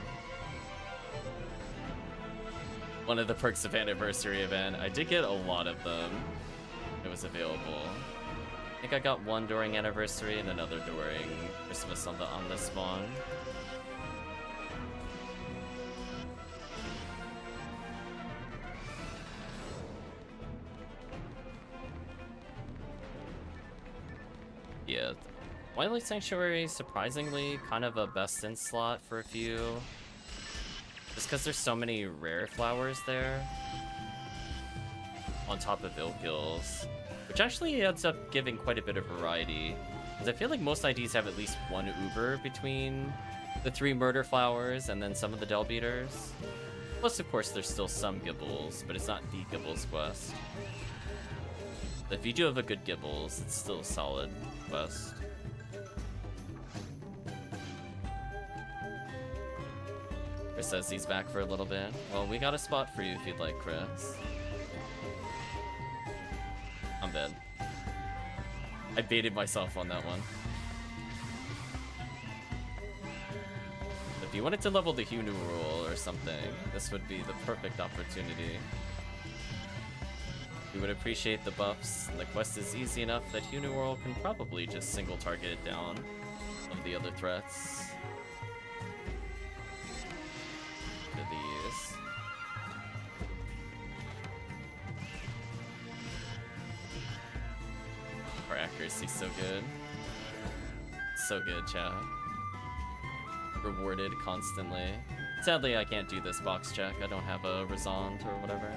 One of the perks of Anniversary event. I did get a lot of them. It was available. I think I got one during Anniversary and another during Christmas on the spawn. Yeah, Twilight Sanctuary, surprisingly, kind of a best in slot for a few. Just because there's so many rare flowers there. On top of ill kills. Which actually ends up giving quite a bit of variety. Because I feel like most IDs have at least one Uber between the 3 murder flowers and then some of the Del Beaters. Plus, of course, there's still some Gibbles, but it's not the Gibbles quest. If you do have a good Gibbles, it's still a solid quest. Chris says he's back for a little bit. Well, we got a spot for you if you'd like, Chris. I'm dead. I baited myself on that one. If you wanted to level the Hunu rule or something, this would be the perfect opportunity. We would appreciate the buffs. The quest is easy enough that Hunu World can probably just single target it down of the other threats. Look at these. Our accuracy's so good. So good, chat. Rewarded constantly. Sadly, I can't do this box check. I don't have a Resont or whatever.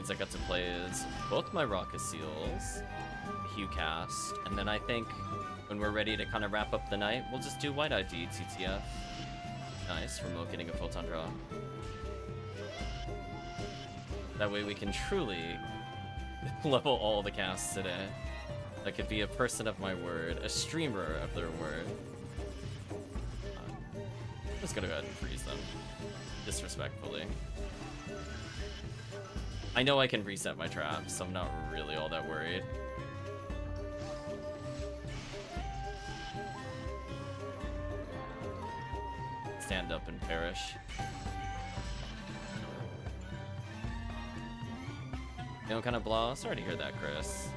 I got to play as both my Rocket Seals, Hugh Cast, and then I think when we're ready to kind of wrap up the night, we'll just do White ID TTF. Nice, remote getting a photon draw. That way we can truly level all the casts today. I could be a person of my word, a streamer of their word. I'm just gonna go ahead and freeze them, disrespectfully. I know I can reset my traps, so I'm not really all that worried. Stand up and perish. You know, kind of blah. Sorry to hear that, Chris.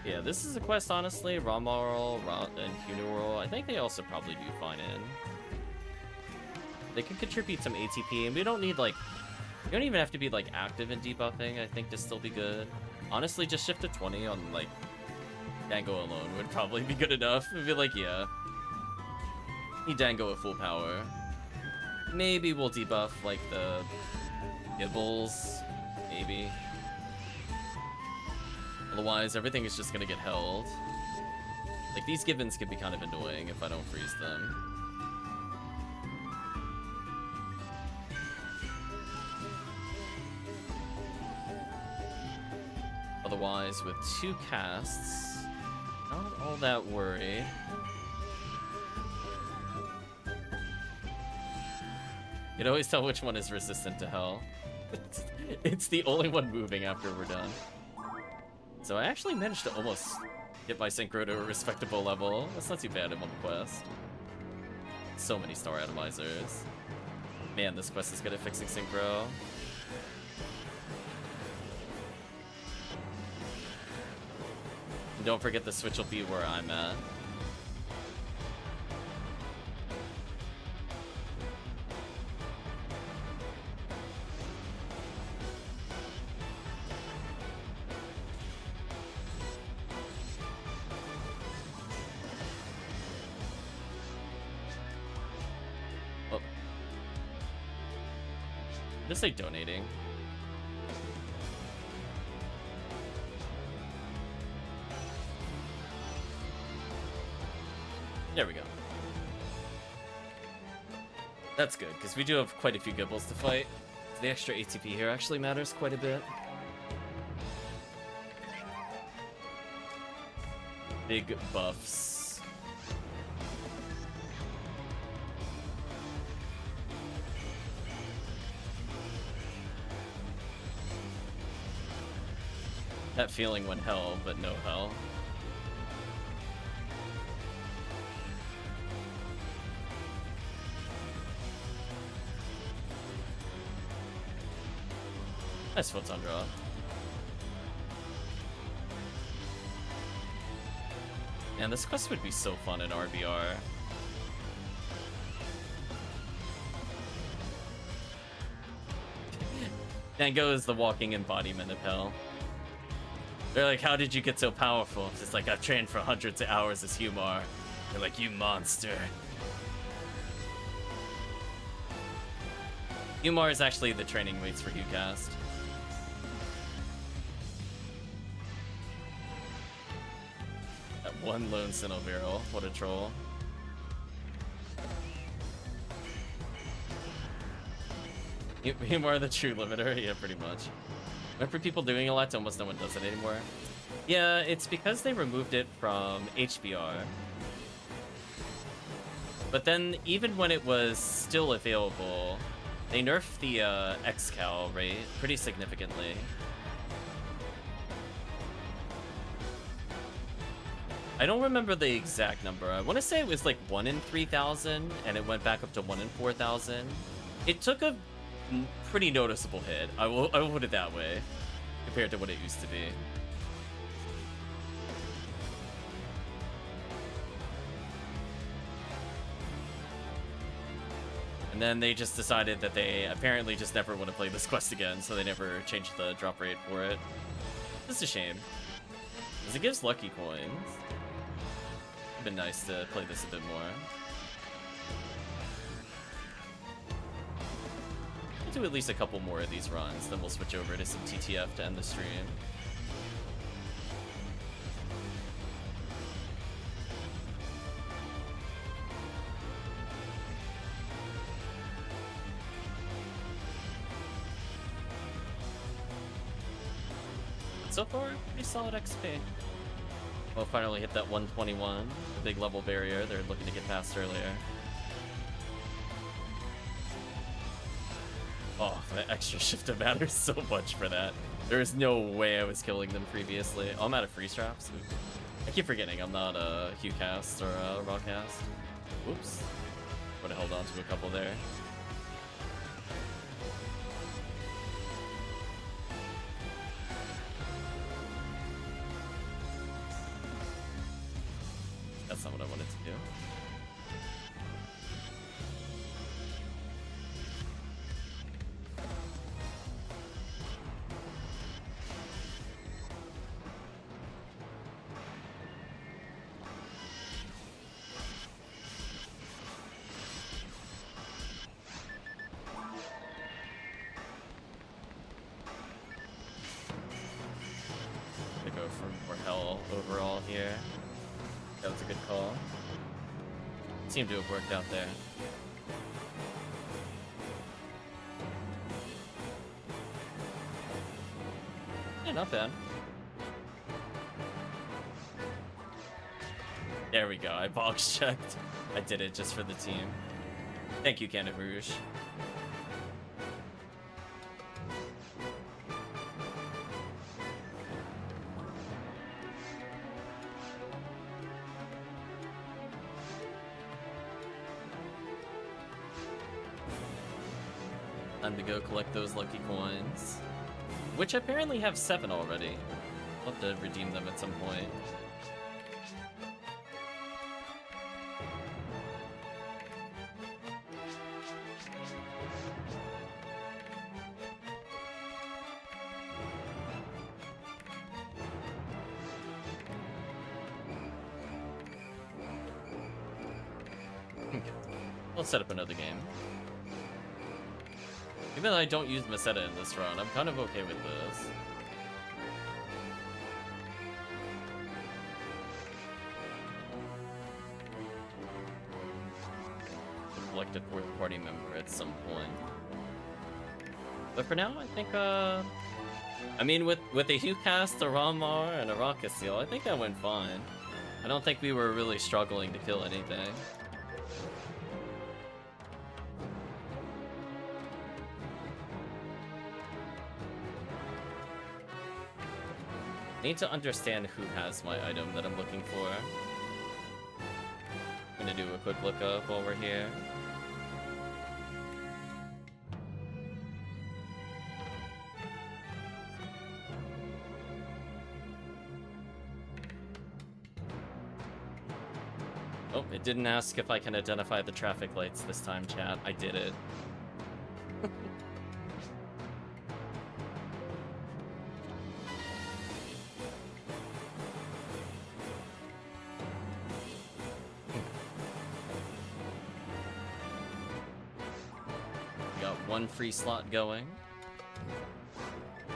Yeah, this is a quest, honestly. Ramoral, and Hunural, I think they also probably do fine in. They can contribute some ATP, and we don't need, like... You don't even have to be, like, active in debuffing, I think, to still be good. Honestly, just shift to 20 on, like, Dango alone would probably be good enough. I'd be like, yeah. Need Dango at full power. Maybe we'll debuff, like, the Gibbles. Maybe. Otherwise, everything is just gonna get held. Like, these Gibbons could be kind of annoying if I don't freeze them. Otherwise, with 2 casts, not all that worried. You can always tell which one is resistant to hell. It's the only one moving after we're done. So I actually managed to almost get my synchro to a respectable level. That's not too bad in one quest. So many star atomizers. Man, this quest is good at fixing synchro. And don't forget the switch will be where I'm at. Just say donating. There we go. That's good, because we do have quite a few Gibbles to fight. The extra ATP here actually matters quite a bit. Big buffs. That feeling when hell, but no hell. Nice photon draw. Man, this quest would be so fun in RBR. Dango is the walking embodiment of hell. They're like, how did you get so powerful? It's like, I've trained for hundreds of hours as Humar. They're like, you monster. Humar is actually the training weights for HuCast. That one lone Sinnoh barrel. What a troll. Humar the true limiter? Yeah, pretty much. Went for people doing a lot, almost no one does it anymore. Yeah, it's because they removed it from HBR. But then, even when it was still available, they nerfed the XCal rate pretty significantly. I don't remember the exact number. I want to say it was like 1 in 3,000, and it went back up to 1 in 4,000. It took a pretty noticeable hit. I will put it that way, compared to what it used to be. And then they just decided that they apparently just never want to play this quest again, so they never changed the drop rate for it. It's a shame, because it gives lucky coins. It'd been nice to play this a bit more. We'll do at least a couple more of these runs, then we'll switch over to some TTF to end the stream. So far, pretty solid XP. We'll finally hit that 121, the big level barrier they're looking to get past earlier. Oh, that extra shift matters so much for that. There is no way I was killing them previously. Oh, I'm out of freeze traps. I keep forgetting I'm not a Q cast or a raw cast. Oops. Would have held on to a couple there. That's not what I wanted to do. To go for more hell overall here. That was a good call. Seemed to have worked out there. Yeah, not bad. There we go, I box checked. I did it just for the team. Thank you, Canada Rouge. Time to go collect those lucky coins, which apparently have 7 already. I'll have to redeem them at some point. Let's set up another game. Even though I don't use Meseta in this run, I'm kind of okay with this. Collect a fourth party member at some point. But for now, I think, I mean, with a Hucast, a Ramar, and a Rocket Seal, I think that went fine. I don't think we were really struggling to kill anything. Need to understand who has my item that I'm looking for. I'm gonna do a quick lookup while we're here. Oh, it didn't ask if I can identify the traffic lights this time, chat. I did it. One free slot going.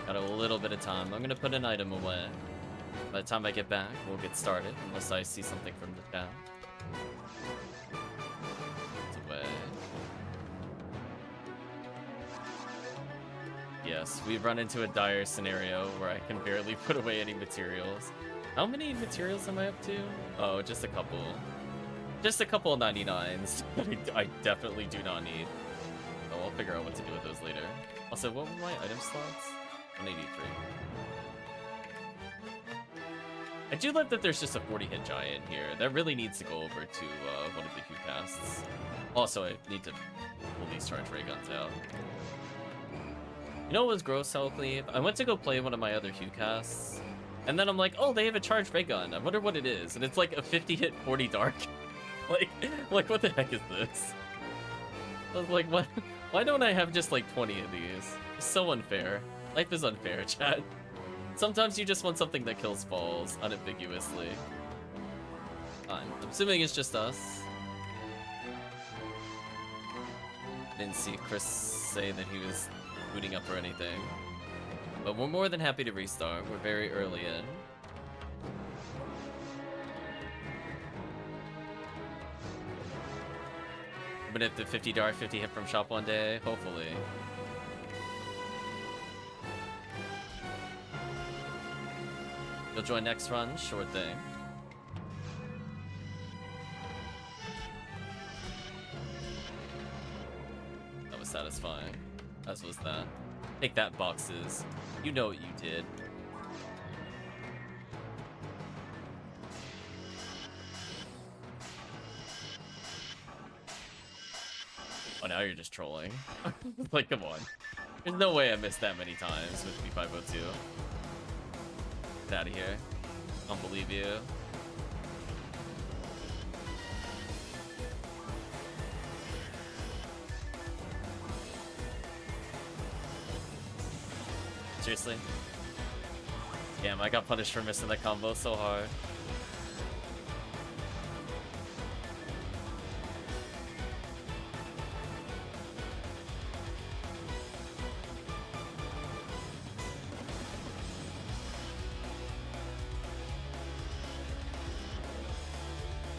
Got a little bit of time. I'm gonna put an item away. By the time I get back, we'll get started, unless I see something from the chat. It's away. Yes, we've run into a dire scenario where I can barely put away any materials. How many materials am I up to? Oh, just a couple. Just a couple of 99s that I definitely do not need. I'll figure out what to do with those later. Also, what were my item slots? 183. I do love that there's just a 40-hit giant here. That really needs to go over to one of the Q casts. Also, I need to pull these charge ray guns out. You know what was gross, HellCleave? I went to go play one of my other Q casts, and then I'm like, oh, they have a charged ray gun. I wonder what it is. And it's like a 50-hit 40 dark. like what the heck is this? I was like, what? Why don't I have just like 20 of these? It's so unfair. Life is unfair, chat. Sometimes you just want something that kills balls unambiguously. I'm assuming it's just us. Didn't see Chris say that he was booting up or anything. But we're more than happy to restart. We're very early in. But if the $50 hit from shop one day, hopefully. You'll join next run? Sure thing. That was satisfying. As was that. Take that, boxes. You know what you did. Oh, now you're just trolling. Like, come on. There's no way I missed that many times with B502. Get out of here. I don't believe you. Seriously? Damn, I got punished for missing that combo so hard.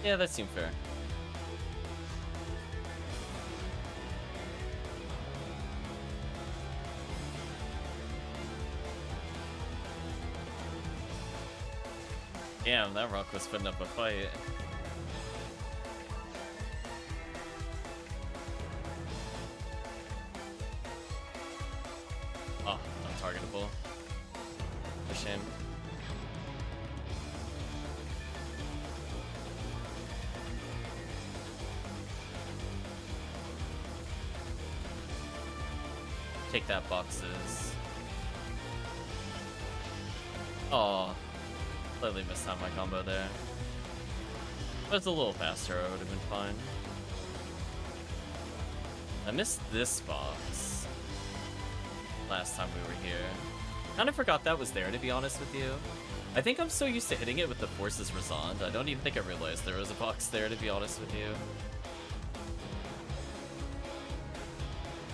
Yeah, that seemed fair. Damn, that rock was putting up a fight. Oh, untargetable. For shame. Take that, boxes. Oh, slightly missed out my combo there. If it was a little faster, I would have been fine. I missed this box last time we were here. Kind of forgot that was there, to be honest with you. I think I'm so used to hitting it with the Forces Resond, I don't even think I realized there was a box there, to be honest with you.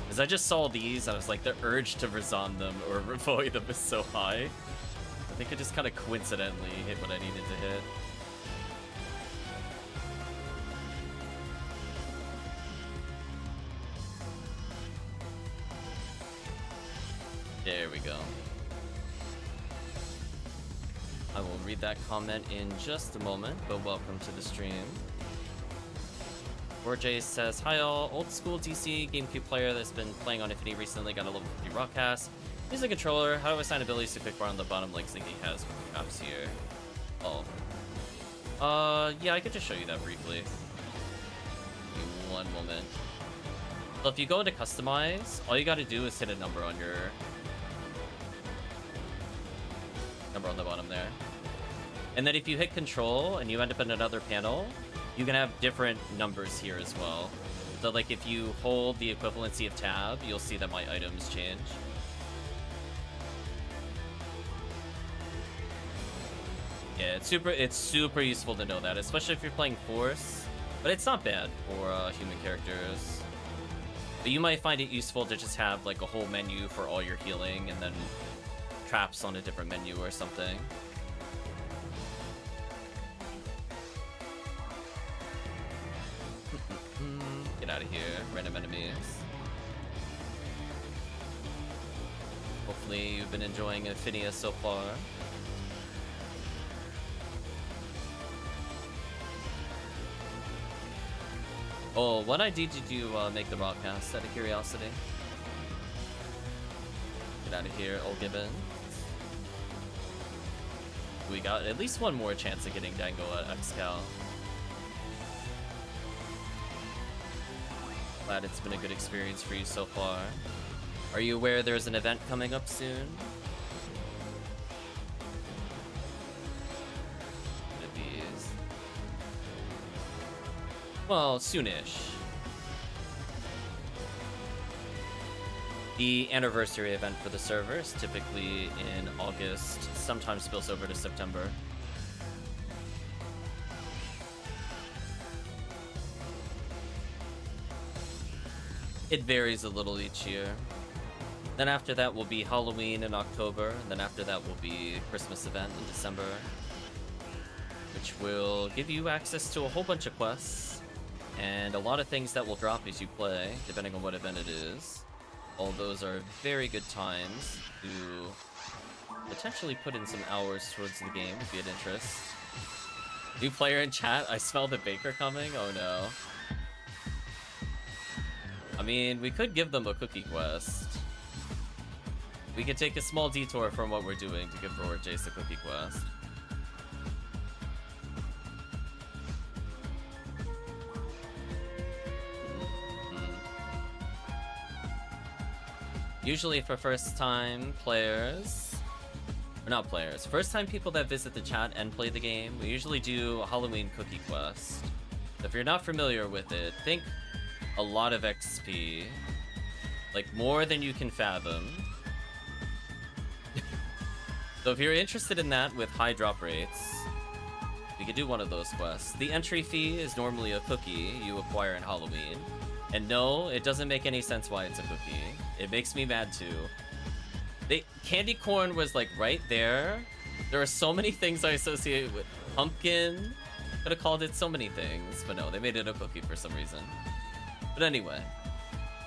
As I just saw these, I was like, the urge to Resond them or avoid them is so high. I think I just kind of coincidentally hit what I needed to hit. There we go. I will read that comment in just a moment, but welcome to the stream. Borjay says, hi all, old school DC GameCube player that's been playing on Ephinea recently, got a level 50 Rockcast. Use a controller, how do I assign abilities to quick bar on the bottom legs that he has with the traps here? Oh. Yeah, I could just show you that briefly. Give me one moment. So if you go into customize, all you gotta do is hit a number on your... number on the bottom there. And then if you hit control and you end up in another panel, you can have different numbers here as well. So like if you hold the equivalency of tab, you'll see that my items change. Yeah, it's super useful to know that, especially if you're playing Force. But it's not bad for human characters. But you might find it useful to just have like a whole menu for all your healing and then traps on a different menu or something. Get out of here, random enemies. Hopefully you've been enjoying Ephinea so far. Oh, what ID did you make the broadcast, out of curiosity? Get out of here, old Gibbon. We got at least one more chance of getting Dango at Excal. Glad it's been a good experience for you so far. Are you aware there's an event coming up soon? Well, soonish. The anniversary event for the server is typically in August, sometimes spills over to September. It varies a little each year. Then after that will be Halloween in October, and then after that will be Christmas event in December, which will give you access to a whole bunch of quests and a lot of things that will drop as you play, depending on what event it is. All those are very good times to potentially put in some hours towards the game if you had interest. New player in chat, I smell the baker coming? Oh no. I mean, we could give them a cookie quest. We could take a small detour from what we're doing to give Roar Jace a cookie quest. Usually for first time players, or not players, first time people that visit the chat and play the game, we usually do a Halloween cookie quest. If you're not familiar with it, think a lot of XP, like more than you can fathom. So if you're interested in that with high drop rates, we could do one of those quests. The entry fee is normally a cookie you acquire in Halloween. And no, it doesn't make any sense why it's a cookie. It makes me mad too. Candy corn was like right there. There are so many things I associate with pumpkin. Could have called it so many things, but no, they made it a cookie for some reason. But anyway,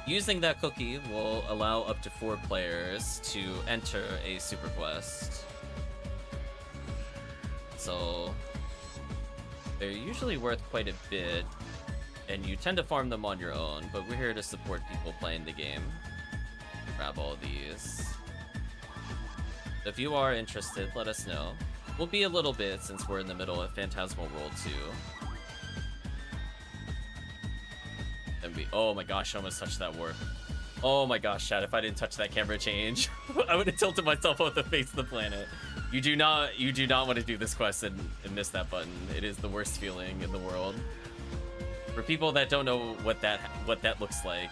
using that cookie will allow up to 4 players to enter a super quest. So they're usually worth quite a bit, and you tend to farm them on your own, but we're here to support people playing the game. Grab all these. If you are interested, let us know. We'll be a little bit since we're in the middle of Phantasmal World 2. And oh my gosh, I almost touched that warp. Oh my gosh, chat, if I didn't touch that camera change, I would have tilted myself off the face of the planet. You do not want to do this quest and miss that button. It is the worst feeling in the world. For people that don't know what that looks like,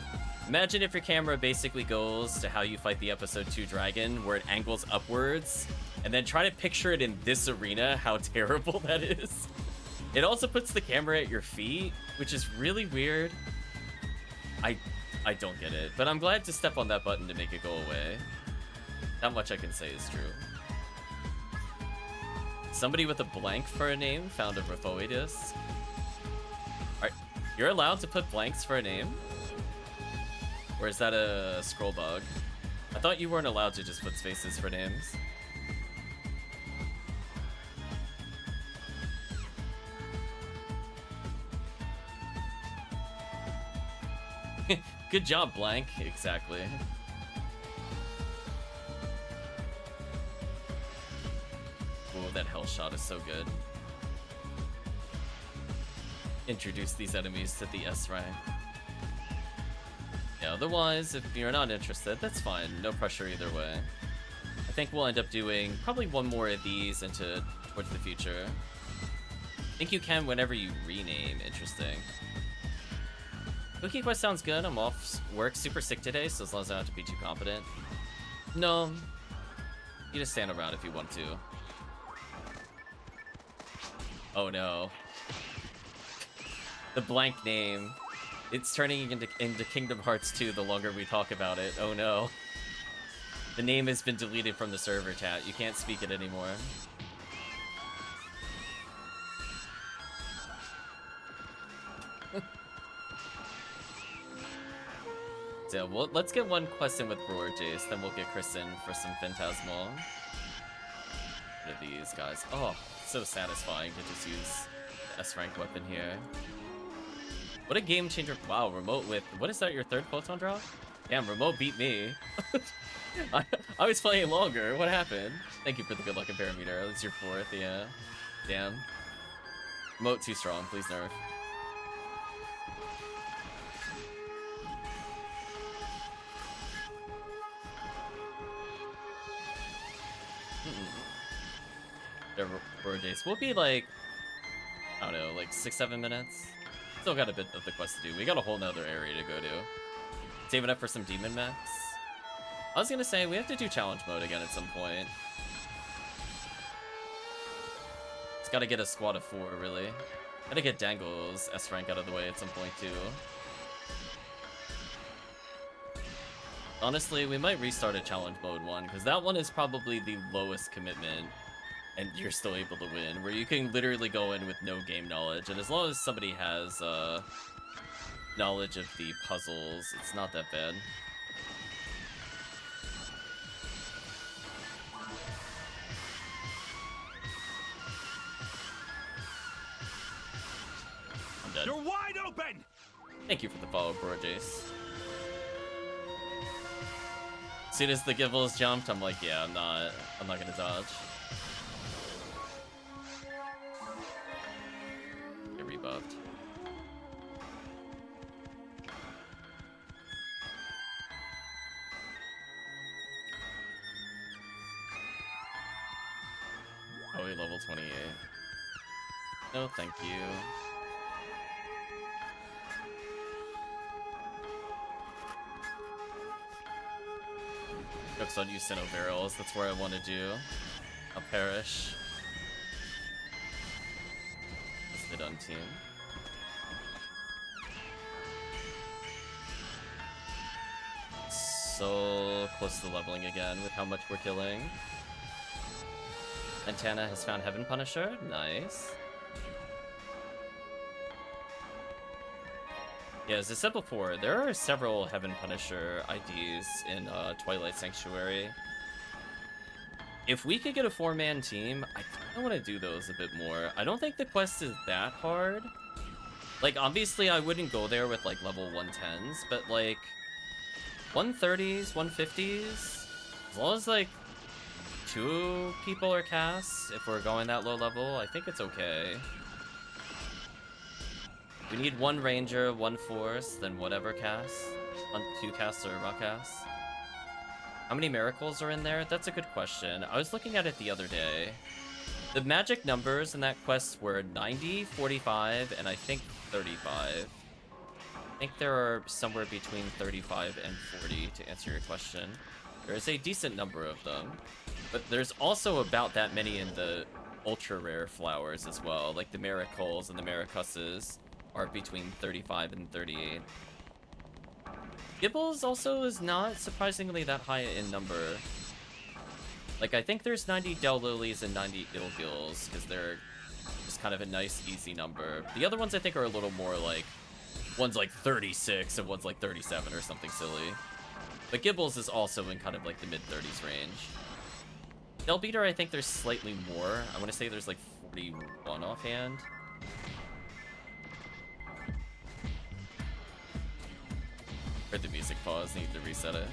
imagine if your camera basically goes to how you fight the episode 2 dragon, where it angles upwards, and then try to picture it in this arena, how terrible that is. It also puts the camera at your feet, which is really weird. I don't get it, but I'm glad to step on that button to make it go away. That much I can say is true. Somebody with a blank for a name found a Riphoidus. You're allowed to put blanks for a name? Or is that a scroll bug? I thought you weren't allowed to just put spaces for names. Good job, blank. Exactly. Oh, that hell shot is so good. Introduce these enemies to the S rank. Yeah, otherwise, if you're not interested, that's fine. No pressure either way. I think we'll end up doing probably one more of these towards the future. I think you can whenever you rename. Interesting. Cookie quest sounds good. I'm off work super sick today, so as long as I don't have to be too competent. No. You just stand around if you want to. Oh no. The blank name. It's turning into Kingdom Hearts 2 the longer we talk about it. Oh no. The name has been deleted from the server chat. You can't speak it anymore. So let's get one quest in with Roar Jace, then we'll get Chris in for some Phantasmal. What are these guys? Oh, so satisfying to just use the S-rank weapon here. What a game changer. Wow, Remote with... What is that, your third photon drop? Damn, Remote beat me. I was playing longer. What happened? Thank you for the good luck parameter. That's your 4th, yeah. Damn. Remote too strong. Please nerf. The Roar Jace will be like, I don't know, like 6-7 minutes. Still got a bit of the quest to do. We got a whole nother area to go to. Saving up for some demon mechs. I was gonna say, we have to do challenge mode again at some point. It's gotta get a squad of 4, really. Gotta get Dangle's S rank out of the way at some point, too. Honestly, we might restart a challenge mode one, because that one is probably the lowest commitment, and you're still able to win, where you can literally go in with no game knowledge, and as long as somebody has knowledge of the puzzles, it's not that bad. I'm dead. You're wide open! Thank you for the follow, bro, Jace. As soon as the Gibbles jumped, I'm like, yeah, I'm not gonna dodge. Get rebuffed. Oh, he level 28. No, thank you. Jokes on you, Sinnoh barrels. That's where I want to do. I'll perish. Let's hit on team. So close to leveling again with how much we're killing. Antana has found Heaven Punisher. Nice. Yeah, as I said before, there are several Heaven Punisher IDs in Twilight Sanctuary. If we could get a 4-man team, I kind of want to do those a bit more. I don't think the quest is that hard. Like, obviously I wouldn't go there with, like, level 110s, but, like, 130s, 150s, as long as, like, 2 people are casts, if we're going that low level, I think it's okay. We need 1 ranger, 1 force, then whatever cast. 2 casts or rock casts. How many miracles are in there? That's a good question. I was looking at it the other day. The magic numbers in that quest were 90, 45, and I think 35. I think there are somewhere between 35 and 40 to answer your question. There is a decent number of them, but there's also about that many in the ultra rare flowers as well, like the miracles and the maracusses are between 35 and 38. Gibbles also is not surprisingly that high in number. Like, I think there's 90 Del Lilies and 90 Ilgils, because they're just kind of a nice, easy number. The other ones I think are a little more like, one's like 36 and one's like 37 or something silly. But Gibbles is also in kind of like the mid-30s range. Del Beater, I think there's slightly more. I want to say there's like 41 offhand. Heard the music pause, need to reset it.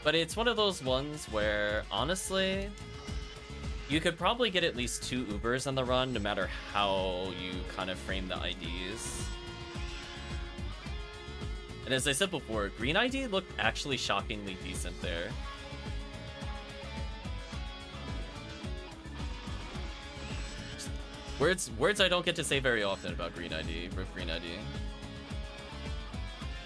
But it's one of those ones where, honestly, you could probably get at least 2 Ubers on the run, no matter how you kind of frame the IDs. And as I said before, green ID looked actually shockingly decent there. Words I don't get to say very often about green ID, Rip green ID.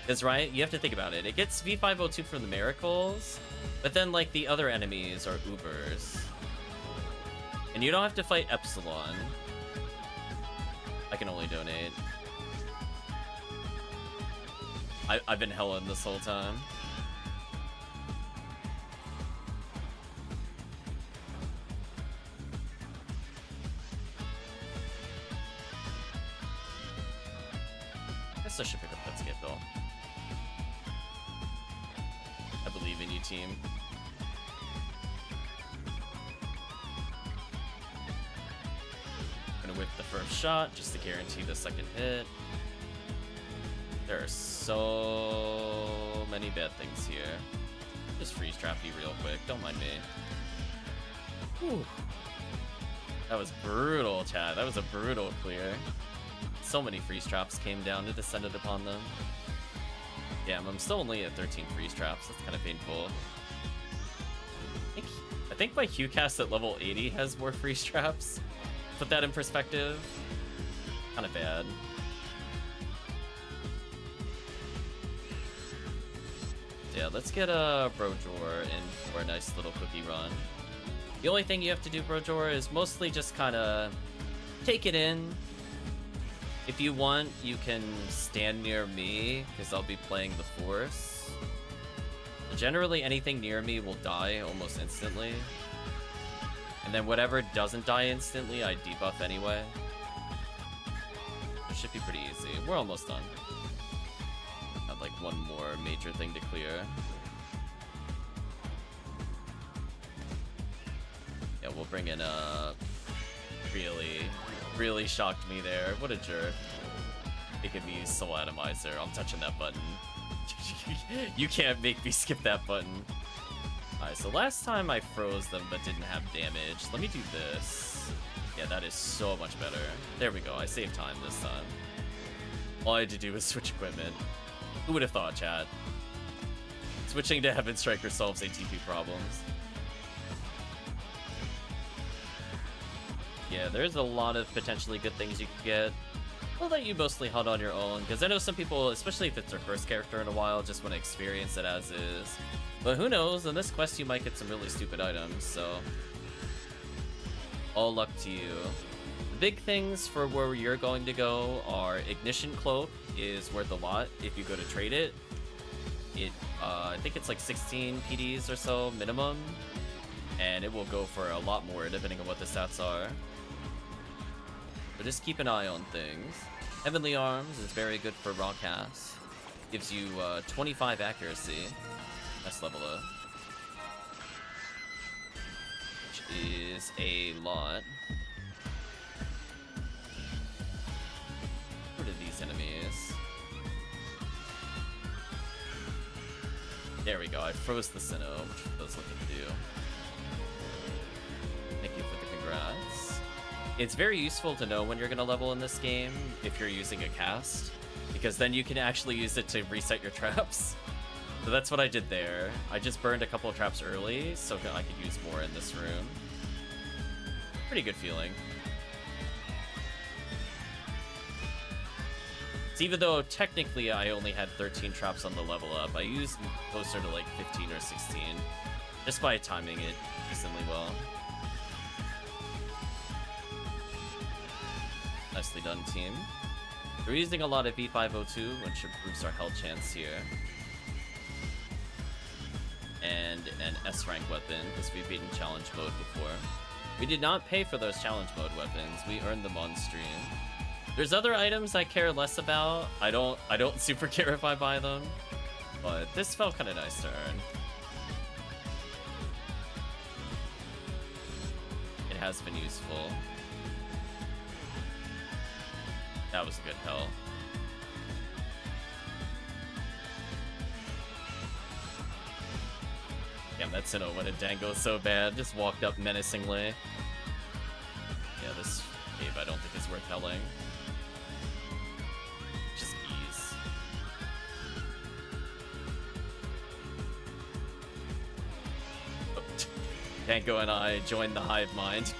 Because, right, you have to think about it. It gets V502 from the miracles, but then, like, the other enemies are Ubers. And you don't have to fight Epsilon. I can only donate. I've been helling this whole time. I guess I should pick up that skip though. I believe in you, team. I'm gonna whip the first shot just to guarantee the second hit. There are so many bad things here. Just freeze trap you real quick, don't mind me. Whew. That was brutal, chat. That was a brutal clear. So many freeze traps came down and descended upon them. Damn, I'm still only at 13 freeze traps. That's kind of painful. I think my Q cast at level 80 has more freeze traps. Put that in perspective. Kind of bad. Yeah, let's get a Brojor in for a nice little cookie run. The only thing you have to do, Brojor, is mostly just kind of take it in. If you want, you can stand near me, because I'll be playing the Force. Generally, anything near me will die almost instantly. And then whatever doesn't die instantly, I debuff anyway. It should be pretty easy. We're almost done. Got like one more major thing to clear. Yeah, we'll bring in really shocked me there. What a jerk. Making me use Soul Atomizer. I'm touching that button. You can't make me skip that button. Alright, so last time I froze them but didn't have damage. Let me do this. Yeah, that is so much better. There we go. I saved time this time. All I had to do was switch equipment. Who would have thought, chat? Switching to Heaven Striker solves ATP problems. Yeah, there's a lot of potentially good things you could get. I'll let you mostly hunt on your own, because I know some people, especially if it's their first character in a while, just want to experience it as is. But who knows, in this quest you might get some really stupid items, so... all luck to you. The big things for where you're going to go are Ignition Cloak is worth a lot if you go to trade it. I think it's like 16 PDs or so minimum, and it will go for a lot more depending on what the stats are. But just keep an eye on things. Heavenly Arms is very good for raw cast. Gives you 25 accuracy. Nice level up. Which is a lot. What are these enemies? There we go, I froze the Sinnoh, which I was looking to do. Thank you for the congrats. It's very useful to know when you're going to level in this game if you're using a cast, because then you can actually use it to reset your traps. So that's what I did there. I just burned a couple of traps early so I could use more in this room. Pretty good feeling. So even though technically I only had 13 traps on the level up, I used closer to like 15 or 16, just by timing it decently well. Nicely done, team. We're using a lot of V502, which improves our health chance here. And an S-rank weapon, because we've beaten challenge mode before. We did not pay for those challenge mode weapons. We earned them on stream. There's other items I care less about. I don't super care if I buy them, but this felt kind of nice to earn. It has been useful. That was a good hell. Damn, that Sinnoh wanted Dango so bad. Just walked up menacingly. Yeah, this cave I don't think is worth helling. Just ease. Oh, Dango and I joined the hive mind.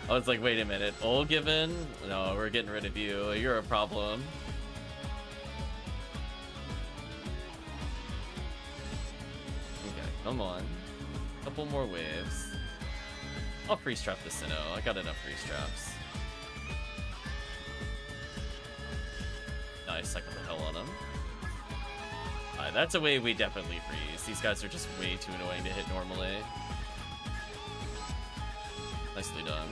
I was like, wait a minute, Olgiven? No, we're getting rid of you. You're a problem. Okay, come on. Couple more waves. I'll freeze trap the Sinnoh. I got enough freeze traps. Nice, I got the hell on him. Alright, that's a wave we definitely freeze. These guys are just way too annoying to hit normally. Nicely done.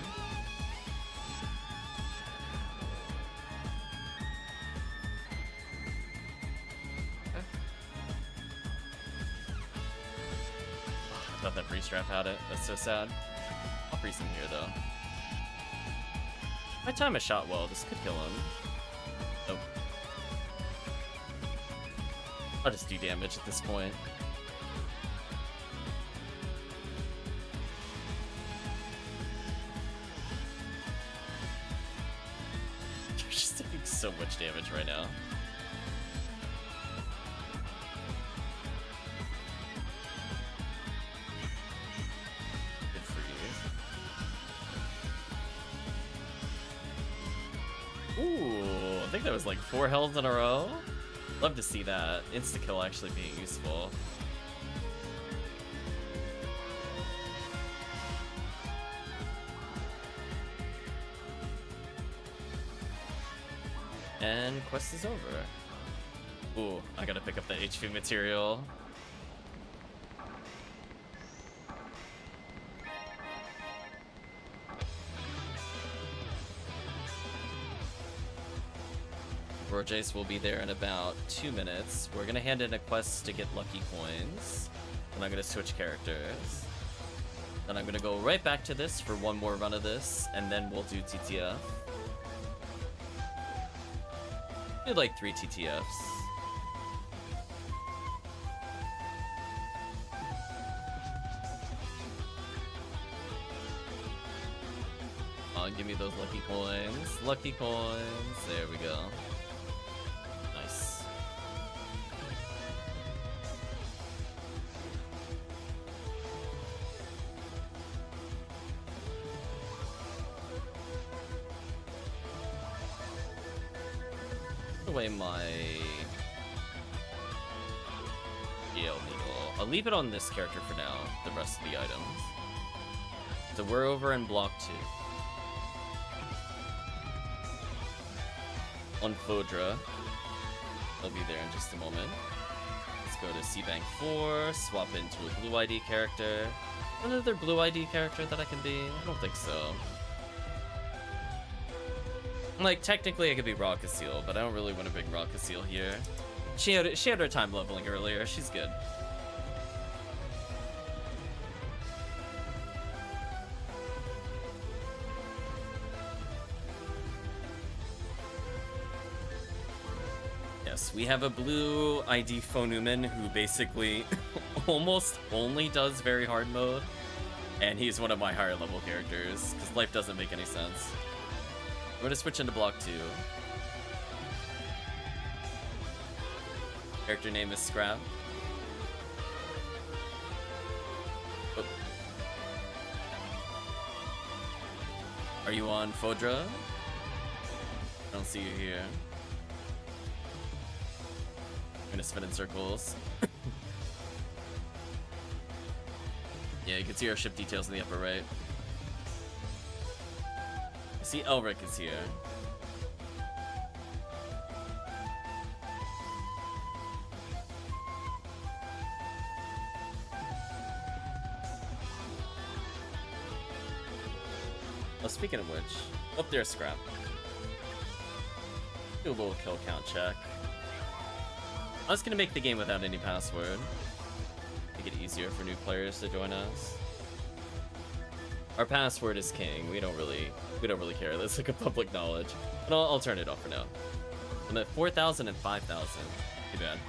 Okay. Oh, I thought that freeze trap had it. That's so sad. I'll freeze him here though. If I time a shot well, this could kill him. Nope. I'll just do damage at this point. You're just taking so much damage right now. Good for you. Ooh, I think that was like 4 health in a row. Love to see that. Insta-kill actually being useful. And quest is over. Ooh, I gotta pick up the HP material. Rojace will be there in about 2 minutes. We're gonna hand in a quest to get lucky coins. And I'm gonna switch characters. Then I'm gonna go right back to this for one more run of this, and then we'll do TTF. Do like 3 TTFs. Give me those lucky coins. Lucky coins. There we go. Nice. Put away my Gale Needle. I'll leave it on this character for now, the rest of the items. So we're over in block 2. On Fodra. I'll be there in just a moment. Let's go to C-Bank 4, swap into a blue ID character. Another blue ID character that I can be? I don't think so. Like, technically I could be Rockaseel, but I don't really want to bring Rockaseel here. She had her time leveling earlier, she's good. We have a blue ID Phonuman who basically almost only does very hard mode, and he's one of my higher level characters, because life doesn't make any sense. We're gonna switch into block 2. Character name is Scrap. Oh. Are you on Fodra? I don't see you here. I'm gonna spin in circles. Yeah, you can see our ship details in the upper right. I see Elric is here. Oh, speaking of which, up there's Scrap. Do a little kill count check. I was gonna make the game without any password. Make it easier for new players to join us. Our password is king. We don't really care. That's like a public knowledge. But I'll turn it off for now. I'm at 4,000 and 5,000. Too bad.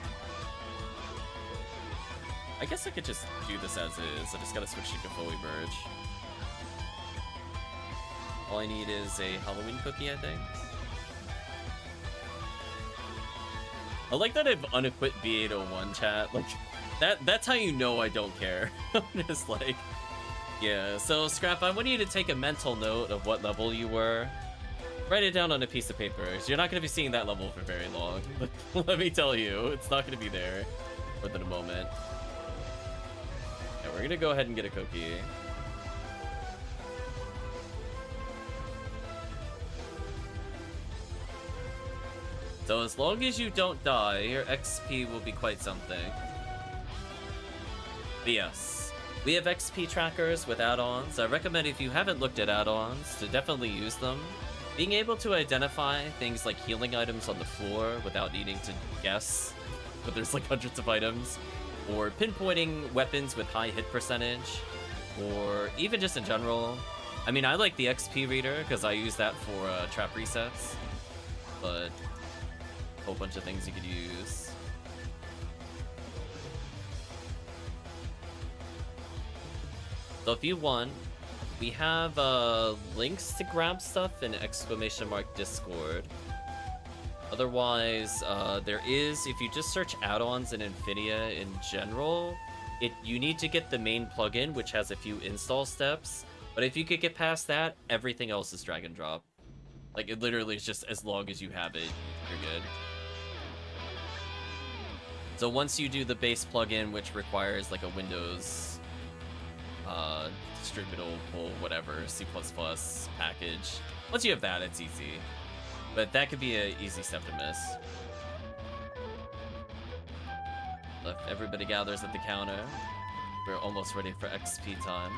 I guess I could just do this as is. I just gotta switch to fully merge. All I need is a Halloween cookie, I think. I like that I've unequipped B801 chat. Like, that's how you know I don't care. I'm just like, yeah. So, Scrap, I want you to take a mental note of what level you were. Write it down on a piece of paper. So you're not going to be seeing that level for very long. Let me tell you, it's not going to be there within a moment. Yeah, we're going to go ahead and get a cookie. So as long as you don't die, your XP will be quite something. But yes, we have XP trackers with add-ons. I recommend, if you haven't looked at add-ons, to definitely use them. Being able to identify things like healing items on the floor without needing to guess, but there's like hundreds of items, or pinpointing weapons with high hit percentage, or even just in general. I mean, I like the XP reader because I use that for trap resets, but a whole bunch of things you could use. So if you want, we have links to grab stuff in !Discord. Otherwise, there is, if you just search add-ons in Ephinea in general, you need to get the main plugin, which has a few install steps. But if you could get past that, everything else is drag and drop. Like, it literally is just as long as you have it, you're good. So once you do the base plugin, which requires like a Windows distributable whatever C++ package, once you have that, it's easy. But that could be an easy step to miss. If everybody gathers at the counter, we're almost ready for XP time.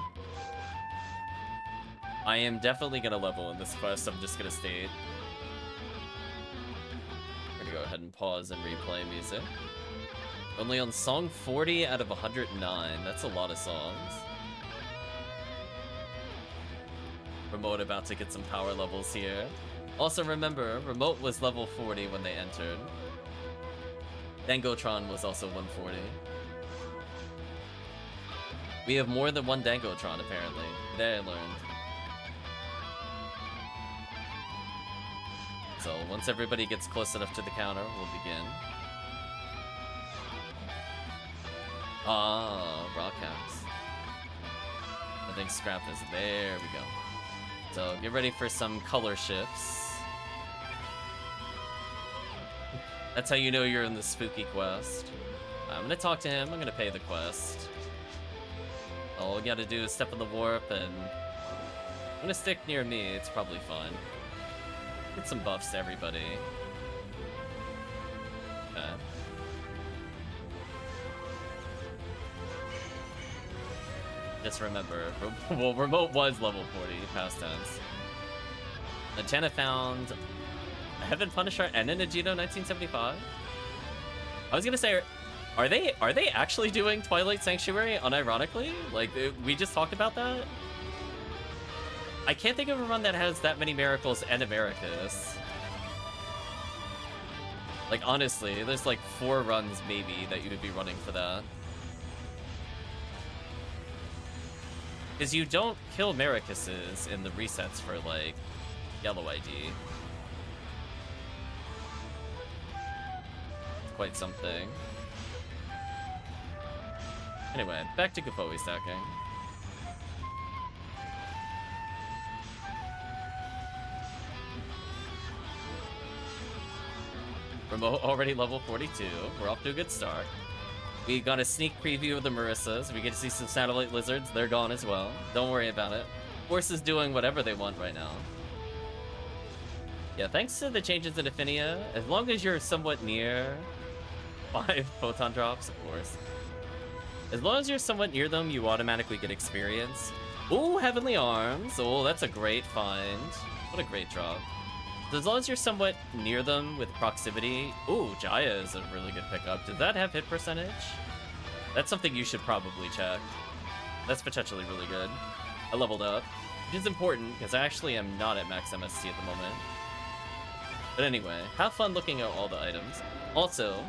I am definitely gonna level in this quest, I'm just gonna state. For ahead and pause and replay music. Only on song 40 out of 109. That's a lot of songs. Remote about to get some power levels here. Also remember, Remote was level 40 when they entered. Dangotron was also 140. We have more than one Dangotron apparently. Today I learned. So once everybody gets close enough to the counter, we'll begin. Ah, broadcast. I think scrap is there. We go. So get ready for some color shifts. That's how you know you're in the spooky quest. I'm gonna talk to him. I'm gonna pay the quest. All we gotta do is step in the warp, and I'm gonna stick near me. It's probably fun. Get some buffs to everybody. Okay. Just remember, well, Remote was level 40, past tense. Lantana found a Heaven Punisher and an Agito 1975. I was gonna say, are they actually doing Twilight Sanctuary unironically? Like, we just talked about that? I can't think of a run that has that many miracles and Americas. Like, honestly, there's like 4 runs maybe that you would be running for that. Because you don't kill Maricuses in the resets for, like, Yellow ID. It's quite something. Anyway, back to Gapoi stacking. Remote already level 42. We're off to a good start. We got a sneak preview of the Marissas. We get to see some satellite lizards. They're gone as well. Don't worry about it. Force is doing whatever they want right now. Yeah, thanks to the changes in Ephinea, as long as you're somewhat near 5 photon drops, of course. As long as you're somewhat near them, you automatically get experience. Ooh, Heavenly Arms. Oh, that's a great find. What a great drop. So as long as you're somewhat near them with proximity... Ooh, Jaya is a really good pickup. Did that have hit percentage? That's something you should probably check. That's potentially really good. I leveled up, which is important, because I actually am not at max MST at the moment. But anyway, have fun looking at all the items. Also,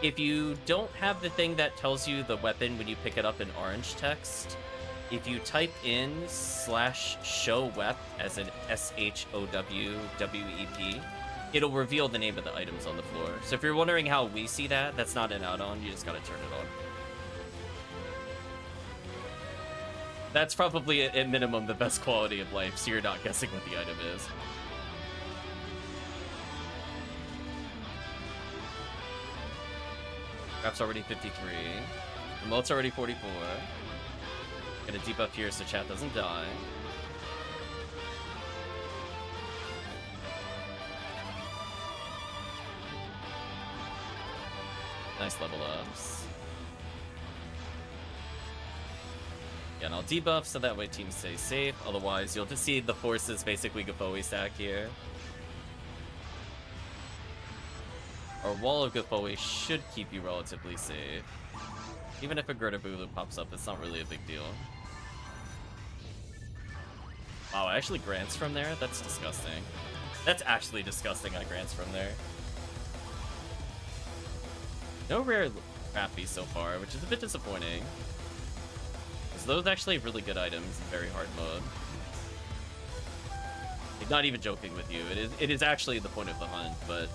if you don't have the thing that tells you the weapon when you pick it up in orange text, if you type in /showwep as an SHOWWEP, it'll reveal the name of the items on the floor. So if you're wondering how we see that, that's not an add-on, you just gotta turn it on. That's probably, at minimum, the best quality of life, so you're not guessing what the item is. Crap's already 53. Remote's already 44. Get a debuff here so chat doesn't die. Nice level ups. Yeah, and I'll debuff so that way teams stay safe. Otherwise, you'll just see the forces basically Gapoi stack here. Our wall of Gapoi should keep you relatively safe. Even if a Gertabulu pops up, it's not really a big deal. Wow, I actually grants from there? That's disgusting. That's actually disgusting I grants from there. No rare Rappy so far, which is a bit disappointing. Because those are actually really good items in very hard mode. Like, not even joking with you, it is actually the point of the hunt, but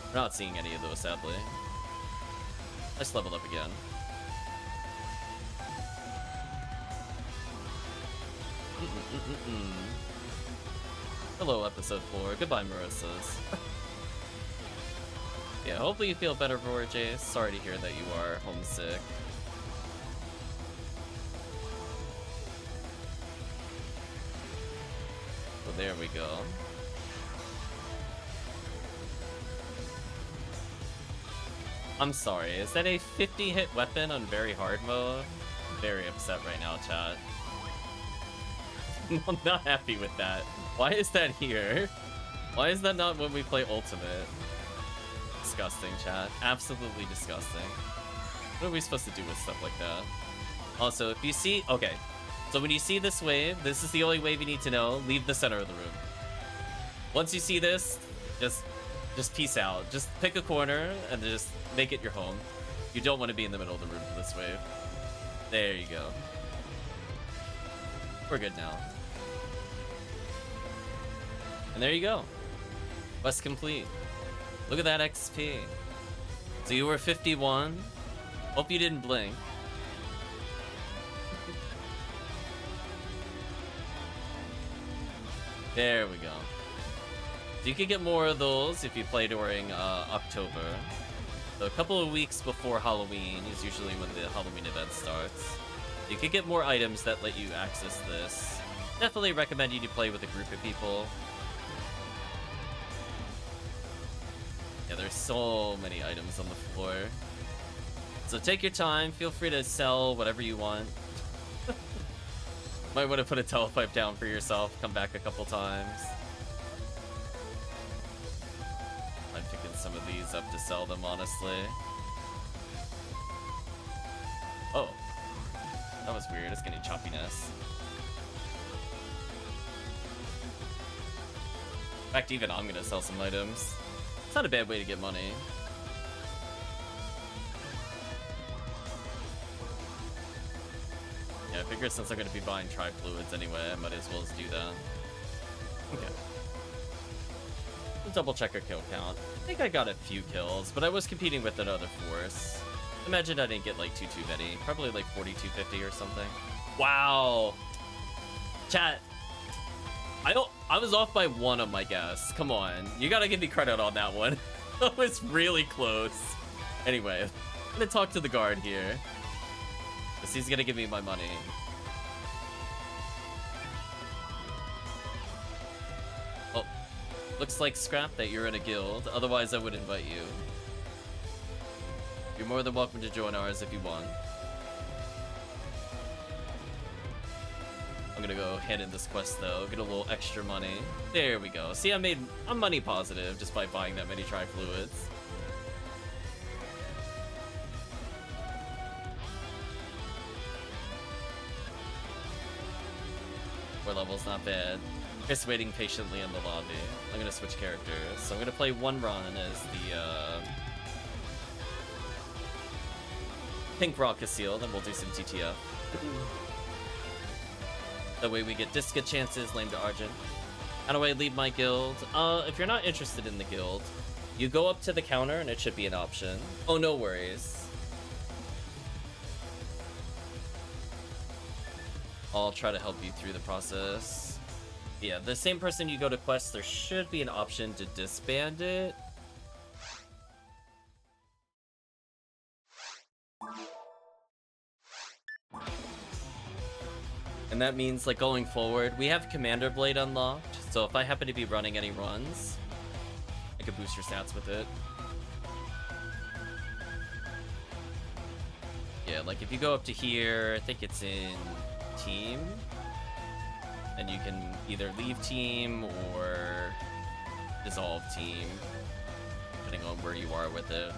we're not seeing any of those, sadly. Let's level up again. Hello, episode 4. Goodbye, Marissas. Yeah, hopefully you feel better, Jace. Sorry to hear that you are homesick. So there we go. I'm sorry, is that a 50-hit weapon on very hard mode? I'm very upset right now, chat. I'm not happy with that. Why is that here? Why is that not when we play Ultimate? disgusting, chat. Absolutely disgusting. What are we supposed to do with stuff like that? Also, if you see... Okay. So when you see this wave, this is the only wave you need to know. Leave the center of the room. Once you see this, just peace out. Just pick a corner and just make it your home. You don't want to be in the middle of the room for this wave. There you go. We're good now. And there you go. Quest complete. Look at that XP. So you were 51. Hope you didn't blink. There we go. So you can get more of those if you play during October. So a couple of weeks before Halloween is usually when the Halloween event starts. You can get more items that let you access this. Definitely recommend you to play with a group of people. Yeah, there's so many items on the floor. So take your time, feel free to sell whatever you want. Might want to put a telepipe down for yourself, come back a couple times. I'm picking some of these up to sell them, honestly. Oh. That was weird, it's getting choppiness. In fact, even I'm gonna sell some items. It's not a bad way to get money. Yeah, I figure since I'm gonna be buying tri-fluids anyway, I might as well just do that. Okay. Let's double check our kill count. I think I got a few kills, but I was competing with another force. Imagine I didn't get like too many. Probably like 4250 or something. Wow. Chat. I was off by one on my guess. Come on. You gotta give me credit on that one. That was really close. Anyway, I'm gonna talk to the guard here. Because he's gonna give me my money. Oh. Looks like Scrap that you're in a guild. Otherwise, I would invite you. You're more than welcome to join ours if you want. I'm gonna go hand in this quest though, get a little extra money. There we go. See, I'm money positive just by buying that many tri-fluids. Four levels, not bad. Just waiting patiently in the lobby. I'm gonna switch characters. So I'm gonna play one run as the Pink Rock Seal, then we'll do some TTF. That way we get Disca chances, lame to Argent. How do I leave my guild? If you're not interested in the guild, you go up to the counter and it should be an option. Oh, no worries. I'll try to help you through the process. Yeah, the same person you go to quest, there should be an option to disband it. And that means, like, going forward, we have Commander Blade unlocked, so if I happen to be running any runs, I could boost your stats with it. Yeah, like, if you go up to here, I think it's in Team, and you can either leave Team or dissolve Team, depending on where you are with it.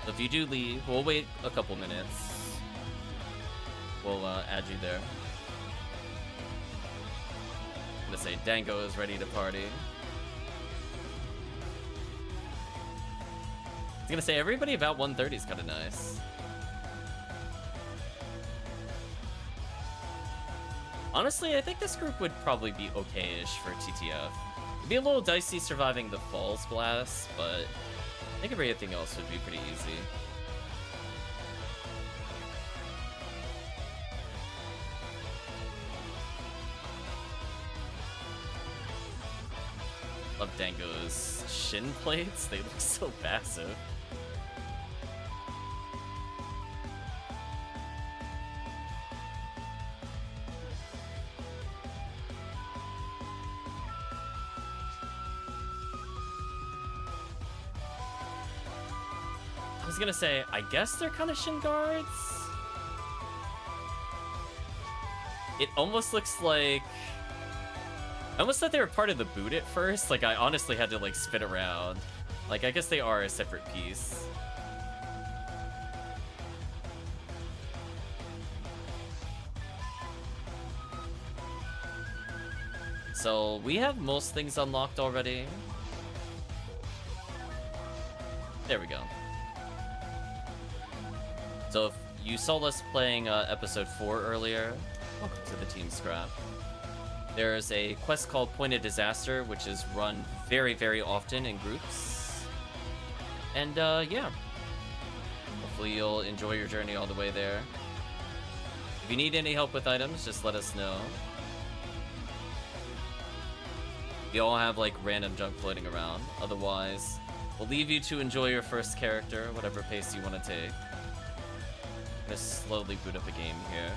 So if you do leave, we'll wait a couple minutes. We'll add you there. I'm gonna say Dango is ready to party. I was gonna say everybody about 130 is kind of nice. Honestly, I think this group would probably be okay-ish for TTF. It'd be a little dicey surviving the Falls Blast, but I think everything else would be pretty easy. Love Dango's shin plates, they look so massive. I was gonna say, I guess they're kind of shin guards. It almost looks like I almost thought they were part of the boot at first. Like, I honestly had to, like, spin around. Like, I guess they are a separate piece. So, we have most things unlocked already. There we go. So, if you saw us playing episode 4 earlier, welcome to the Team Scrap. There's a quest called Point of Disaster, which is run very, very often in groups. And, yeah. Hopefully you'll enjoy your journey all the way there. If you need any help with items, just let us know. We all have, like, random junk floating around. Otherwise, we'll leave you to enjoy your first character, whatever pace you want to take. I'm gonna slowly boot up a game here.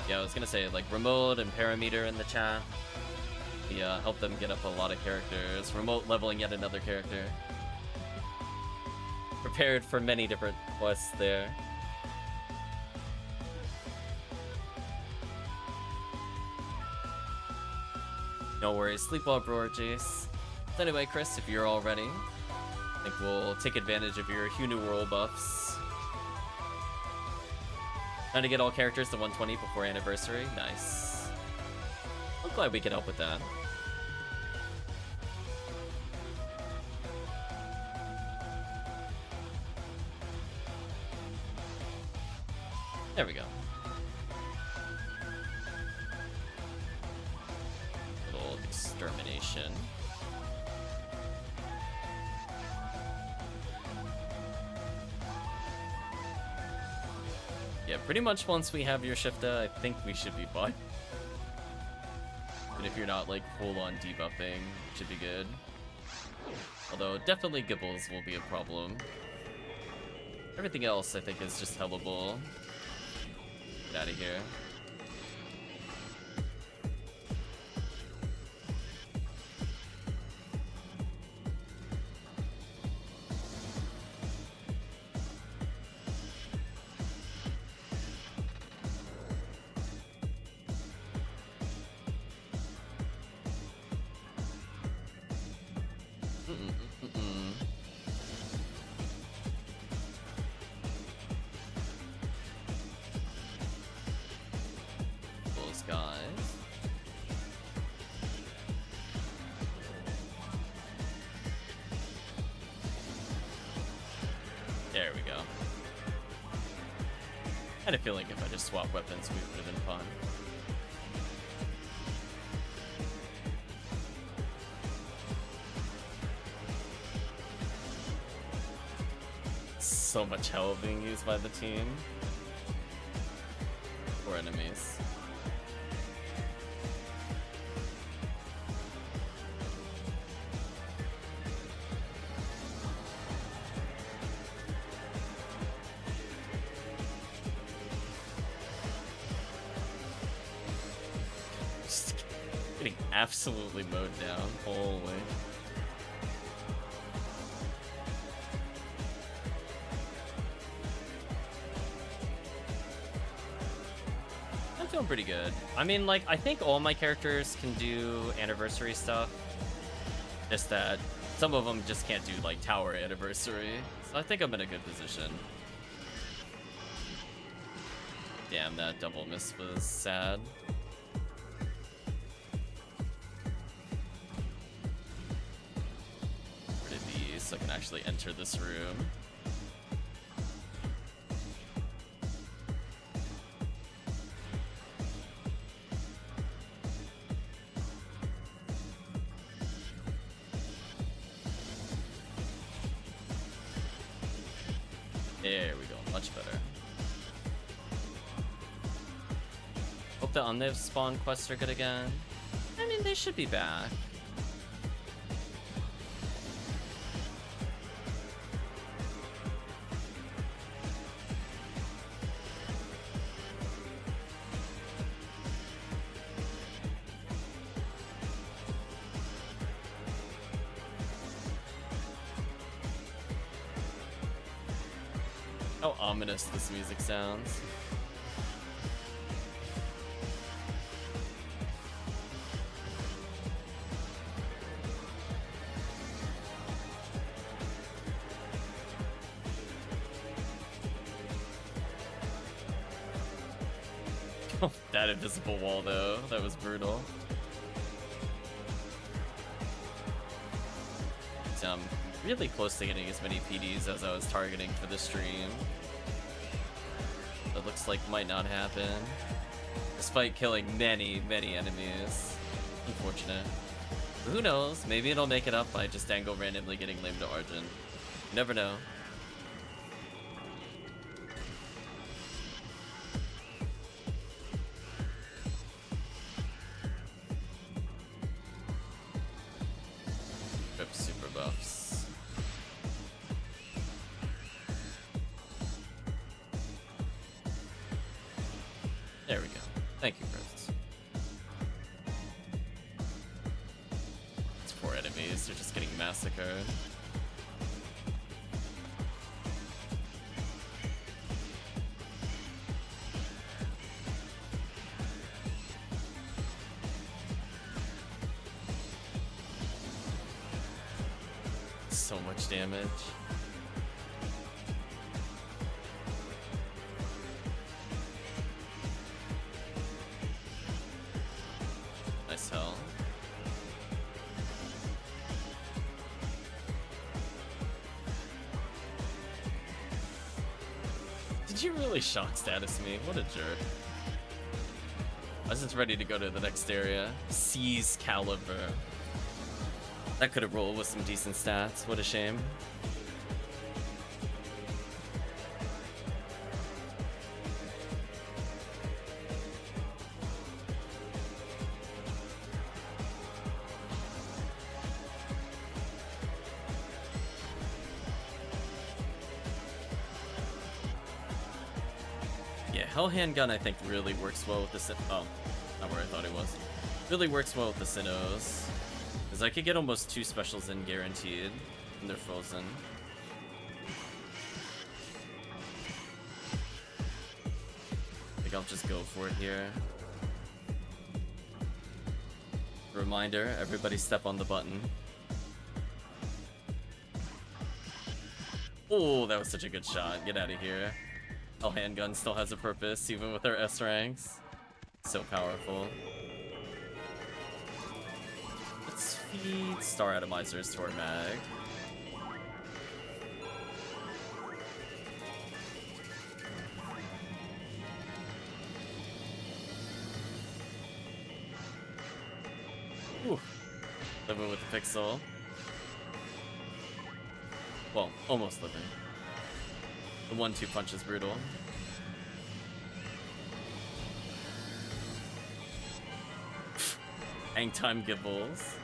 Yeah, I was gonna say, like, Remote and Parameter in the chat. Yeah, help them get up a lot of characters. Remote leveling yet another character. Prepared for many different quests there. No worries, sleep well, bro, Jace. So anyway, Chris, if you're all ready, I think we'll take advantage of your Hugh New World buffs. Trying to get all characters to 120 before anniversary. Nice. I'm glad we could help with that. There we go. Little extermination. Yeah, pretty much once we have your Shifta, I think we should be fine. And if you're not, like, full-on debuffing, it should be good. Although, definitely Gibbles will be a problem. Everything else, I think, is just hellable. Get out of here. Those guys. There we go. I had a feeling if I just swap weapons, we would have been fun. So much hell being used by the team. Poor enemies. Just getting absolutely mowed down. Holy. Feeling pretty good. I mean, like, I think all my characters can do anniversary stuff. Just that some of them just can't do, like, tower anniversary. So I think I'm in a good position. Damn, that double miss was sad. Rid of these so I can actually enter this room. There we go, much better. Hope the Unlive spawn quests are good again. I mean, they should be back. How ominous this music sounds. Oh, that invisible wall though, that was brutal. So I'm really close to getting as many PDs as I was targeting for the stream. That looks like might not happen. Despite killing many, many enemies. Unfortunate. But who knows? Maybe it'll make it up by just Dango randomly getting lame to Argent. You never know. Trip super buffs. There we go. Thank you, Chris. These poor enemies, they're just getting massacred. So much damage. Nice hell. Did you really shock status me? What a jerk. I was just ready to go to the next area. Seize Caliber. That could have rolled with some decent stats. What a shame. Yeah, Hell Handgun I think really works well with the oh, not where I thought it was. Really works well with the Sinnohs. Because I could get almost 2 specials in guaranteed, and they're frozen. I think I'll just go for it here. Reminder, everybody step on the button. Oh, that was such a good shot. Get out of here. Hell Handgun still has a purpose, even with our S ranks. So powerful. Let's feed Star Atomizers to our mag. Whew. Living with the pixel. Well, almost living. The 1-2 punch is brutal. Hang time Gibbles.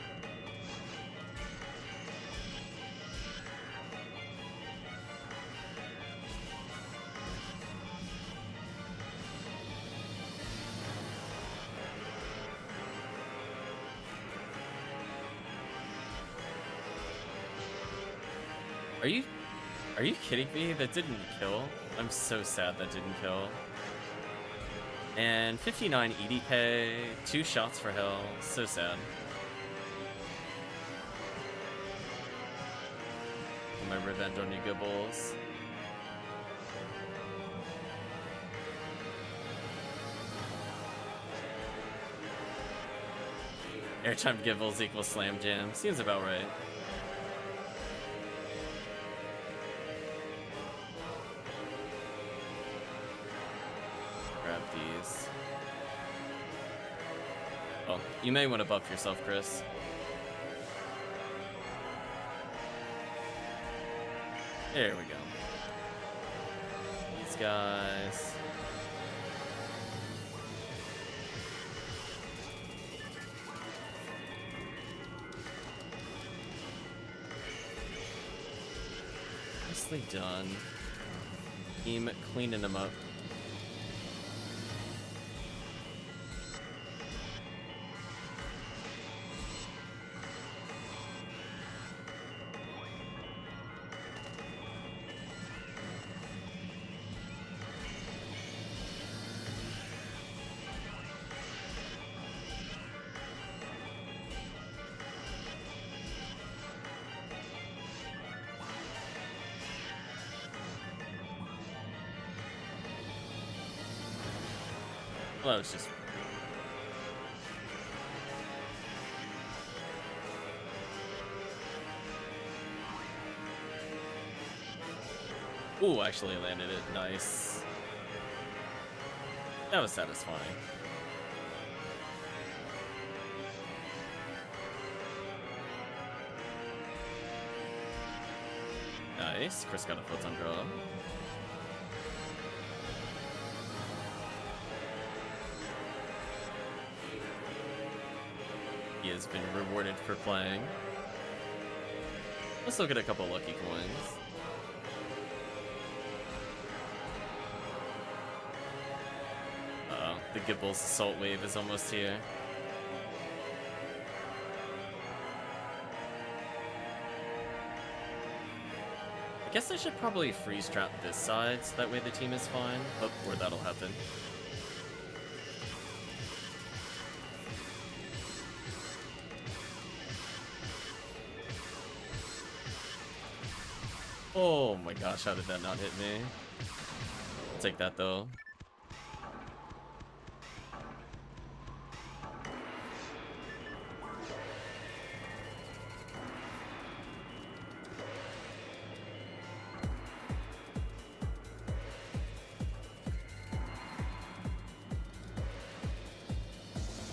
Are you kidding me? That didn't kill. I'm so sad that didn't kill. And 59 EDK, 2 shots for hell. So sad. My revenge on you, Gibbles. Airtime Gibbles equals Slam Jam. Seems about right. Grab these. Oh, you may want to buff yourself, Chris. There we go. These guys. Nicely done. Team cleaning them up. Well, it's just... Ooh, actually landed it. Nice. That was satisfying. Nice. Chris got a photon draw. He has been rewarded for playing. Let's look at a couple lucky coins. The Gibble's Assault Wave is almost here. I guess I should probably freeze trap this side so that way the team is fine. Oh, or that'll happen. Oh my gosh, how did that not hit me? I'll take that though.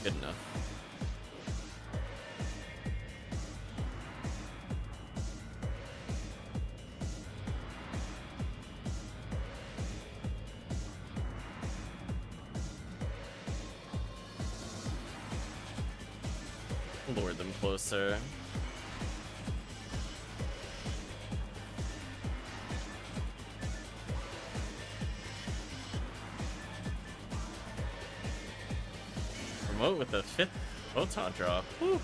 Good enough. Lure them closer. Remote with the 5th photon drop. Whew.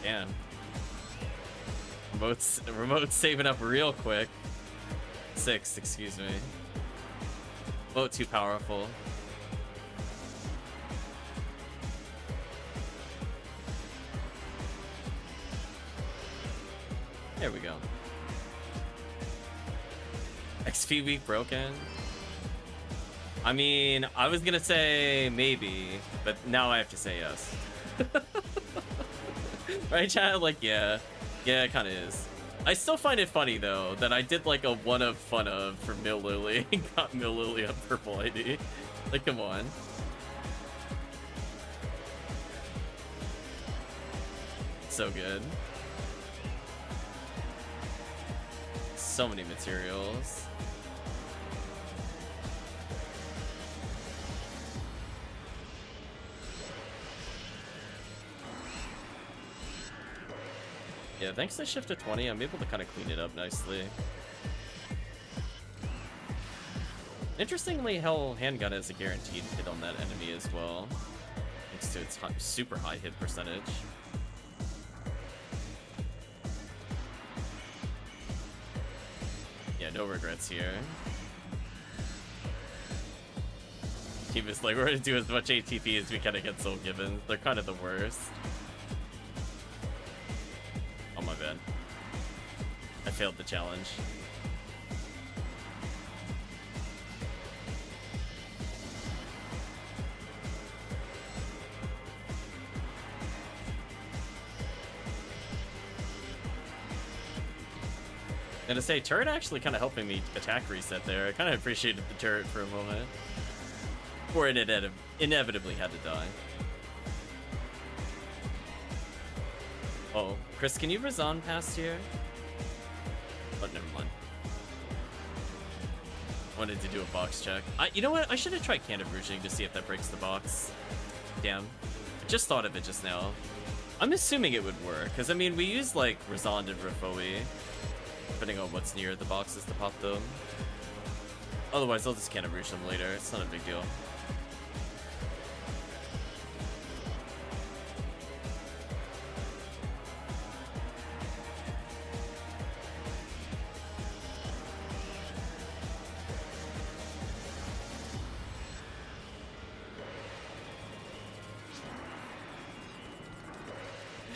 Damn. Remote's saving up real quick. 6, excuse me. Remote too powerful. There we go. XP week broken. I mean, I was gonna say maybe, but now I have to say yes. Right, chat? Like, yeah. Yeah, it kind of is. I still find it funny, though, that I did, like, a one of fun of for Mill Lily and got Mill Lily on purple ID. Like, come on. So good. So many materials. Yeah, thanks to shift to 20, I'm able to kind of clean it up nicely. Interestingly, Hell Handgun is a guaranteed hit on that enemy as well, thanks to its super high hit percentage. Yeah, no regrets here. Team is like, we're gonna do as much ATP as we can against Soul Gibbons. They're kind of the worst. Oh my bad. I failed the challenge. And to say, turret actually kind of helping me attack reset there. I kind of appreciated the turret for a moment. Before it inevitably had to die. Oh, Chris, can you Razan past here? Oh, never mind. Wanted to do a box check. You know what? I should have tried Can of Rougeing to see if that breaks the box. Damn. I just thought of it just now. I'm assuming it would work, because I mean, we use like Razan and Rafoi, depending on what's near the boxes to pop them. Otherwise, I'll just Can of Rouge them later. It's not a big deal.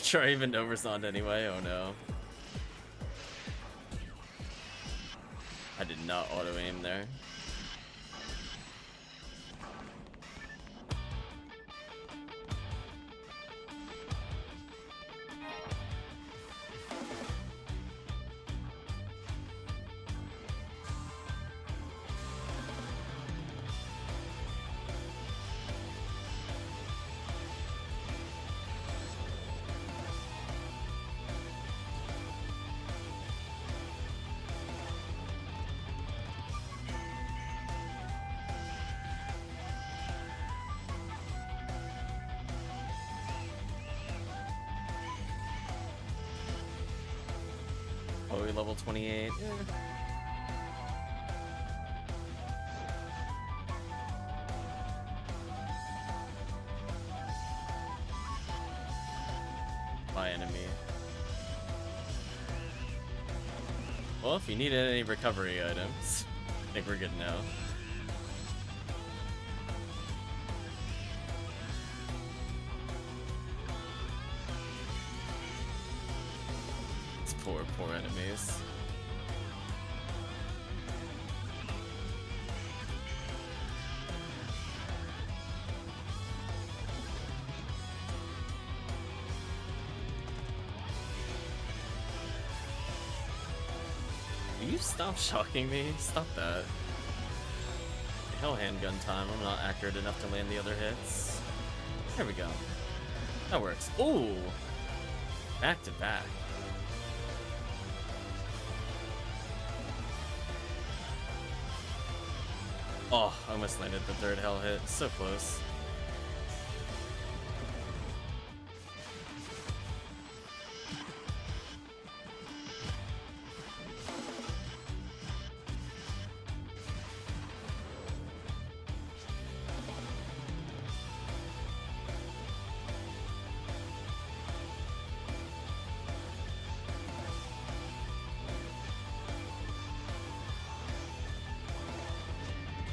Sure, I even oversond anyway. Oh no. I did not auto aim there. level 28. My enemy. Well, if you need any recovery items, I think we're good now. These poor enemies. Will you stop shocking me? Stop that. Hell handgun time. I'm not accurate enough to land the other hits. There we go. That works. Ooh! Back to back. Oh, I almost landed the third hell hit. So close.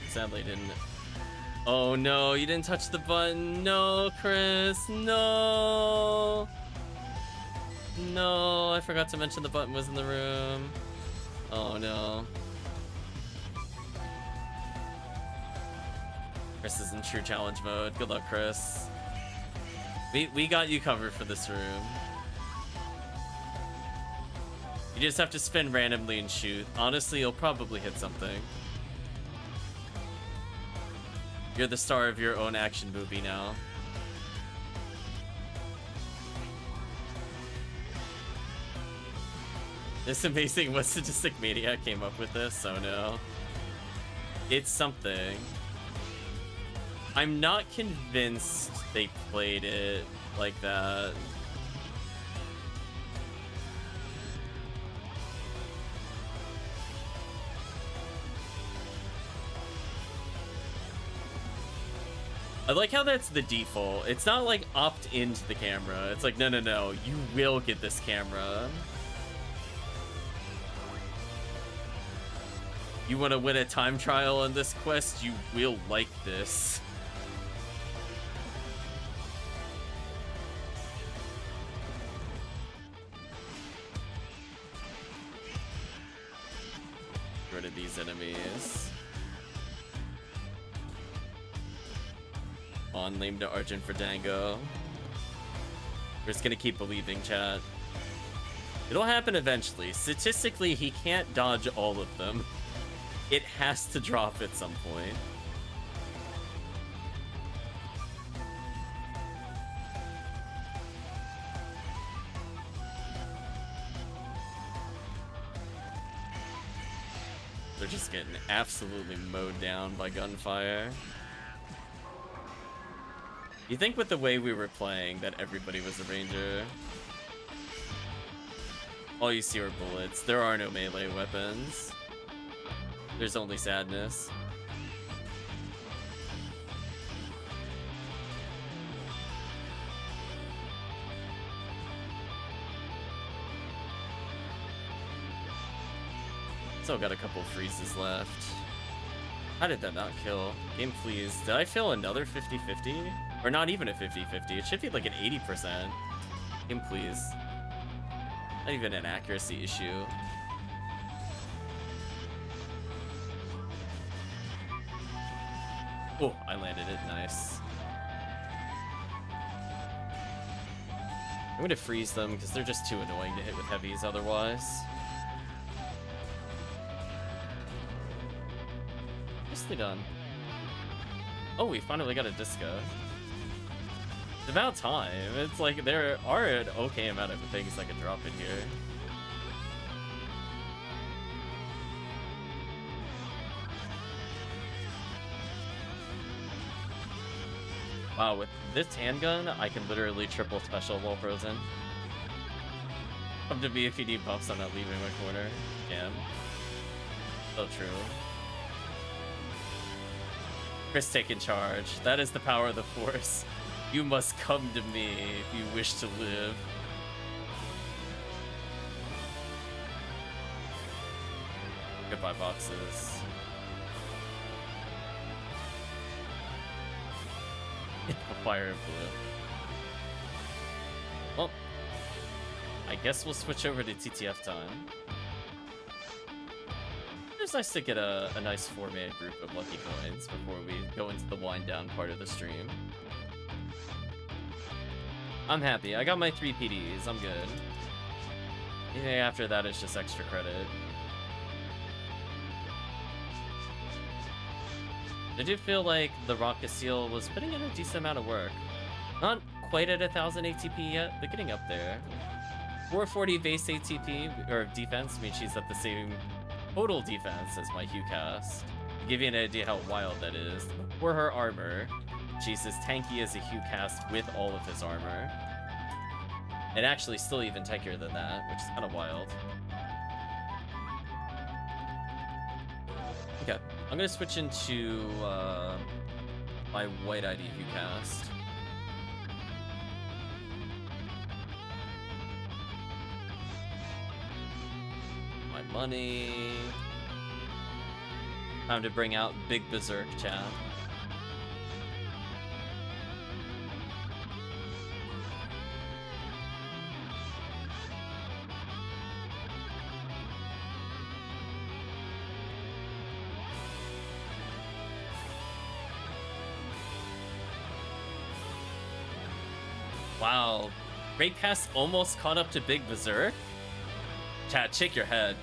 Sadly didn't. Oh no, you didn't touch the button. No, Chris, no. No, I forgot to mention the button was in the room. Oh no. Chris is in true challenge mode. Good luck, Chris. We got you covered for this room. You just have to spin randomly and shoot. Honestly, you'll probably hit something. You're the star of your own action movie now. This amazing what sadistic maniac came up with this? Oh no. It's something. I'm not convinced they played it like that. I like how that's the default. It's not like opt into the camera. It's like, no, no, no, you will get this camera. You want to win a time trial on this quest? You will like this. Get rid of these enemies. On lame to Argent for Dango. We're just gonna keep believing, chat. It'll happen eventually. Statistically, he can't dodge all of them. It has to drop at some point. They're just getting absolutely mowed down by gunfire. You think with the way we were playing that everybody was a ranger? All you see are bullets. There are no melee weapons. There's only sadness. Still got a couple freezes left. How did that not kill? Game please. Did I fail another 50-50? Or not even a 50-50. It should be like an 80%. Game please. Not even an accuracy issue. Oh, I landed it. Nice. I'm going to freeze them because they're just too annoying to hit with heavies otherwise. Nicely done. Oh, we finally got a disco. It's about time. It's like there are an okay amount of things I can drop in here. Wow, with this handgun, I can literally triple special while frozen. Come to me if you need buffs, I'm not leaving my corner. Damn. So true. Chris taking charge. That is the power of the Force. You must come to me if you wish to live. Goodbye, boxes. Fire and blue. Well, I guess we'll switch over to TTF time. It's nice to get a nice 4-man group of lucky coins before we go into the wind down part of the stream. I'm happy. I got my 3 PDs. I'm good. Anything after that is just extra credit. I do feel like the Rocket Seal was putting in a decent amount of work. Not quite at 1,000 ATP yet, but getting up there. 440 base ATP, or defense, means she's at the same total defense as my HuCast. To give you an idea how wild that is, for her armor, she's as tanky as a HuCast with all of his armor. And actually still even tankier than that, which is kind of wild. Okay, I'm gonna switch into my white ID HuCast. My money. Time to bring out Big Berserk, chat. Wow, Great Pass almost caught up to Big Berserk? Chat, shake your head.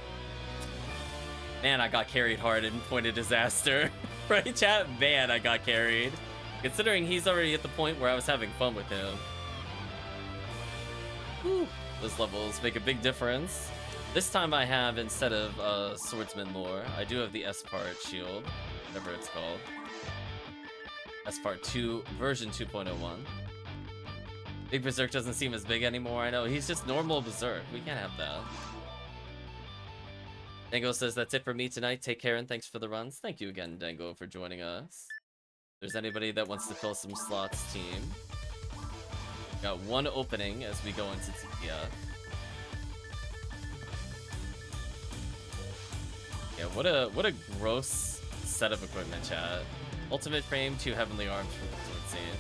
Man, I got carried hard in Point of Disaster. Right, chat? Man, I got carried. Considering he's already at the point where I was having fun with him. Whew. Those levels make a big difference. This time I have, instead of Swordsman lore, I do have the S-Part shield, whatever it's called. S-Part 2, version 2.01. Big Berserk doesn't seem as big anymore. I know, he's just normal Berserk. We can't have that. Dango says, that's it for me tonight. Take care and thanks for the runs. Thank you again, Dango, for joining us. If there's anybody that wants to fill some slots, team. Got one opening as we go into TTF. Yeah, what a gross set of equipment, chat. Ultimate frame, 2 heavenly arms for the Sword Scene.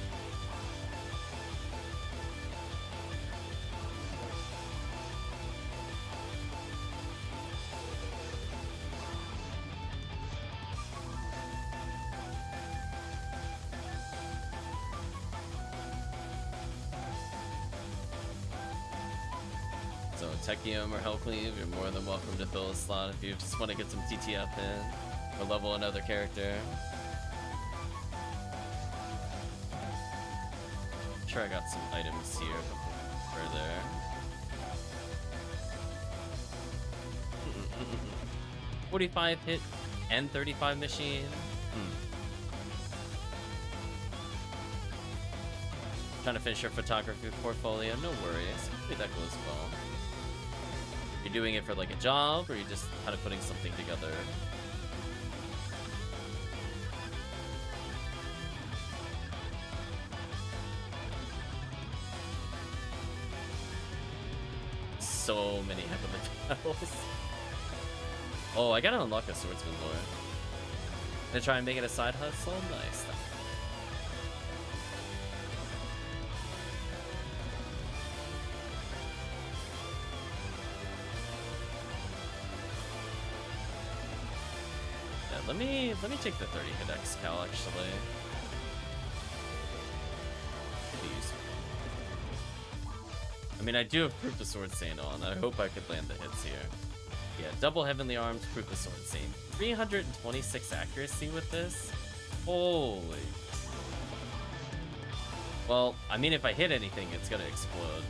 So Tekkium or HellCleave, you're more than welcome to fill a slot if you just want to get some TTF in or level another character. I'm sure I got some items here further. 45 hit and 35 machine. Trying to finish your photography portfolio, no worries. Hopefully that goes well. You're doing it for like a job, or you're just kind of putting something together? So many heavenly battles. Oh, I gotta unlock a Swordsman lore. Gonna try and make it a side hustle? Nice. Let me take the 30 hit X cal actually. Could be useful. I mean, I do have Proof of Sword Saint on. I hope I could land the hits here. Yeah, double heavenly arms, Proof of Sword Saint. 326 accuracy with this? Holy. Well, I mean, if I hit anything, it's gonna explode.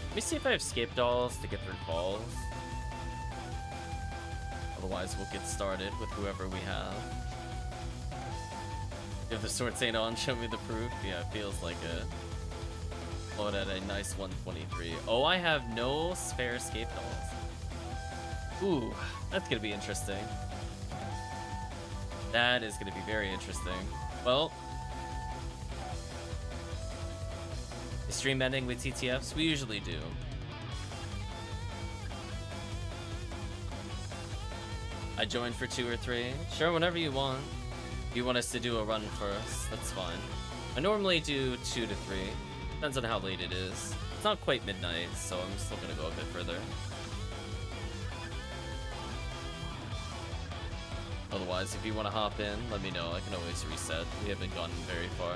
Let me see if I have escape dolls to get through falls. Otherwise, we'll get started with whoever we have. You have the sword saint on, show me the proof. Yeah, it feels like a load at a nice 123. Oh, I have no spare escape dolls. Ooh, that's gonna be interesting. That is gonna be very interesting. Well, is stream ending with TTFs? We usually do. I joined for 2 or 3. Sure, whenever you want. If you want us to do a run first, that's fine. I normally do 2 to 3. Depends on how late it is. It's not quite midnight, so I'm still gonna go a bit further. Otherwise, if you want to hop in, let me know. I can always reset. We haven't gone very far.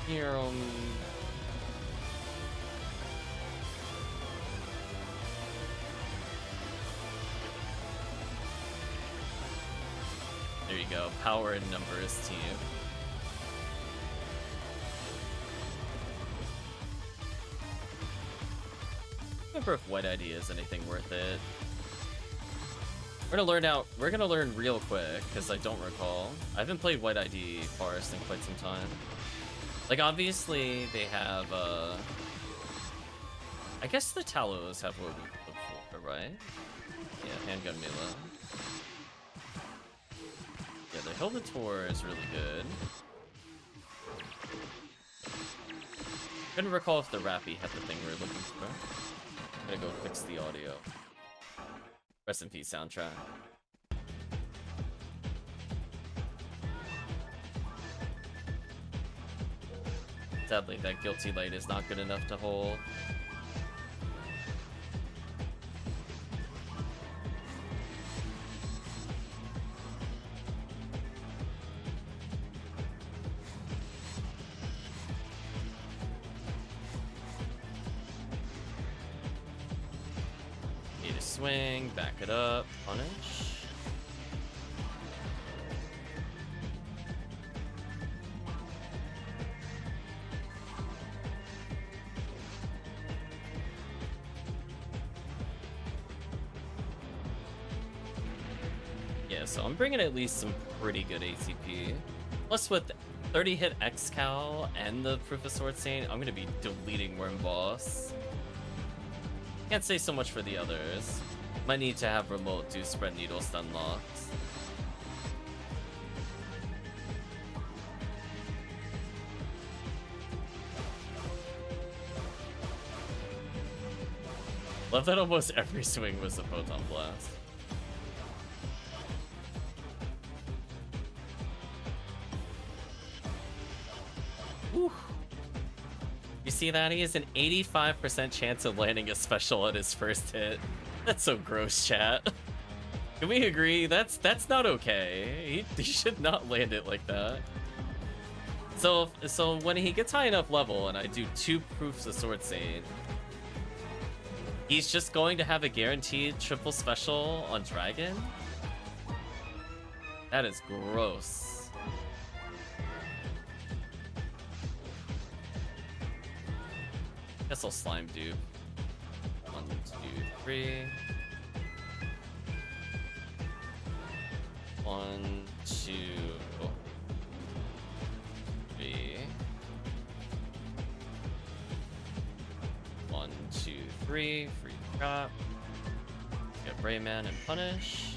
Here, there you go. Power in numbers team. Remember if White ID is anything worth it. We're gonna learn real quick, because I don't recall. I haven't played White ID Forest in quite some time. Like, obviously, they have, I guess the Talos have what we look for, right? Yeah, handgun melee. Yeah, the Hildator is really good. Couldn't recall if the Rappy had the thing we were looking for. I'm gonna go fix the audio. Rest in peace, soundtrack. Sadly, that guilty light is not good enough to hold. Need to swing, back it up, punish. So I'm bringing at least some pretty good ATP. Plus with 30 hit X-Cal and the Proof of Sword Saint, I'm gonna be deleting Worm Boss. Can't say so much for the others. Might need to have Remote do Spread Needle stun locks. Love that almost every swing was a Photon Blast. You see that? He has an 85% chance of landing a special on his first hit. That's so gross, chat. Can we agree? That's not okay. He should not land it like that. So when he gets high enough level and I do 2 proofs of Sword Saint, he's just going to have a guaranteed triple special on Dragon? That is gross. Guess I'll slime dupe. 1, 2, 3. 1, 2, 3. 1, 2, 3. Free drop. Get Brayman and punish.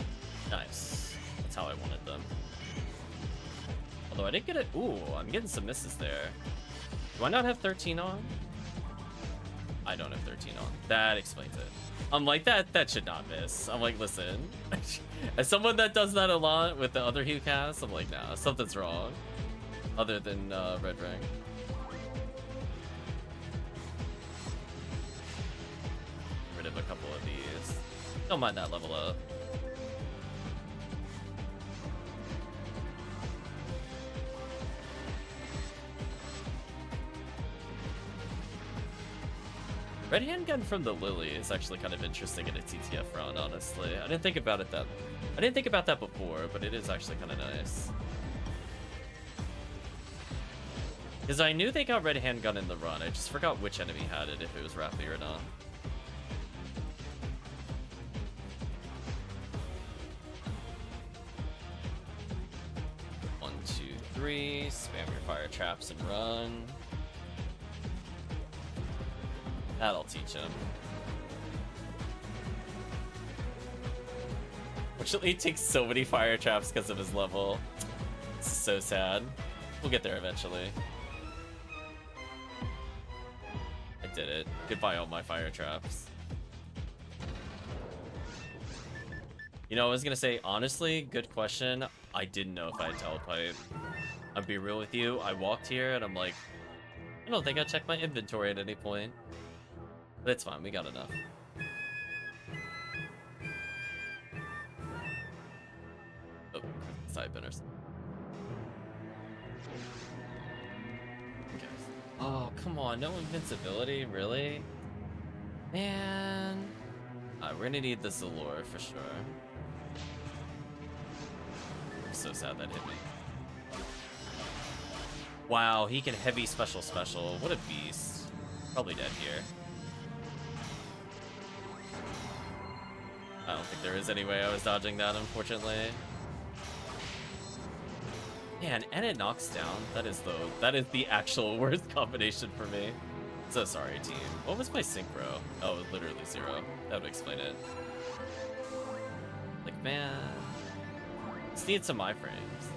Nice. That's how I wanted them. Although I didn't get it. Ooh, I'm getting some misses there. Do I not have 13 on? I don't have 13 on. That explains it. I'm like, that should not miss. I'm like, listen. As someone that does that a lot with the other Hue casts, I'm like, nah, something's wrong. Other than Red Ring. Get rid of a couple of these. Don't mind that level up. Red handgun from the Lily is actually kind of interesting in a TTF run, honestly. I didn't think about that before, but it is actually kind of nice. Because I knew they got red handgun in the run. I just forgot which enemy had it, if it was Rappy or not. One, two, three. Spam your fire traps and run. That'll teach him. Fortunately, he takes so many fire traps because of his level. It's so sad. We'll get there eventually. I did it. Goodbye, all my fire traps. You know, I was gonna say, honestly, good question. I didn't know if I had telepipe. I'll be real with you. I walked here and I'm like, I don't think I checked my inventory at any point. But it's fine, we got enough. Oh, side benders. Okay. Oh, come on, no invincibility, really? Man. Alright, we're gonna need the Zalor for sure. I'm so sad that hit me. Wow, he can heavy special. What a beast. Probably dead here. I don't think there is any way I was dodging that, unfortunately. Man, and it knocks down. That is the actual worst combination for me. So sorry, team. What was my synchro? Oh, it was literally 0. That would explain it. Like, man, just need some iframes.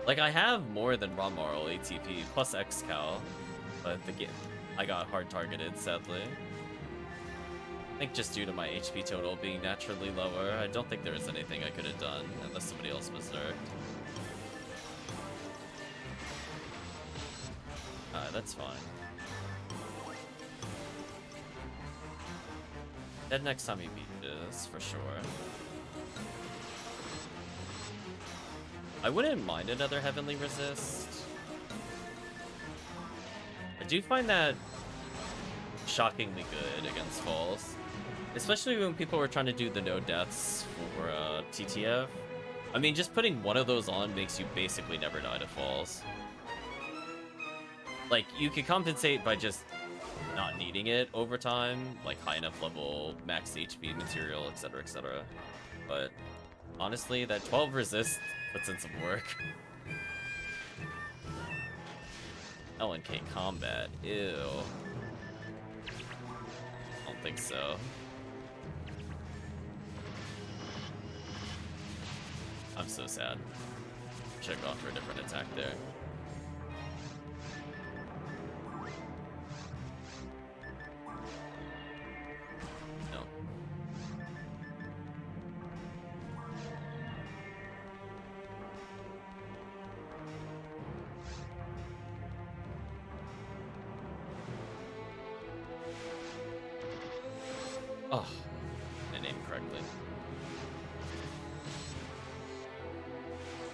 Like, I have more than Ramarl ATP plus XCal, but the game I got hard targeted, sadly. I think just due to my HP total being naturally lower, I don't think there was anything I could have done unless somebody else was nerfed. Alright, that's fine. Dead next time he beat this, for sure. I wouldn't mind another Heavenly Resist. I do find that shockingly good against falls. Especially when people were trying to do the no deaths for TTF. I mean, just putting one of those on makes you basically never die to falls. Like, you could compensate by just not needing it over time, like high enough level, max HP material, etc, etc. But honestly, that 12 resist puts in some work. LNK combat, ew. I don't think so. I'm so sad. Should have gone for a different attack there. No. Oh, I named correctly.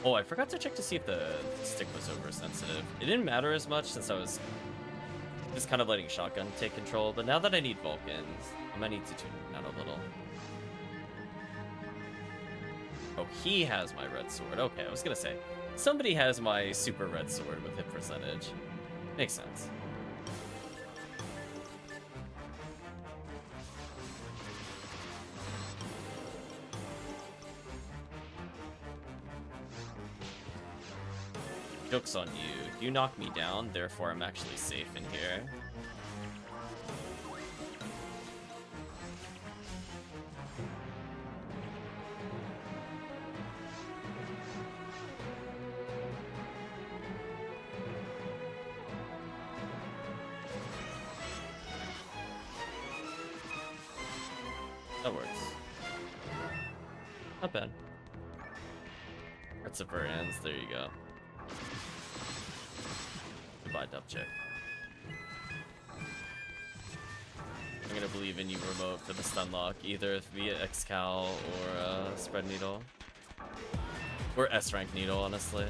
Oh, I forgot to check to see if the stick was oversensitive. It didn't matter as much since I was just kind of letting shotgun take control, but now that I need Vulcans, I might need to tune it out a little. Oh, he has my red sword. Okay, I was gonna say, somebody has my super red sword with hit percentage. Makes sense. Joke's on you. You knock me down, therefore I'm actually safe in here. That works. Not bad. That's a ends. There you go. Goodbye, dub check. I'm gonna believe in you, remote, for the stun lock, either via XCal or spread needle. Or S-rank needle, honestly.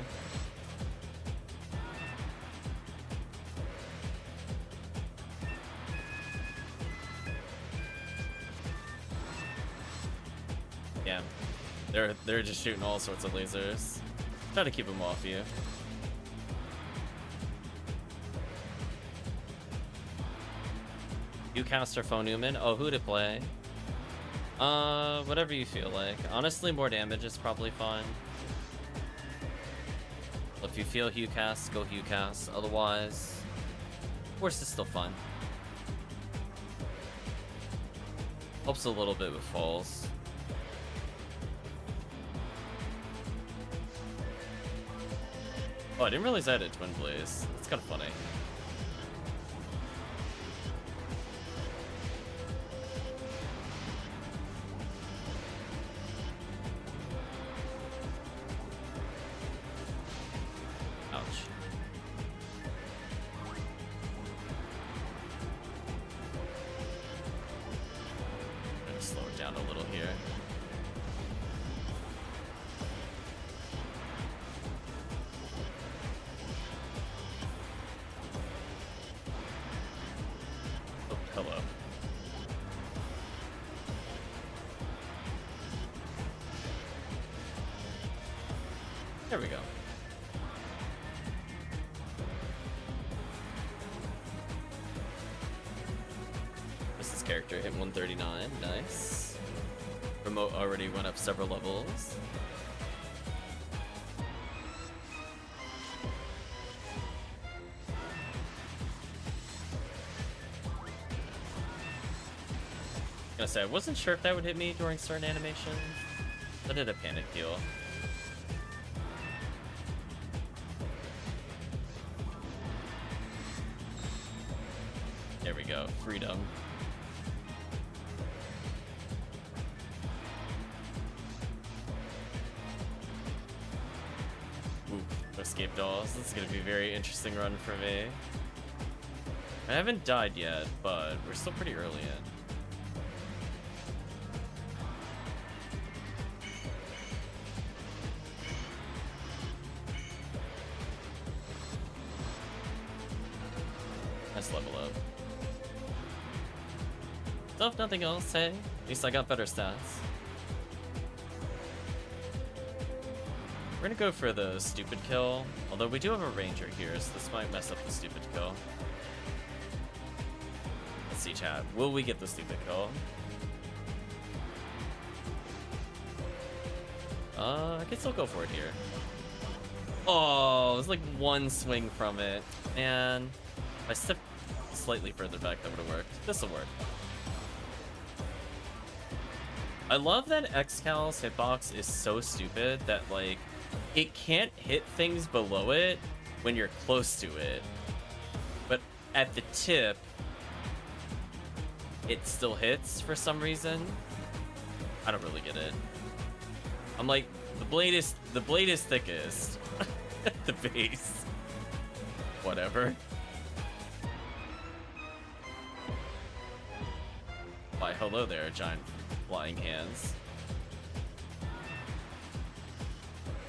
Yeah, they're just shooting all sorts of lasers. Try to keep them off you. Ucast or Phonuman? Oh, who to play? Whatever you feel like. Honestly, more damage is probably fine. If you feel Ucast, go Ucast. Otherwise, Force is still fun. Helps a little bit with falls. Oh, I didn't realize I had a Twin Blaze. That's kind of funny. Ouch. I'm gonna slow it down a little here. Oh, hello. There we go. This character hit 139. Nice. Remote already went up several levels. Gonna say, I wasn't sure if that would hit me during certain animations. I did a panic heal. There we go, freedom. Ooh, escape dolls. This is gonna be a very interesting run for me. I haven't died yet, but we're still pretty early in. Nice level up. So if nothing else, hey, at least I got better stats. We're gonna go for the stupid kill, although we do have a ranger here, so this might mess up the stupid kill. Let's see, chat. Will we get the stupid kill? I can still go for it here. Oh, it was like one swing from it. Man, if I stepped slightly further back, that would have worked. This'll work. I love that Excal's hitbox is so stupid that, like, it can't hit things below it when you're close to it. But at the tip, it still hits for some reason. I don't really get it. I'm like, the blade is thickest at the base. Whatever. Why, hello there, giant flying hands.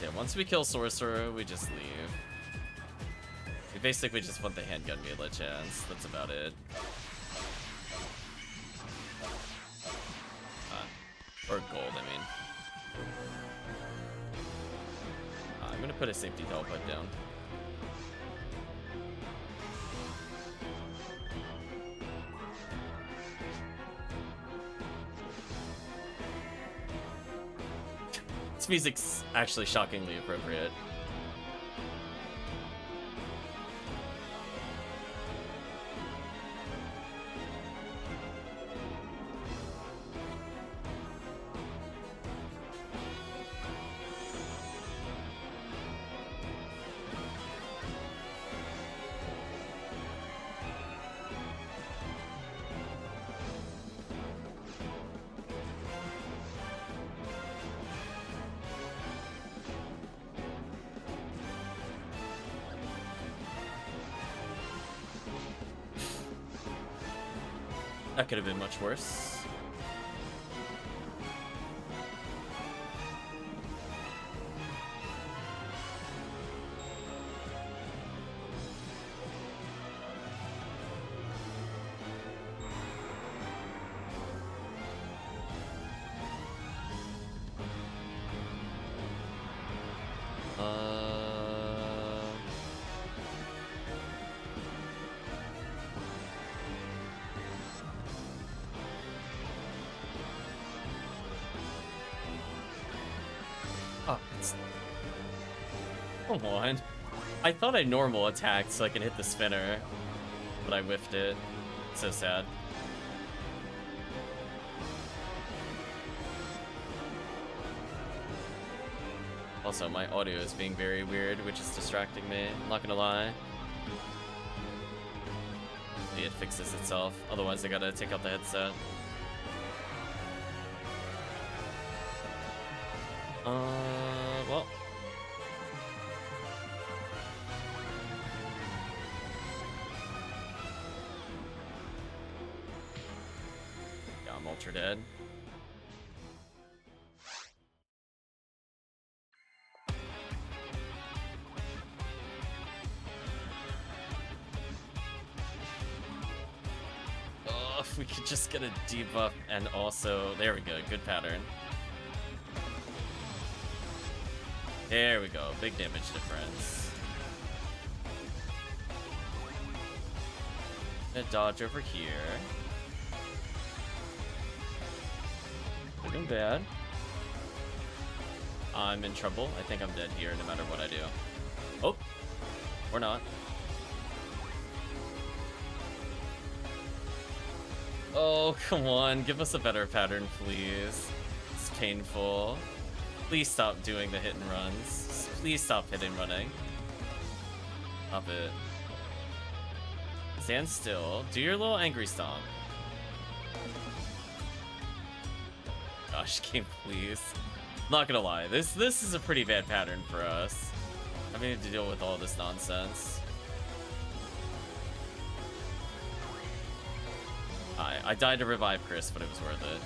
Yeah, once we kill Sorcerer, we just leave. We basically just want the handgun melee chance. That's about it. Or gold, I mean. I'm gonna put a safety teleport down. This music's actually shockingly appropriate. That could have been much worse. Come on. I thought I normal attacked so I can hit the spinner, but I whiffed it. So sad. Also, my audio is being very weird, which is distracting me. I'm not gonna lie. Hopefully it fixes itself. Otherwise, I gotta take out the headset. Well. Yeah, I'm ultra dead. Oh, if we could just get a debuff and also... There we go, good pattern. There we go, big damage difference. Gonna dodge over here. Looking bad. I'm in trouble. I think I'm dead here no matter what I do. Oh, or not. Oh, come on, give us a better pattern, please. It's painful. Please stop doing the hit and runs. Please stop hit and running. Stop it. Stand still. Do your little angry stomp. Gosh, game, please. Not gonna lie, this is a pretty bad pattern for us. Having to deal with all this nonsense. I died to revive Chris, but it was worth it.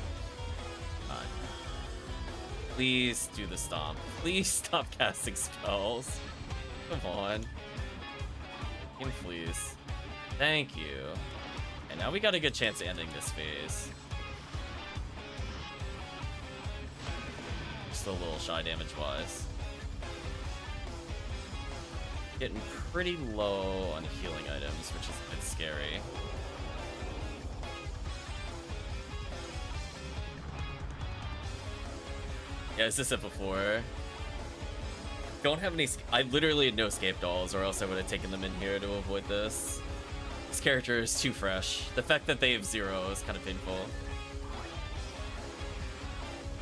Please do the stomp. Please stop casting spells. Come on. Game, please. Thank you. And now we got a good chance of ending this phase. Still a little shy damage-wise. Getting pretty low on healing items, which is a bit scary. Yeah, as I said before, don't have any... I literally had no escape dolls, or else I would have taken them in here to avoid this. This character is too fresh. The fact that they have 0 is kind of painful.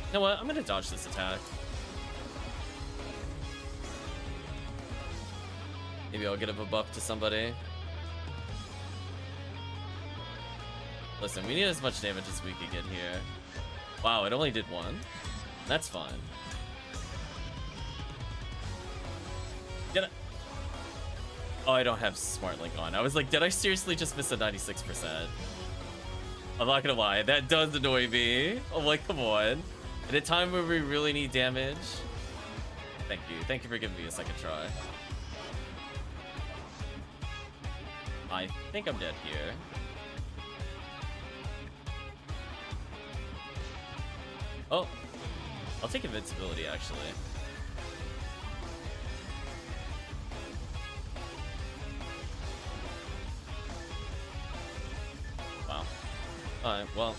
You know what? I'm gonna dodge this attack. Maybe I'll get a buff to somebody. Listen, we need as much damage as we could get here. Wow, it only did 1. That's fine. Did I... Oh, I don't have Smart Link on. I was like, did I seriously just miss a 96%? I'm not gonna lie, that does annoy me. I'm like, come on. At a time where we really need damage. Thank you. Thank you for giving me a second try. I think I'm dead here. Oh. I'll take invincibility, actually. Wow. Alright, well.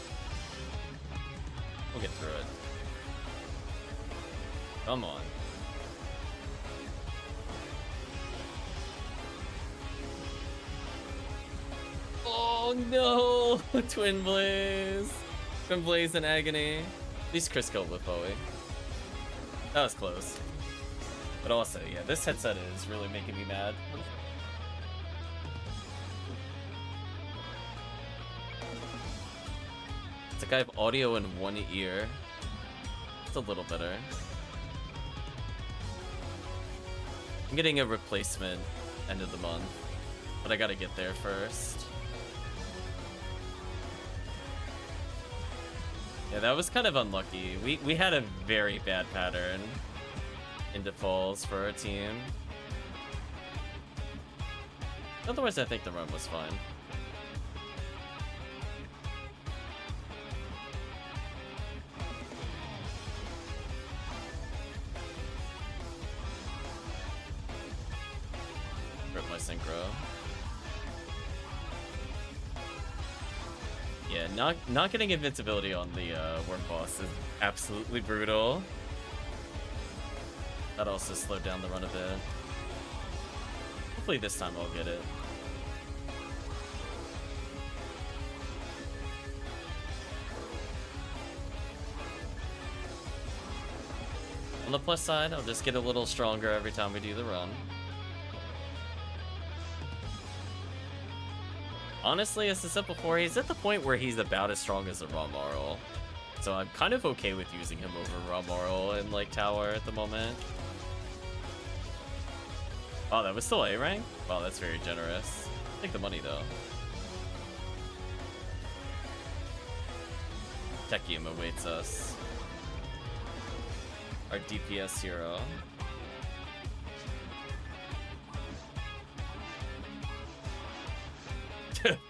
We'll get through it. Come on. Oh no! Twin Blaze! Twin Blaze in agony. At least Chris killed with Bowie. That was close. But also, yeah, this headset is really making me mad. It's like I have audio in one ear. It's a little better. I'm getting a replacement end of the month, but I gotta get there first. Yeah, that was kind of unlucky. We had a very bad pattern into falls for our team. Otherwise, I think the run was fine. Rip my synchro. Yeah, not getting invincibility on the worm boss is absolutely brutal. That also slowed down the run a bit. Hopefully this time I'll get it. On the plus side, I'll just get a little stronger every time we do the run. Honestly, as I said before, he's at the point where he's about as strong as a Ramarl. So I'm kind of okay with using him over Ramarl in like tower at the moment. Oh, that was still A rank? Wow, that's very generous. Take the money though. Tekkium awaits us. Our DPS hero.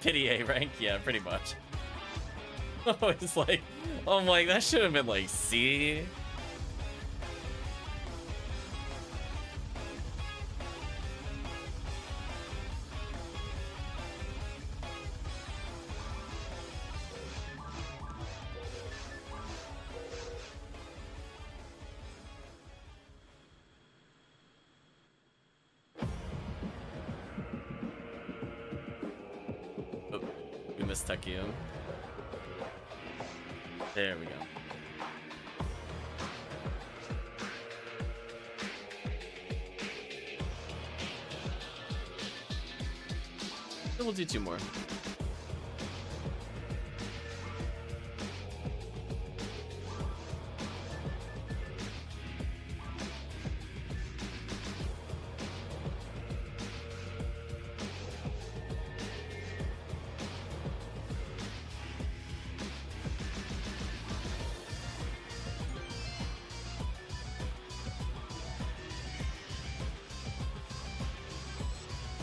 Pity A rank? Yeah, pretty much. Oh, it's like, oh my, that should have been like C. Oh, we missed Tekkium. There we go. Then we'll do 2 more.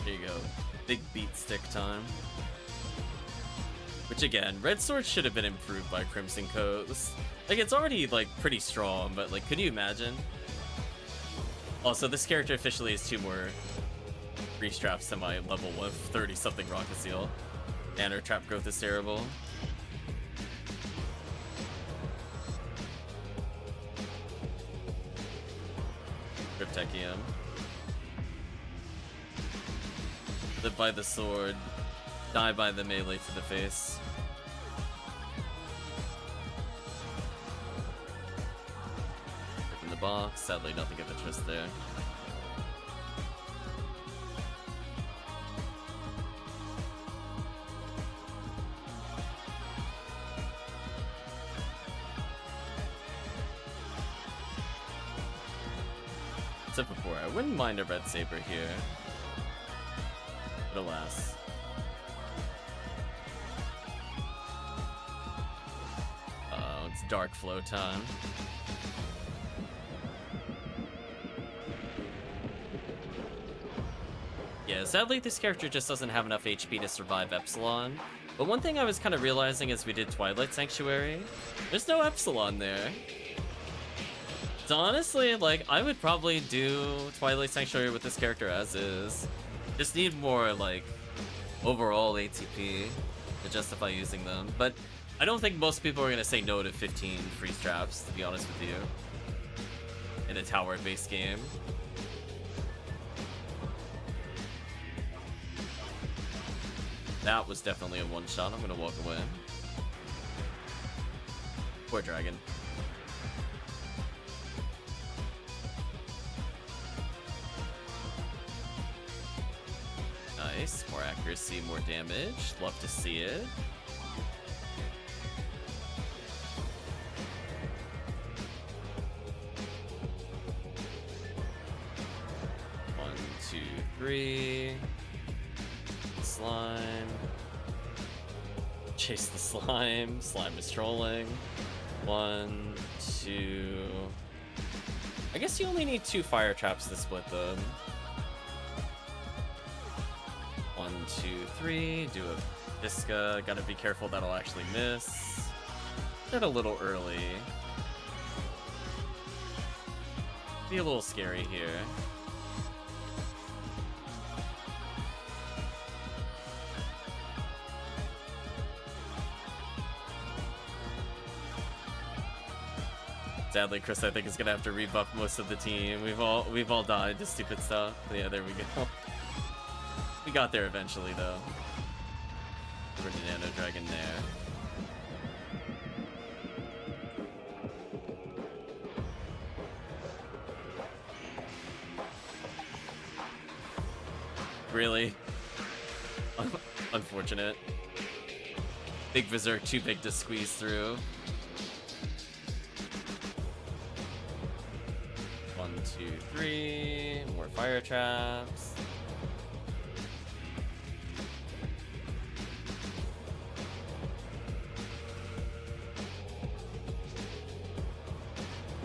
There you go. Big beat stick time. Which again, Red Sword should have been improved by Crimson Coats. Like, it's already, like, pretty strong, but, like, could you imagine? Also, this character officially has 2 more free straps to my level of 30-something Rocket Seal. And her trap growth is terrible. Rip Tekkium. Live by the sword, die by the melee to the face. In the box, sadly nothing of interest there. Except before, I wouldn't mind a red saber here. But alas. It's dark flow time. Yeah, sadly this character just doesn't have enough HP to survive Epsilon. But one thing I was kind of realizing as we did Twilight Sanctuary, there's no Epsilon there. So honestly, like, I would probably do Twilight Sanctuary with this character as is. Just need more, like, overall ATP to justify using them. But I don't think most people are going to say no to 15 free straps, to be honest with you, in a tower-based game. That was definitely a one-shot. I'm going to walk away. Poor dragon. Nice. More accuracy, more damage. Love to see it. One, two, three. Slime. Chase the slime. Slime is trolling. 1, 2. I guess you only need 2 fire traps to split them. 1, 2, 3. Do a Visca. Gotta be careful that'll actually miss. Get a little early. Be a little scary here. Sadly, Chris, I think, is gonna have to rebuff most of the team. We've all died to stupid stuff. Yeah, there we go. We got there eventually, though. For the Nano Dragon there. Really? Unfortunate. Big Berserk, too big to squeeze through. 1, 2, 3. More fire traps.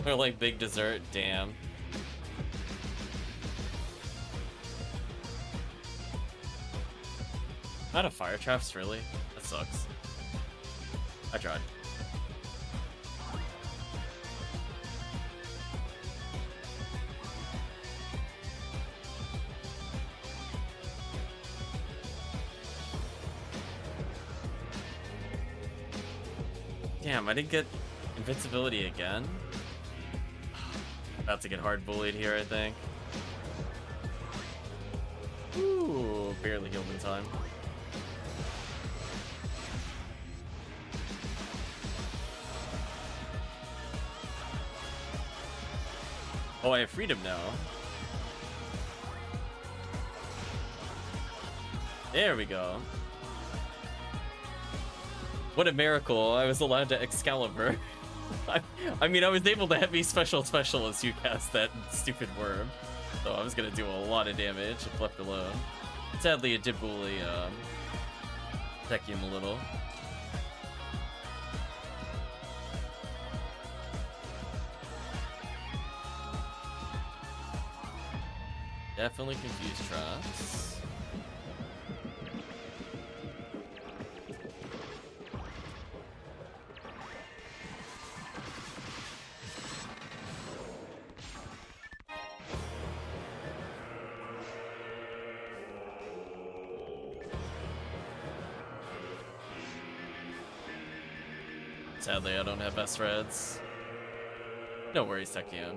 They're like big dessert, damn. Out of fire traps, really? That sucks. I tried. Damn, I didn't get invincibility again. About to get hard bullied here, I think. Ooh, barely healed in time. Oh, I have freedom now. There we go. What a miracle, I was allowed to Excalibur. I mean, I was able to heavy special as you cast that stupid worm. So I was gonna do a lot of damage if left alone. Sadly, it did bully Tekkium a little. Definitely confused traps. Sadly, I don't have S-Reds. No worries, Tekkium.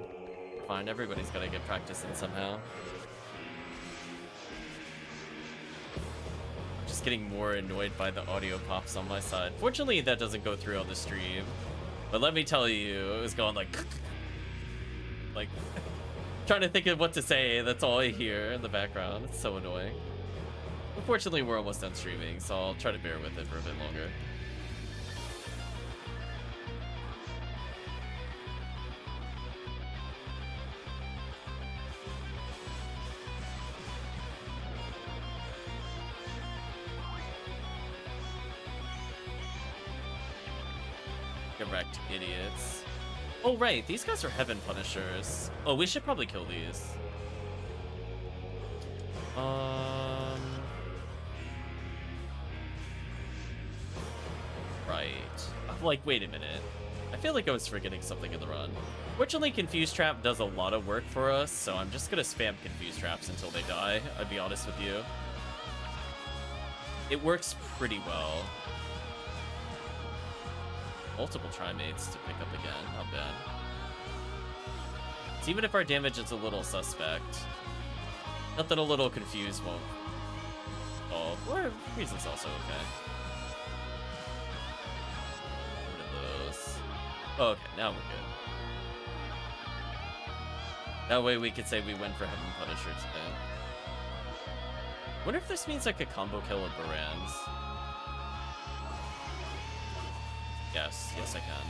Fine, everybody's gotta get practice in somehow. Just getting more annoyed by the audio pops on my side. Fortunately, that doesn't go through on the stream. But let me tell you, it was going like... like... trying to think of what to say, that's all I hear in the background. It's so annoying. Unfortunately, we're almost done streaming, so I'll try to bear with it for a bit longer. Correct, idiots. Oh, right, these guys are Heaven Punishers. Oh, we should probably kill these. Right. I'm like, wait a minute. I feel like I was forgetting something in the run. Fortunately, Confuse Trap does a lot of work for us, so I'm just gonna spam Confuse Traps until they die, I'd be honest with you. It works pretty well. Multiple Trimates to pick up again, not bad. So even if our damage is a little suspect, nothing a little confused won't solve. For reasons also okay. Rid of those. Oh, okay, now we're good. That way we could say we went for Heaven Punisher today. Wonder if this means I could combo kill a Baran's. Yes, yes I can.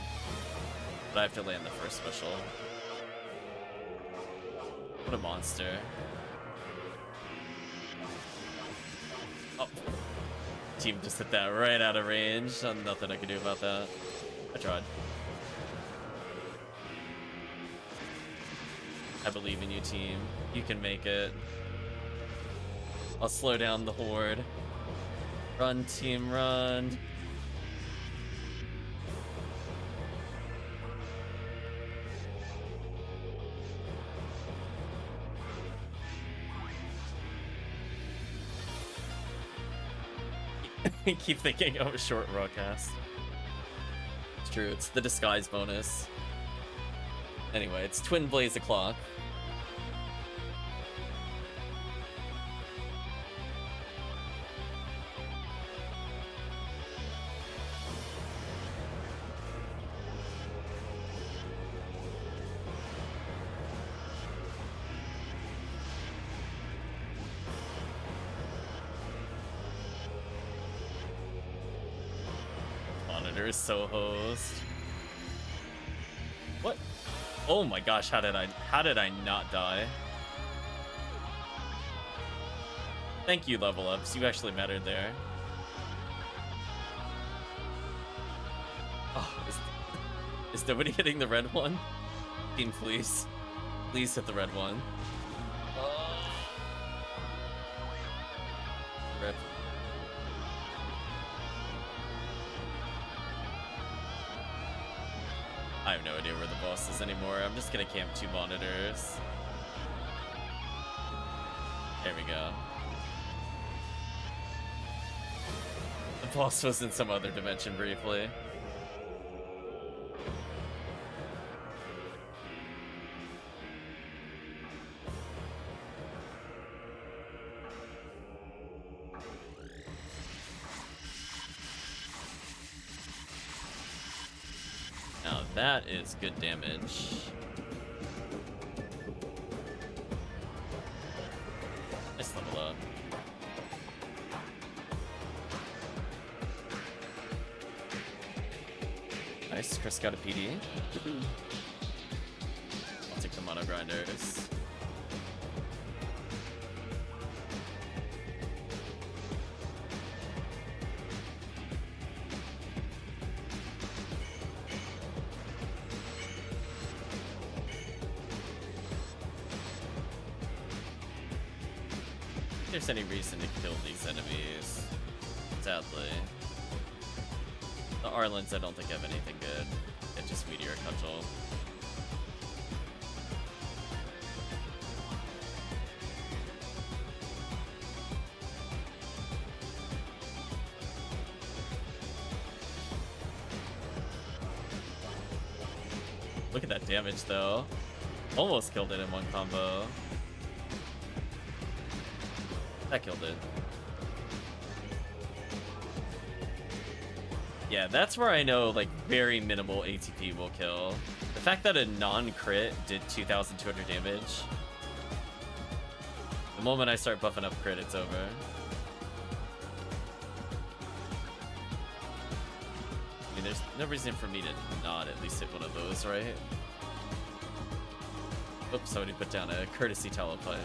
But I have to land the first special. What a monster. Oh. Team just hit that right out of range. Nothing I can do about that. I tried. I believe in you, team. You can make it. I'll slow down the horde. Run, team, run. Keep thinking, oh, short raw cast. It's true, it's the disguise bonus. Anyway, it's Twin Blaze o'clock. Monitor is so hosed. What? Oh my gosh, how did I not die? Thank you, level ups. You actually mattered there. Oh, is nobody hitting the red one? Team, please. Please hit the red one. Rip. I have no idea where the boss is anymore. I'm just gonna camp 2 monitors. There we go. The boss was in some other dimension briefly. Now that is good damage. Nice level up. Nice, Chris got a PD. I'll take the mono grinders. If there's any reason to kill these enemies, sadly. The Arlens I don't think have anything good. It's just Meteor Cudgel. Look at that damage though. Almost killed it in one combo. That killed it. Yeah, that's where I know, like, very minimal ATP will kill. The fact that a non-crit did 2,200 damage. The moment I start buffing up crit, it's over. I mean, there's no reason for me to not at least hit one of those, right? Oops, somebody put down a courtesy telepipe.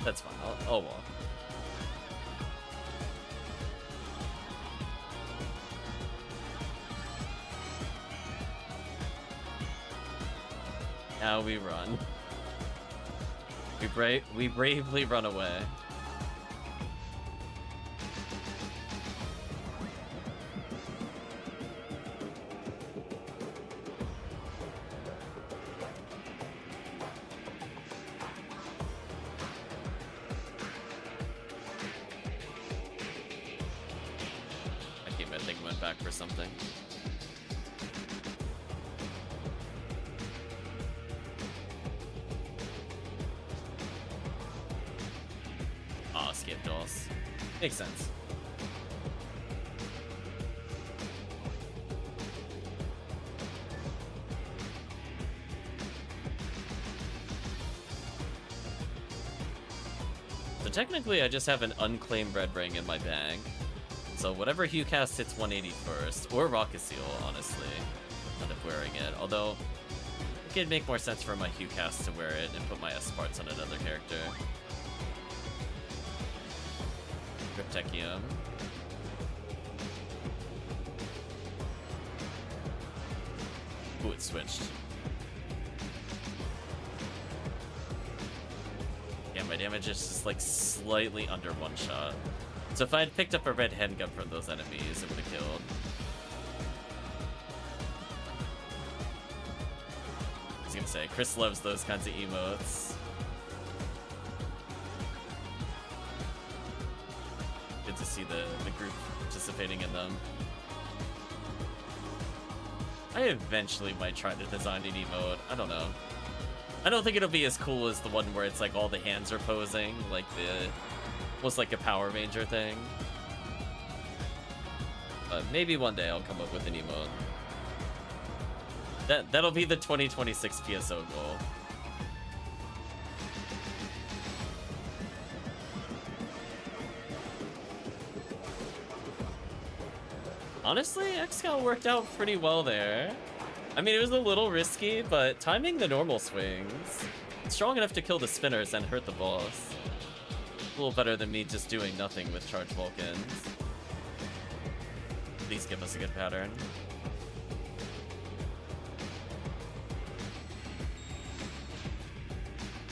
That's fine, I'll walk. Now we run. We bravely run away. I think went back for something. Skip dolls. Makes sense. So technically I just have an unclaimed red ring in my bag. So whatever Hue cast hits 180 first, or Rocket Seal, honestly, end up wearing it. Although it could make more sense for my Hue cast to wear it and put my S parts on another character. Tekkium. Ooh, it switched. Yeah, my damage is just like slightly under one shot. So if I had picked up a red handgun from those enemies, it would have killed. I was gonna say, Chris loves those kinds of emotes. To see the group participating in them. I eventually might try to design an emote. I don't know. I don't think it'll be as cool as the one where it's like all the hands are posing, like the almost like a Power Ranger thing. But maybe one day I'll come up with an emote. That'll be the 2026 PSO goal. Honestly, XCal worked out pretty well there. I mean, it was a little risky, but timing the normal swings, strong enough to kill the spinners and hurt the boss. A little better than me just doing nothing with Charged Vulcans. Please give us a good pattern.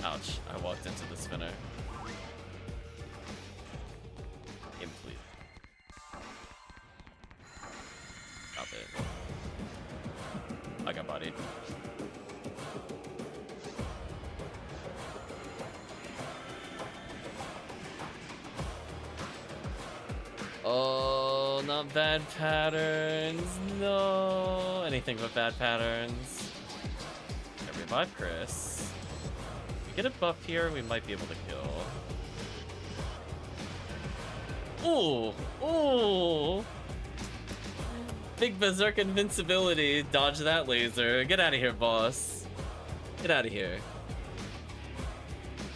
Ouch, I walked into the spinner. Complete. Stop it. I got bodied. Oh, not bad patterns. No. Anything but bad patterns. Okay, revive Chris. If we get a buff here, we might be able to kill. Ooh. Ooh. Big Berserk invincibility. Dodge that laser. Get out of here, boss. Get out of here.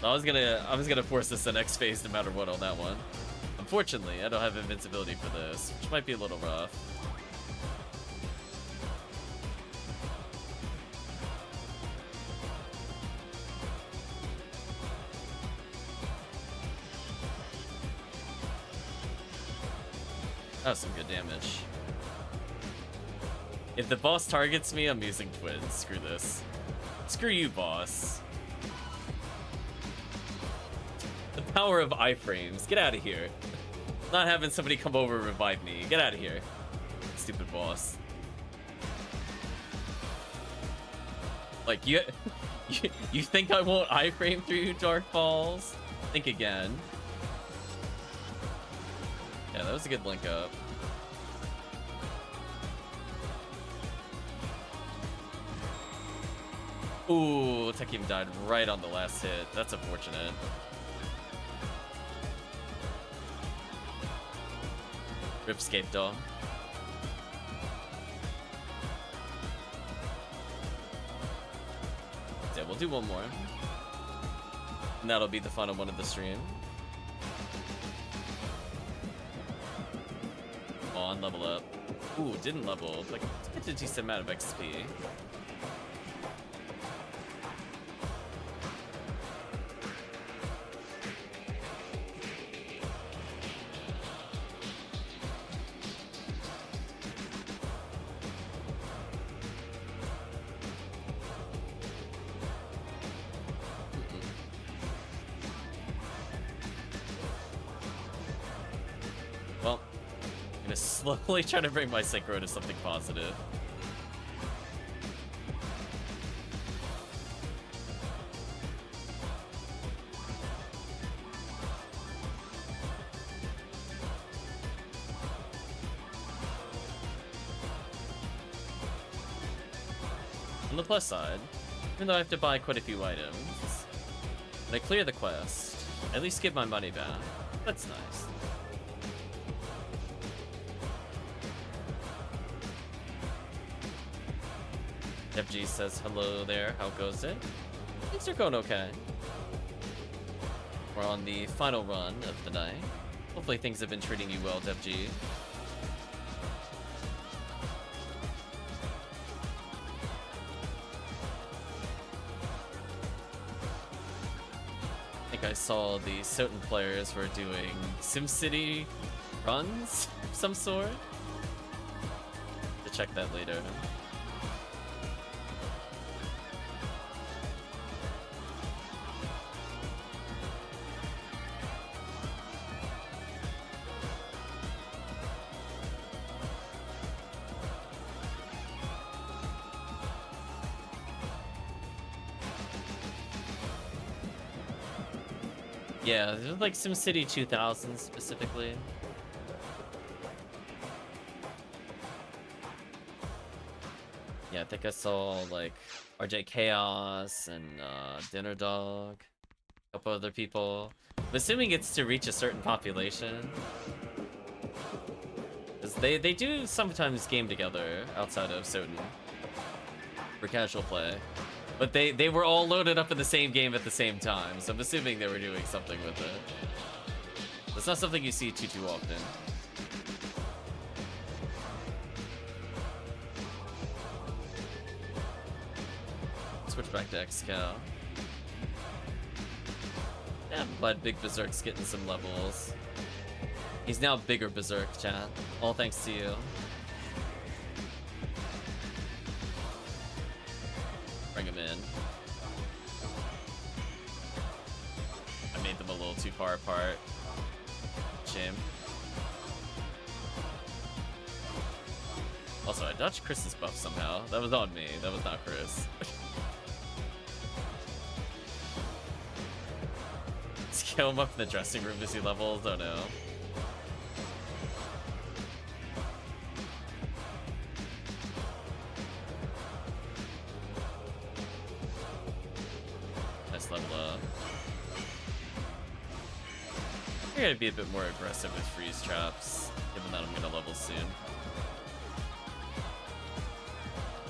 I was gonna force this the next phase no matter what on that one. Unfortunately, I don't have invincibility for this, which might be a little rough. That was some good damage. If the boss targets me, I'm using twins. Screw this. Screw you, boss. The power of iframes. Get out of here. Not having somebody come over and revive me. Get out of here. Stupid boss. Like, you think I won't iframe through you, Dark Falls? Think again. Yeah, that was a good link up. Ooh, Tekkium died right on the last hit. That's unfortunate. Ripscape though. Yeah, we'll do one more. And that'll be the final one of the stream. On level up. Ooh, didn't level. Like, it's a decent amount of XP. Slowly trying to bring my synchro to something positive. On the plus side, even though I have to buy quite a few items, when I clear the quest, I at least get my money back. That's nice. FG says hello there, how goes it? Things are going okay. We're on the final run of the night. Hopefully things have been treating you well, FG. I think I saw the certain players were doing SimCity runs of some sort. To check that later. Yeah, like SimCity 2000 specifically. think I saw like RJ Chaos and Dinner Dog, a couple other people. I'm assuming it's to reach a certain population. Because they do sometimes game together outside of Soden for casual play. But they were all loaded up in the same game at the same time, so I'm assuming they were doing something with it. That's not something you see too often. Switch back to XCal. Yeah, I'm glad Big Berserk's getting some levels. He's now bigger Berserk, chat. All thanks to you. Bring him in. I made them a little too far apart. Shame. Also, I dodged Chris's buff somehow. That was on me. That was not Chris. Scale him up in the dressing room to see levels? Oh no. Nice level up. I gotta be a bit more aggressive with freeze traps, given that I'm gonna level soon.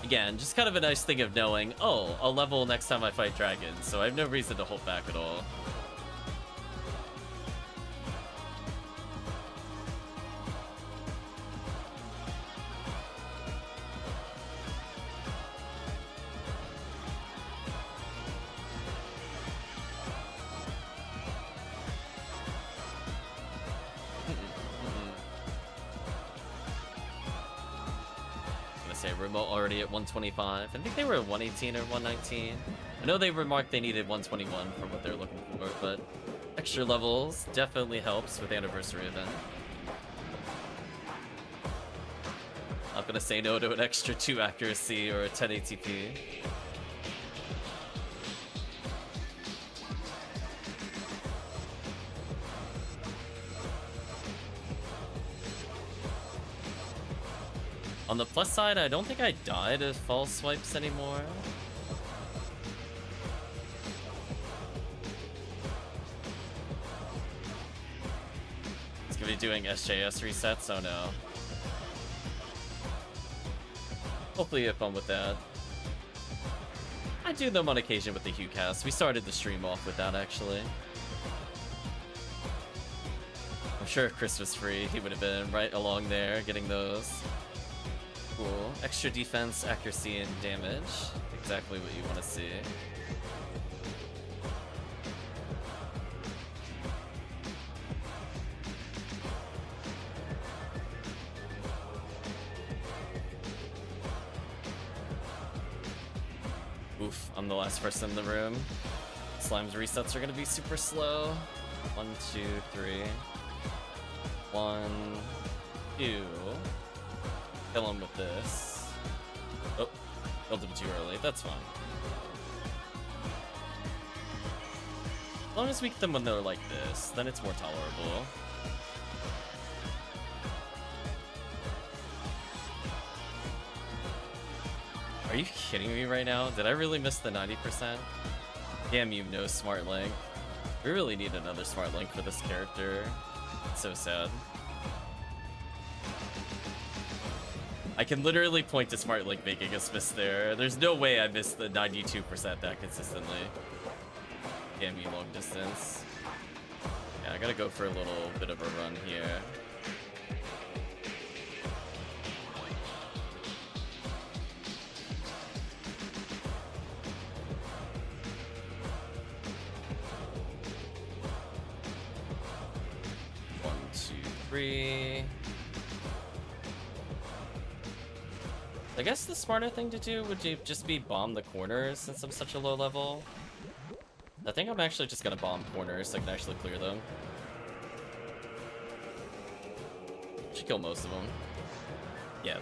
Again, just kind of a nice thing of knowing, oh, I'll level next time I fight dragons, so I have no reason to hold back at all. Remote already at 125. I think they were at 118 or 119. I know they remarked they needed 121 for what they're looking for, but extra levels definitely helps with anniversary event. Not gonna say no to an extra 2 accuracy or a 10 ATP. On the plus side, I don't think I die to false swipes anymore. It's gonna be doing SJS resets, oh no. Hopefully you have fun with that. I do them on occasion with the HuCast. We started the stream off with that, actually. I'm sure if Chris was free, he would have been right along there getting those. Cool. Extra defense, accuracy, and damage. Exactly what you want to see. Oof, I'm the last person in the room. Slime's resets are gonna be super slow. 1, 2, 3. 1, 2. Kill him with this. Oh, killed him too early. That's fine. As long as we get them when they're like this, then it's more tolerable. Are you kidding me right now? Did I really miss the 90%? Damn you, no smart link. We really need another smart link for this character. It's so sad. I can literally point to Smart Link making us miss there. There's no way I missed the 92% that consistently. Damn you, long distance. Yeah, I gotta go for a little bit of a run here. One, two, three. I guess the smarter thing to do would just be bomb the corners since I'm such a low level. I think I'm actually just gonna bomb corners so I can actually clear them. Should kill most of them. Yeah,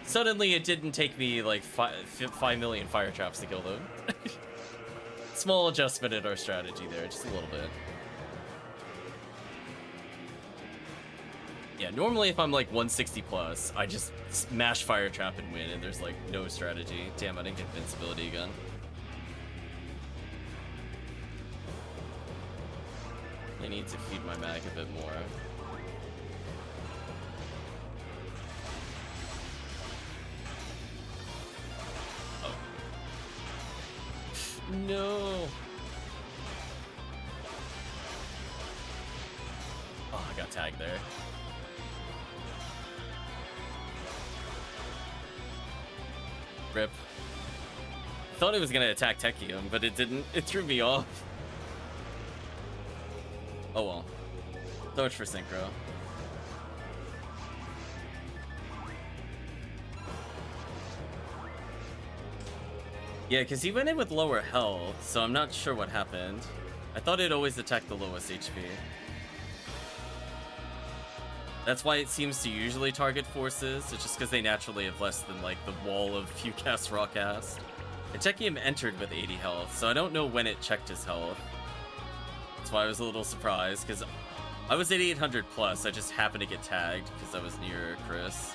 suddenly it didn't take me like 5 million fire traps to kill them. Small adjustment in our strategy there, just a little bit. Yeah, normally if I'm like 160 plus, I just smash Fire Trap and win, and there's like no strategy. Damn, I didn't get invincibility again. I need to feed my mag a bit more. Oh. No. Oh, I got tagged there. Rip. I thought it was gonna attack Tekkium, but it didn't. It threw me off. Oh well. So much for synchro. Yeah, because he went in with lower health, so I'm not sure what happened. I thought it always attacked the lowest HP. That's why it seems to usually target forces. It's just because they naturally have less than, like, the wall of few cast, raw cast. And Tekkium entered with 80 health, so I don't know when it checked his health. That's why I was a little surprised, because I was at 800 plus. I just happened to get tagged because I was near Chris.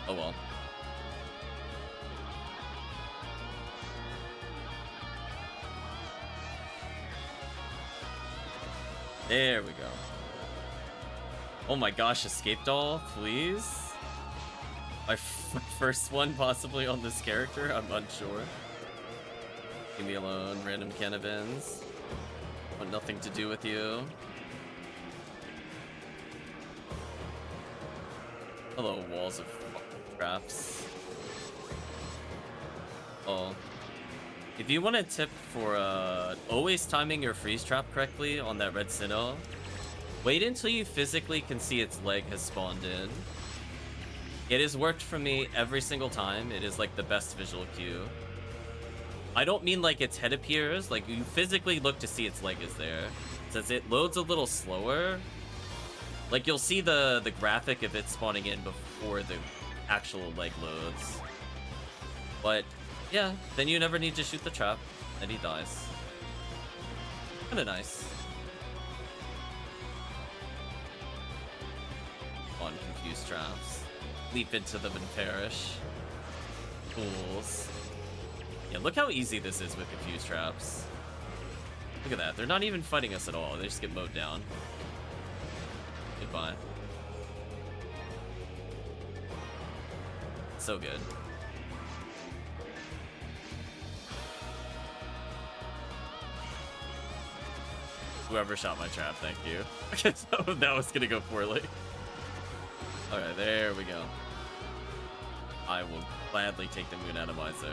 Oh well. There we go. Oh my gosh, escape doll, please? My first one possibly on this character, I'm unsure. Leave me alone, random cannabins. Want nothing to do with you. Hello, walls of traps. Oh. If you want a tip for always timing your freeze trap correctly on that red Sinnoh, wait until you physically can see its leg has spawned in. It has worked for me every single time. It is like the best visual cue. I don't mean like its head appears, like you physically look to see its leg is there. Since it loads a little slower, like you'll see the graphic of it spawning in before the actual leg loads. But yeah, then you never need to shoot the trap, and he dies. Kinda nice. On confused traps. Leap into them and perish. Fools. Yeah, look how easy this is with confused traps. Look at that, they're not even fighting us at all, they just get mowed down. Goodbye. So good. Whoever shot my trap, thank you. I guess that was gonna go poorly. Alright, there we go. I will gladly take the Moon Atomizer.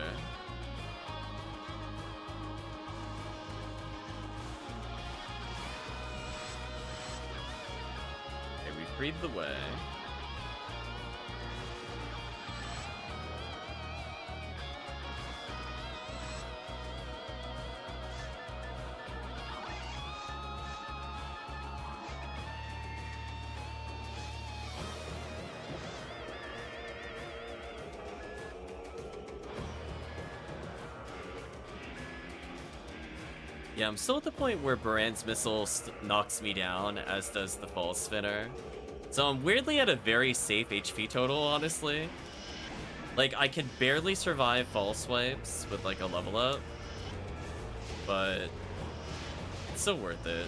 Okay, we freed the way. Yeah, I'm still at the point where Baran's missile knocks me down, as does the Fall Spinner. So I'm weirdly at a very safe HP total, honestly. Like, I can barely survive Fall Swipes with, like, a level up. But it's still worth it.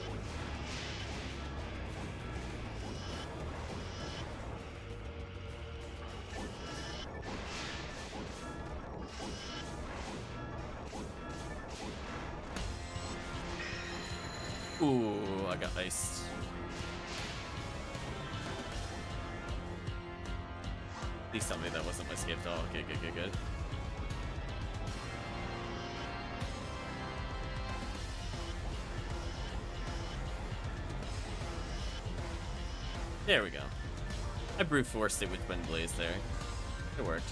Ooh, I got iced. Please tell me that wasn't my escape doll. Okay, good. There we go. I brute forced it with Wind Blaze there. It worked.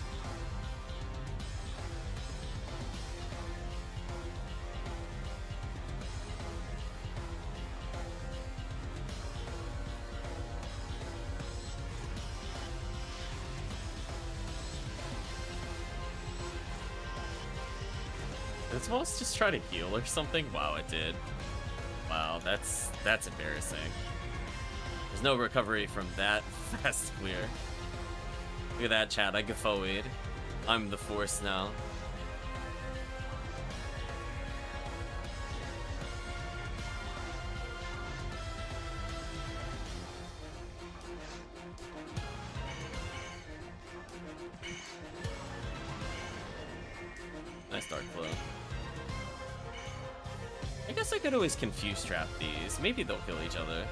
Did this boss just try to heal or something? Wow, it did. Wow, that's embarrassing. There's There's no recovery from that fast clear. Look at that, chat. I guffawied. I'm the force now. Nice dark flow. I guess I could always confuse trap these. Maybe they'll kill each other.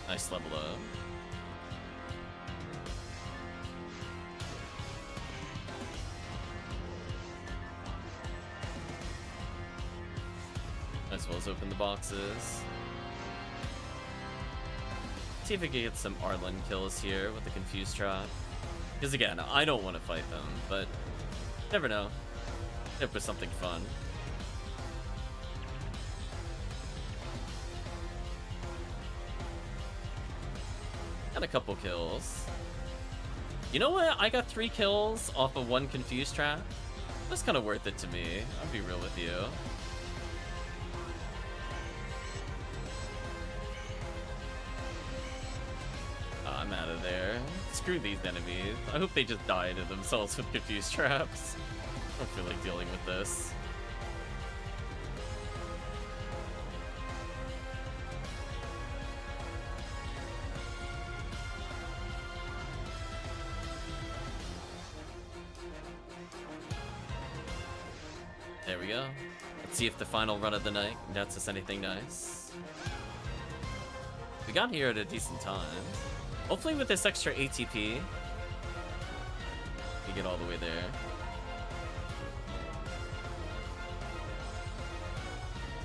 Nice level up. Might as well as open the boxes. See if we can get some Arlen kills here with the confused trap. Because again, I don't want to fight them, but never know. If there's something fun. Got a couple kills. You know what? I got 3 kills off of 1 confused trap. That's kind of worth it to me. I'll be real with you. I'm out of there. Screw these enemies. I hope they just die to themselves with confused traps. I don't feel like dealing with this. There we go. Let's see if the final run of the night nets us anything nice. We got here at a decent time. Hopefully with this extra ATP, we get all the way there.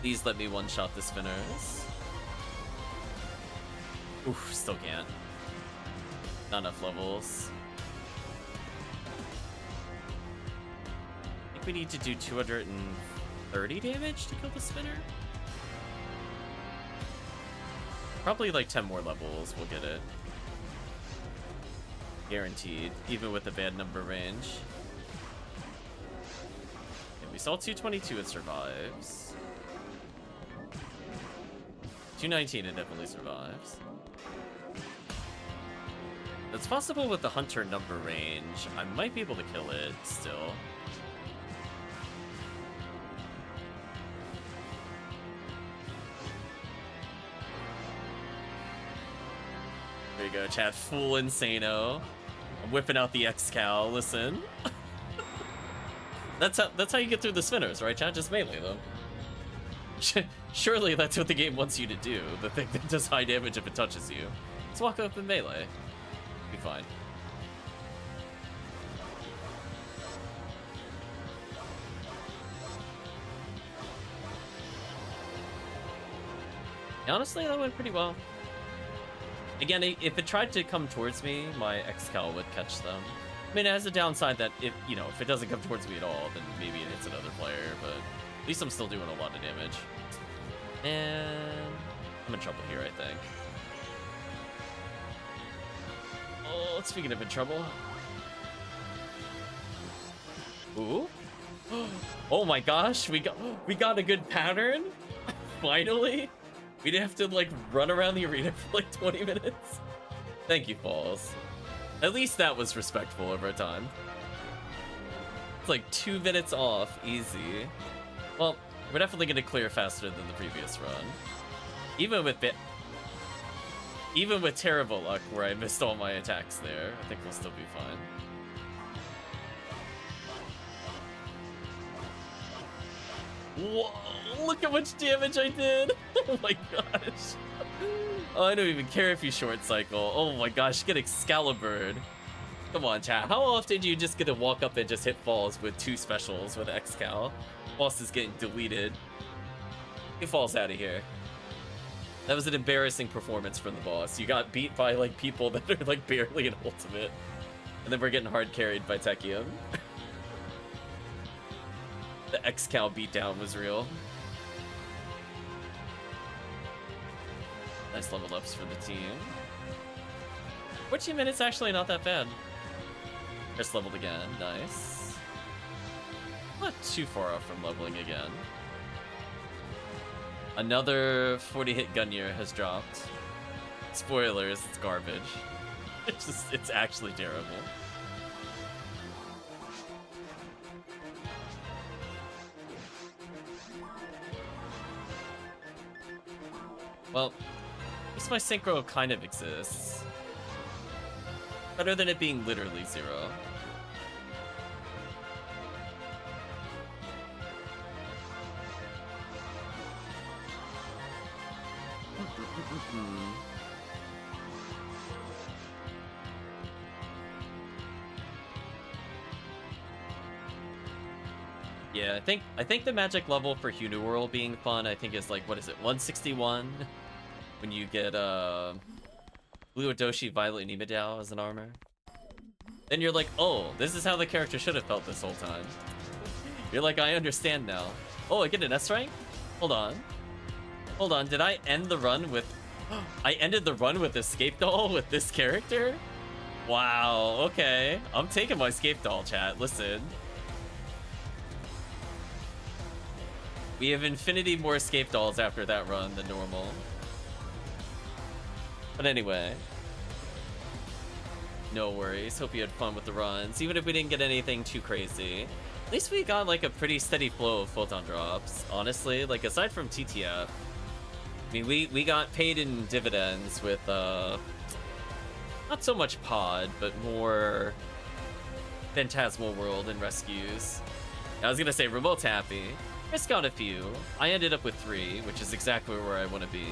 Please let me one-shot the spinners. Oof, still can't. Not enough levels. I think we need to do 230 damage to kill the spinner. Probably like 10 more levels, we'll get it. Guaranteed, even with the bad number range. And we saw 222, it survives. 219, it definitely survives. It's possible with the hunter number range, I might be able to kill it still. There you go, chat. Full Insano. I'm whipping out the X-Cal. Listen. That's how you get through the spinners, right, chat? Just melee them. Surely that's what the game wants you to do. The thing that does high damage if it touches you. Let's walk up in melee. Be fine. Honestly, that went pretty well. Again, if it tried to come towards me, my X-Cal would catch them. I mean, it has a downside that if it doesn't come towards me at all, then maybe it hits another player, but at least I'm still doing a lot of damage. And I'm in trouble here, I think. Oh, speaking of in trouble. Ooh. Oh my gosh, we got a good pattern. Finally. We didn't have to like run around the arena for like 20 minutes. Thank you, Falls. At least that was respectful over time. It's like 2 minutes off, easy. Well, we're definitely gonna clear faster than the previous run. Even with terrible luck where I missed all my attacks there, I think we'll still be fine. Whoa, look how much damage I did! Oh my gosh. Oh, I don't even care if you short cycle. Oh my gosh, get Excalibur'd. Come on, chat. How often do you just get to walk up and just hit Falls with 2 specials with X-Cal? Boss is getting deleted. Get Falls out of here. That was an embarrassing performance from the boss. You got beat by like people that are like barely an ultimate. And then we're getting hard carried by Tekkium. The X-Cal beatdown was real. Nice level ups for the team. 14 minutes actually not that bad. Chris leveled again, nice. Not too far off from leveling again. Another 40-hit Gunyear has dropped. Spoilers, it's garbage. It's actually terrible. Well, at least my synchro kind of exists. Better than it being literally 0. Yeah, I think the magic level for Uniworld being fun, I think is like, what is it, 161? When you get Blue Odoshi, Violet, and Imidao as an armor. Then you're like, oh, this is how the character should have felt this whole time. You're like, I understand now. Oh, I get an S rank? Hold on. Hold on, did I end the run with... I ended the run with Escape Doll with this character? Wow, okay. I'm taking my Escape Doll, chat. Listen. We have infinity more Escape Dolls after that run than normal. But anyway. No worries. Hope you had fun with the runs. Even if we didn't get anything too crazy. At least we got like a pretty steady flow of photon drops. Honestly, like aside from TTF. I mean, we got paid in dividends with, not so much pod, but more Phantasmal World and rescues. I was gonna say Remote's happy. Chris got a few. I ended up with 3, which is exactly where I want to be.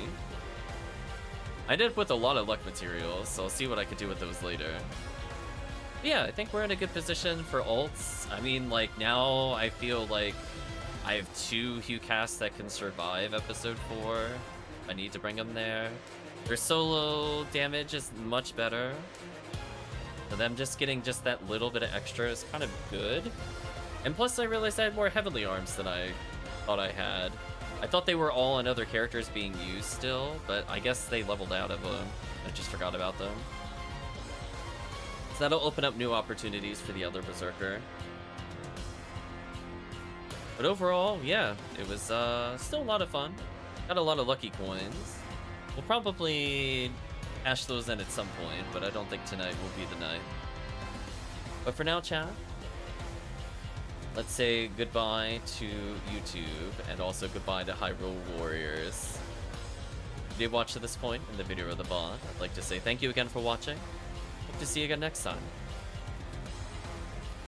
I ended up with a lot of luck materials, so I'll see what I could do with those later. But yeah, I think we're in a good position for ults. I mean, like, now I feel like I have 2 Hugh casts that can survive episode 4. I need to bring them there. Their solo damage is much better. So them just getting just that little bit of extra is kind of good. And plus I realized I had more heavenly arms than I thought I had. I thought they were all on other characters being used still, but I guess they leveled out of them. I just forgot about them. So that'll open up new opportunities for the other Berserker. But overall, yeah, it was still a lot of fun. Got a lot of lucky coins. We'll probably cash those in at some point, but I don't think tonight will be the night. But for now, chat, let's say goodbye to YouTube and also goodbye to Hyrule Warriors. If you did watch to this point in the video or the VOD, I'd like to say thank you again for watching. Hope to see you again next time.